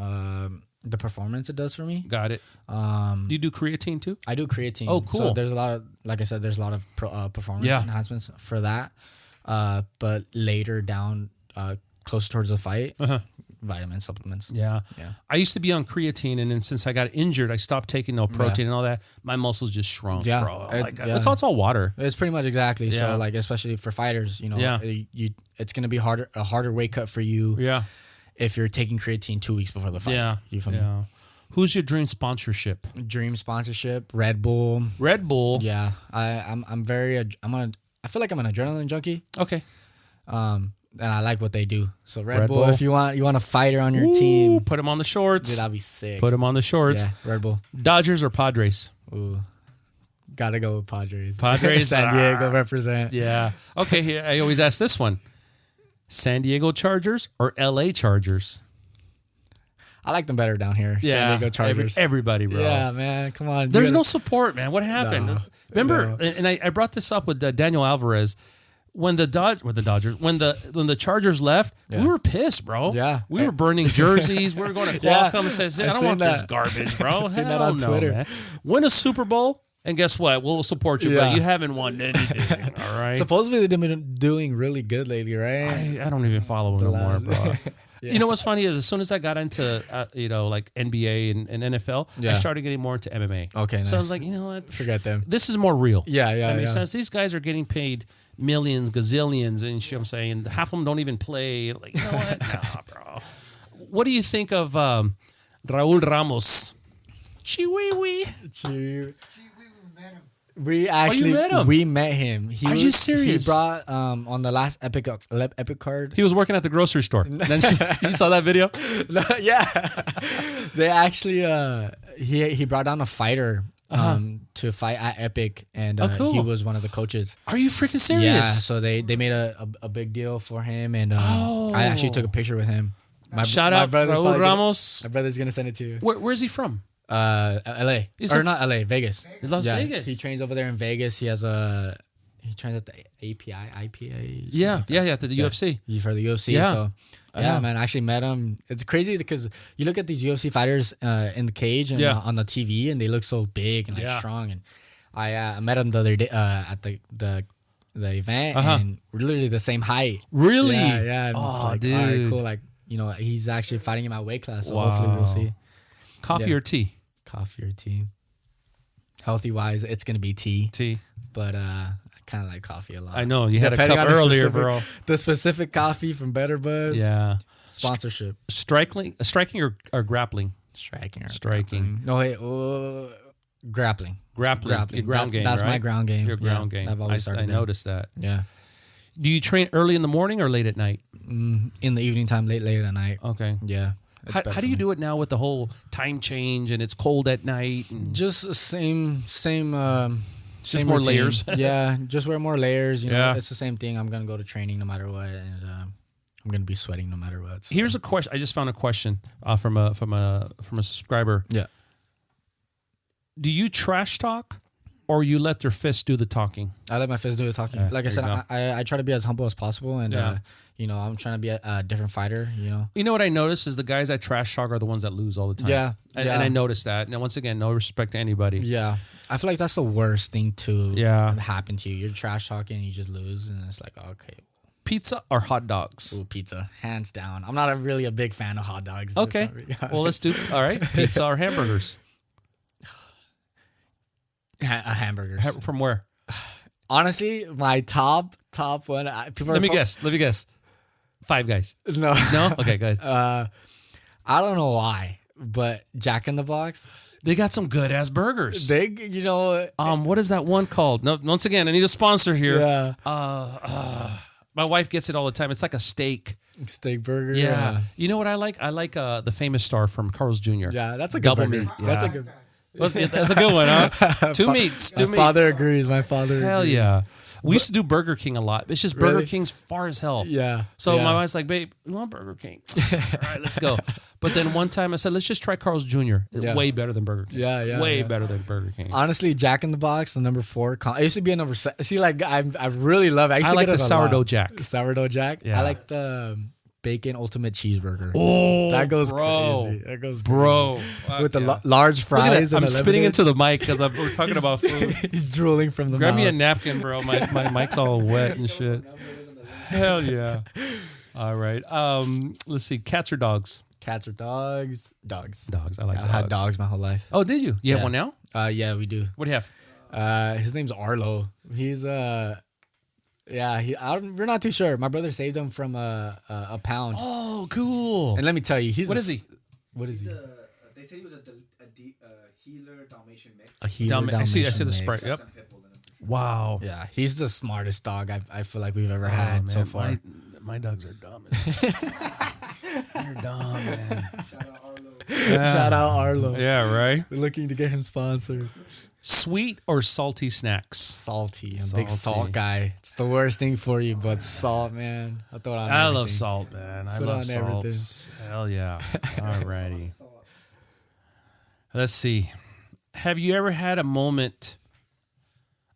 the performance it does for me. Got it. Do you do creatine too? I do creatine. Oh, cool. So there's a lot of, like I said, there's a lot of performance enhancements for that. But later down, closer towards the fight, vitamins, supplements. Yeah. I used to be on creatine, and then since I got injured, I stopped taking no protein and all that. My muscles just shrunk, bro. It's all water. It's pretty much exactly. Yeah. So like, especially for fighters, you know, it's gonna be a harder weight cut for you. Yeah. If you're taking creatine 2 weeks before the fight. Yeah. You feel me? Who's your dream sponsorship? Dream sponsorship, Red Bull. Red Bull. Yeah. I feel like I'm an adrenaline junkie. Okay. And I like what they do. So Red Bull, if you want a fighter on your team, put him on the shorts. Dude, that'd be sick. Put him on the shorts. Yeah, Red Bull. Dodgers or Padres? Ooh. Gotta go with Padres. Padres. San Diego represent. Yeah. Okay, here, I always ask this one. San Diego Chargers or LA Chargers? I like them better down here. Yeah, San Diego Chargers. Everybody, bro. Yeah, man. Come on. There's no support, man. What happened? No, remember, and I brought this up with Daniel Alvarez. When the Chargers left, we were pissed, bro. Yeah. We were burning jerseys. We were going to Qualcomm and says, I don't want this garbage, bro. I've seen that on Twitter. Man. Win a Super Bowl, and guess what? We'll support you, but you haven't won anything. All right. Supposedly they've been doing really good lately, right? I don't even follow them no more, bro. You know what's funny is as soon as I got into like NBA and NFL, I started getting more into MMA. Okay, nice. So I was like, you know what? Forget them. This is more real. Yeah. That makes sense. These guys are getting paid millions, gazillions, and I'm saying half of them don't even play. Like, you know what? Nah, bro. What do you think of Raul Ramos? Chihuahua met him. We actually met him? We met him. Are you serious? He brought on the last Epic card. He was working at the grocery store. Then you saw that video? Yeah. They actually he brought down a fighter to fight at Epic, and cool. he was one of the coaches. Are you freaking serious? Yeah. So they made a big deal for him, and I actually took a picture with him. Shout out Raul Ramos. My brother's gonna send it to you. Where's he from? LA. Not LA, Vegas. Las Vegas. He trains over there in Vegas. He trains at the IPA. Yeah, at the UFC. He's for the UFC. Yeah. So man, I actually met him. It's crazy because you look at these UFC fighters in the cage and on the TV, and they look so big and strong. And I met him the other day at the event, and we're literally the same height. Really? Yeah. And it's like, dude. all right, cool. Like, he's actually fighting in my weight class. So hopefully we'll see. Coffee or tea? Coffee or tea. Healthy wise, it's gonna be tea. Tea. But I kind of like coffee a lot. I know you had a cup earlier, bro. The specific coffee from Better Buzz. Yeah. Sponsorship. Striking or grappling? Striking. Striking. No, wait. Grappling. Your ground game. That's right? my ground game. Your ground game. I've always started. I noticed that. Yeah. Do you train early in the morning or late at night? In the evening time, late at night. Okay. Yeah. How do you do it now with the whole time change and it's cold at night? And just same. Just more routine. Layers. Yeah, just wear more layers. You know, it's the same thing. I'm gonna go to training no matter what, and I'm gonna be sweating no matter what. So. Here's a question. I just found a question from a subscriber. Yeah. Do you trash talk, or you let your fist do the talking? I let my fist do the talking. Like I said, I try to be as humble as possible, and I'm trying to be a different fighter. You know what I notice is the guys I trash talk are the ones that lose all the time. Yeah, and I noticed that. Now, once again, no respect to anybody. Yeah, I feel like that's the worst thing to happen to you. You're trash talking, and you just lose, and it's like, okay. Pizza or hot dogs? Ooh, pizza, hands down. I'm not really a big fan of hot dogs. Okay, well, let's do. All right, pizza or hamburgers? Hamburgers. From where? Honestly, my top one. Let me guess. Five Guys. No. Okay, good. I don't know why, but Jack in the Box. They got some good ass burgers. What is that one called? No, once again, I need a sponsor here. Yeah. My wife gets it all the time. It's like a steak burger. Yeah. You know what I like? I like the Famous Star from Carl's Jr. Yeah, that's a good double burger. meat. Yeah. That's a good. That's a good one, huh? Two meats. My father agrees. Hell yeah. We used to do Burger King a lot. It's just Burger King's far as hell. Yeah. So my wife's like, babe, we want Burger King. All right, let's go. But then one time I said, let's just try Carl's Jr. Yeah. Way better than Burger King. Way better than Burger King. Honestly, Jack in the Box, the number 4. I used to be a number 7. See, like I really love it. I like the sourdough Jack. Sourdough Jack. Yeah. I like the bacon ultimate cheeseburger. Oh, that goes crazy. That goes crazy. With the large fries. I'm spitting into the mic because we're talking about food. He's drooling from the Grab mouth. me a napkin, bro. My mic's all wet and shit. Hell yeah. All right. Let's see. Cats or dogs? Cats or dogs? Dogs. Dogs. I like dogs. I had dogs my whole life. Oh, did you? You have one now? Yeah, we do. What do you have? His name's Arlo. He's we're not too sure. My brother saved him from a pound. Oh, cool. And let me tell you, What is he? They say he was a healer Dalmatian mix. A healer I see Dalmatian the mix. Sprite. Yep. Wow. Yeah, he's the smartest dog I feel like we've ever had so far. My dogs are dumb. They're dumb, man. Shout out Arlo. Yeah, right. We're looking to get him sponsored. Sweet or salty snacks? Salty. I'm a big salt guy. It's the worst thing for you, but salt, man. I throw it on I everything. love salt, man. I love salt. everything. Hell yeah. Alrighty. Let's see. Have you ever had a moment?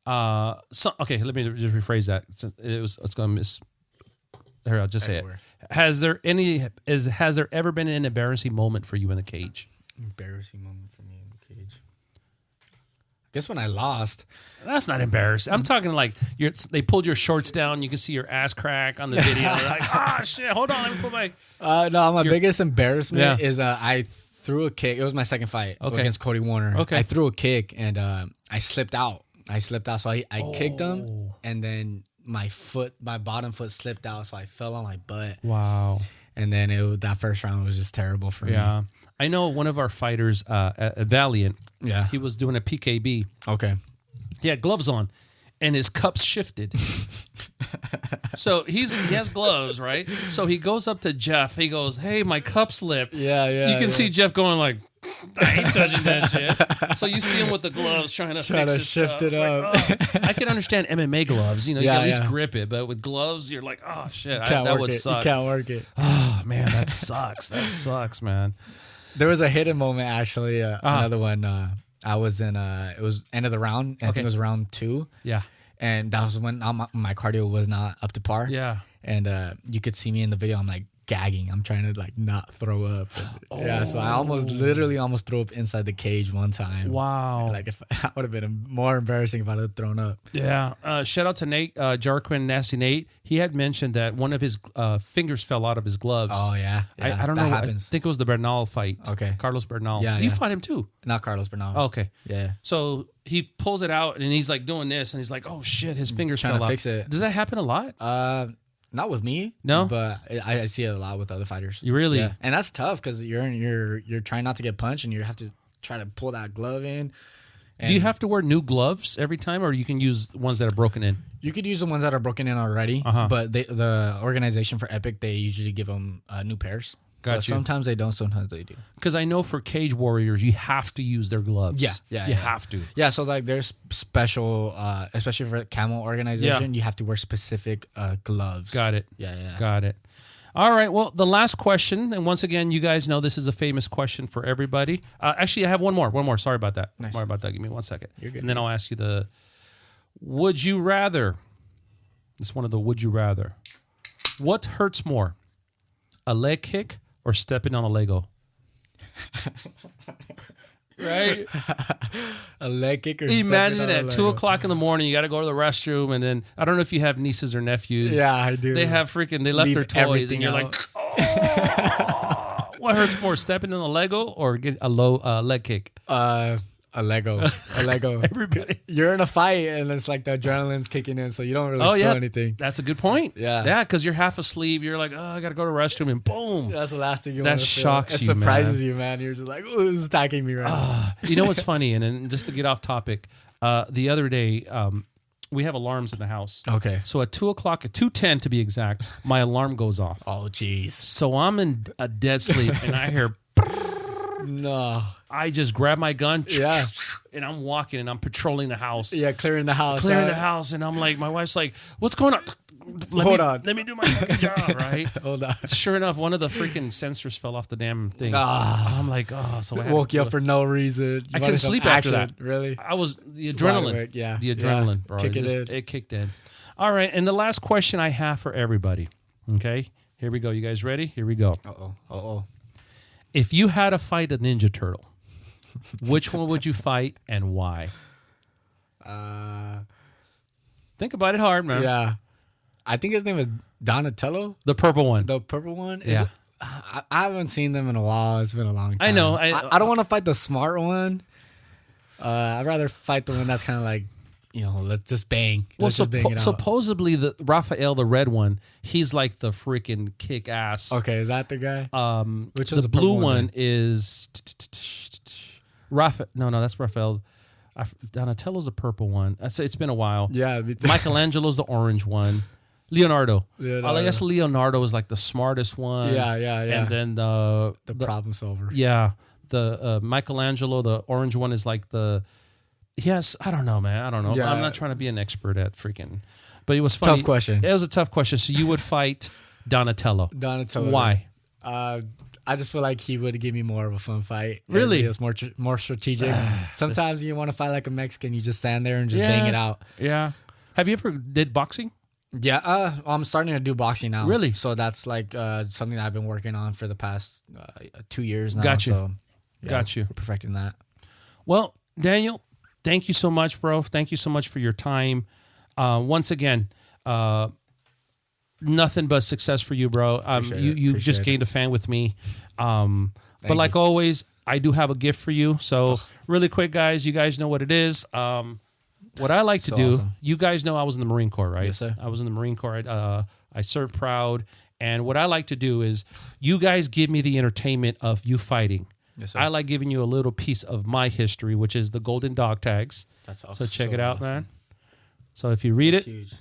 Okay, let me just rephrase that. It's going to miss. Here, I'll just say it. Has there ever been an embarrassing moment for you in the cage? Embarrassing moment for me in the cage. I guess when I lost. That's not embarrassing. I'm talking like they pulled your shorts down. You can see your ass crack on the video. They're like, oh shit, hold on, let me put my. No, my biggest embarrassment is I threw a kick. It was my second fight against Cody Warner. Okay. I threw a kick and I slipped out. So I kicked him and then my bottom foot slipped out, so I fell on my butt. Wow. And then that first round was just terrible for me. Yeah. I know one of our fighters, at Valiant, Yeah. he was doing a PKB. Okay. He had gloves on, and his cups shifted. So he has gloves, right? So he goes up to Jeff. He goes, "Hey, my cup slipped." Yeah. You can see Jeff going like, "I ain't touching that shit." So you see him with the gloves trying to fix his shift stuff. it up. Like, I can understand MMA gloves. You know, you Yeah, can at least yeah. grip it, but with gloves, you're like, "Oh shit, Can't that work would it. suck." You can't work it. Oh man, that sucks. That sucks, man. There was a hidden moment actually. Another one. I was in. It was end of the round. And I think it was round 2. Yeah. And that was when my cardio was not up to par. Yeah. And you could see me in the video. I'm like gagging. I'm trying to like not throw up. And, Yeah. So I literally almost threw up inside the cage one time. Wow. Like if that would have been more embarrassing if I'd have thrown up. Yeah. Shout out to Nate Jarquin, Nasty Nate. He had mentioned that one of his fingers fell out of his gloves. Oh yeah. I don't know. Happens. I think it was the Bernal fight. Okay. Carlos Bernal. Yeah, You yeah. fought him too. Not Carlos Bernal. Oh, okay. Yeah. So he pulls it out and he's like doing this and he's like, oh shit, his fingers Trying fell to out. fix it. Does that happen a lot? Not with me. No? But I see it a lot with other fighters. You really? Yeah. And that's tough because you're trying not to get punched and you have to try to pull that glove in. And Do you have to wear new gloves every time or you can use ones that are broken in? You could use the ones that are broken in already, but the organization for Epic, they usually give them new pairs. Got But you. Sometimes they don't, sometimes they do. Because I know for Cage Warriors, you have to use their gloves. Yeah, You yeah. have to. Yeah, so like there's special, especially for camo organization, you have to wear specific gloves. Got it. Yeah. Got it. All right. Well, the last question, and once again, you guys know this is a famous question for everybody. Actually, I have one more. Sorry about that. Nice. Sorry about that. Give me 1 second. You're good. And then I'll ask you the would you rather. It's one of the would you rather. What hurts more, a leg kick or stepping on a Lego? Right? A leg kick or Imagine stepping on at a 2 Lego. o'clock in the morning, you got to go to the restroom, and then I don't know if you have nieces or nephews. Yeah, I do. They have they left Leave their toys, and everything you're out. like, oh. What hurts more, stepping on a Lego or get a low leg kick? A Lego. Everybody. You're in a fight and it's like the adrenaline's kicking in, so you don't really feel anything. That's a good point. Yeah. Yeah, because you're half asleep. You're like, oh, I got to go to the restroom, and boom. That's the last thing you That want to feel. shocks It you, surprises you, man. You're just like, oh, this is attacking me right now. You know what's funny? And just to get off topic, the other day, we have alarms in the house. Okay. So at 2 o'clock, at 2:10 to be exact, my alarm goes off. Oh, jeez. So I'm in a dead sleep, and I hear, No. I just grab my gun, Yeah. and I'm walking, and I'm patrolling the house. Yeah, clearing the house. Clearing the house, and I'm like, my wife's like, what's going on? Hold on. Let me do my fucking job, right? Hold on. Sure enough, one of the freaking sensors fell off the damn thing. I'm like, so I woke you up for no reason. I couldn't sleep after that. Really? I was the adrenaline. Yeah. The adrenaline, bro. It kicked in. All right, and the last question I have for everybody. Okay, here we go. You guys ready? Here we go. Uh-oh. If you had to fight a Ninja Turtle, which one would you fight and why? Think about it hard, man. Yeah. I think his name is Donatello. The purple one. The purple one? Yeah. I haven't seen them in a while. It's been a long time. I know. I don't want to fight the smart one. I'd rather fight the one that's kind of like, let's just bang. Let's just bang it out. Supposedly the Raphael, the red one, he's like the freaking kick ass. Okay, is that the guy? Which the blue one is Raphael. No, that's Raphael. Donatello's the purple one. It's been a while. Yeah. Michelangelo's the orange one. Leonardo. I guess Leonardo is like the smartest one. Yeah. And then the problem solver. Yeah. The Michelangelo, the orange one is like Yes, I don't know, man. I don't know. Yeah. I'm not trying to be an expert at freaking, but it was funny. Tough question. It was a tough question. So you would fight Donatello. Why? I just feel like he would give me more of a fun fight. Really? It's more strategic. Sometimes you want to fight like a Mexican, you just stand there and just bang it out. Yeah. Have you ever did boxing? Yeah. I'm starting to do boxing now. Really? So that's like something that I've been working on for the past 2 years now. Got you. So, Got you. Perfecting that. Well, Daniel, thank you so much, bro. Thank you so much for your time. Once again, nothing but success for you, bro. You just gained a fan with me. But like always, I do have a gift for you. So really quick, guys, you guys know what it is. What I like to do, awesome. You guys know I was in the Marine Corps, right? Yes, sir. I was in the Marine Corps. I served proud. And what I like to do is you guys give me the entertainment of you fighting. Yes, sir. I like giving you a little piece of my history, which is the golden dog tags. That's awesome. So check it out, man. So if you read it. Huge.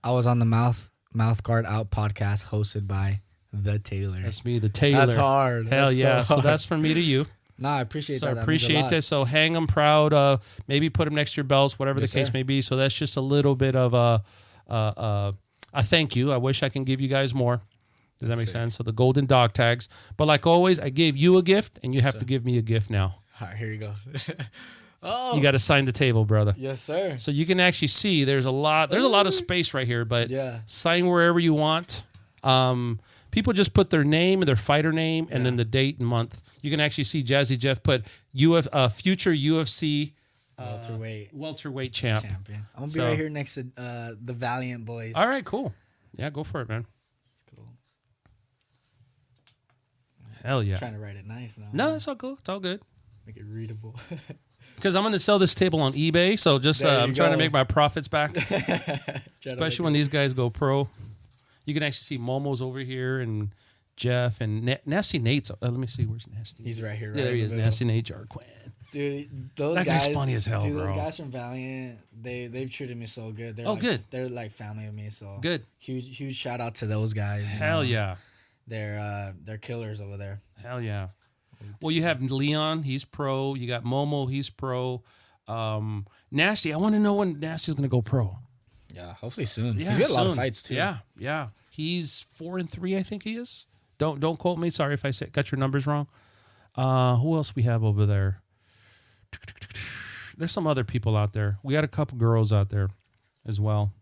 I was on the MouthGuardOut Podcast hosted by the Tailor. That's me, the Tailor. That's hard. Hell yeah. So that's from me to you. No, I appreciate that. So I appreciate that. So hang them proud. Maybe put them next to your belts, whatever the case may be. So that's just a little bit of a thank you. I wish I can give you guys more. Does that make sense? So the golden dog tags. But like always, I gave you a gift, and you have to give me a gift now. All right, here you go. You got to sign the table, brother. Yes, sir. So you can actually see there's a lot of space right here, but sign wherever you want. People just put their name and their fighter name and then the date and month. You can actually see Jazzy Jeff put future UFC welterweight champion. I'm going to be right here next to the Valiant boys. All right, cool. Yeah, go for it, man. Hell yeah. I'm trying to write it nice now. No, it's all good. It's all good. Make it readable. Because I'm going to sell this table on eBay, so just I'm trying to make my profits back. Especially when these guys go pro. You can actually see Momo's over here and Jeff and Nasty Nate's. Let me see. Where's Nasty? He's right here. Right there he is. Nasty Nate Jarquin. Dude, that guy's funny as hell, bro. Those guys from Valiant, they've treated me so good. They're good. They're like family of me. So good. Huge shout out to those guys. Hell yeah. They're killers over there. Hell yeah. Well, you have Leon, he's pro. You got Momo, he's pro. Nasty, I want to know when Nasty's going to go pro. Yeah, hopefully soon. Yeah, he's got a lot of fights too. Yeah. He's 4-3, I think he is. Don't quote me. Sorry if I got your numbers wrong. Who else we have over there? There's some other people out there. We got a couple girls out there as well.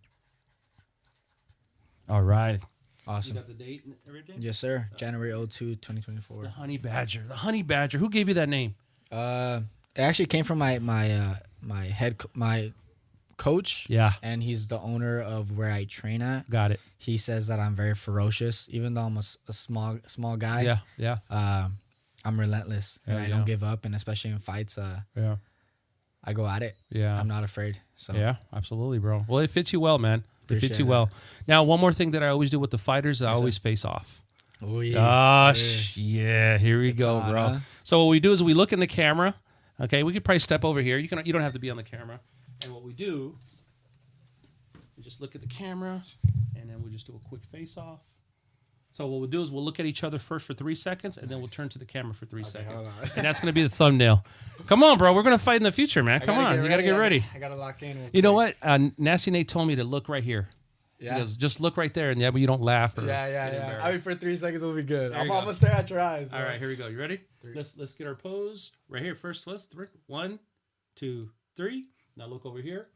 All right. Awesome. You got the date and everything? Yes, sir. January 02, 2024. The Honey Badger. The Honey Badger. Who gave you that name? It actually came from my coach. Yeah. And he's the owner of where I train at. Got it. He says that I'm very ferocious, even though I'm a small guy. Yeah. I'm relentless, and I don't give up, and especially in fights, I go at it. Yeah. I'm not afraid. So yeah, absolutely, bro. Well, it fits you well, man. It fits you well. Now, one more thing that I always do with the fighters, I always face off. Oh, yeah. Gosh, yeah. Here we go, bro. Huh? So what we do is we look in the camera. Okay, we could probably step over here. You don't have to be on the camera. And what we do, we just look at the camera, and then we just do a quick face off. So what we'll do is we'll look at each other first for 3 seconds, and then we'll turn to the camera for 3 seconds. And that's going to be the thumbnail. Come on, bro. We're going to fight in the future, man. Come on. You got to get ready. I got to lock in. You know what? Nasty Nate told me to look right here. Yeah. He goes, just look right there, and but you don't laugh. Or Yeah. I mean, for 3 seconds will be good. I'm go. gonna stare at your eyes. Bro. All right, here we go. You ready? Let's get our pose right here. First, let's 1, 2, 3. Now look over here.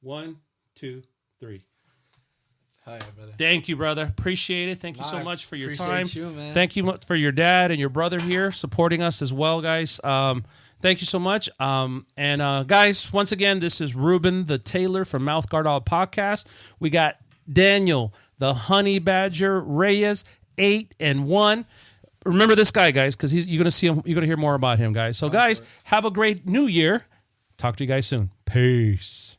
1, 2, 3. Hi, brother. Thank you, brother. Appreciate it. Thank you so much for your time. You, man. Thank you for your dad and your brother here supporting us as well, guys. Thank you so much. Guys, once again, this is Ruben the Tailor from MouthGuardOut Podcast. We got Daniel, the honey badger, Reyes, 8 and 1. Remember this guy, guys, because you're gonna see him. You're gonna hear more about him, guys. So, guys, have a great New Year. Talk to you guys soon. Peace.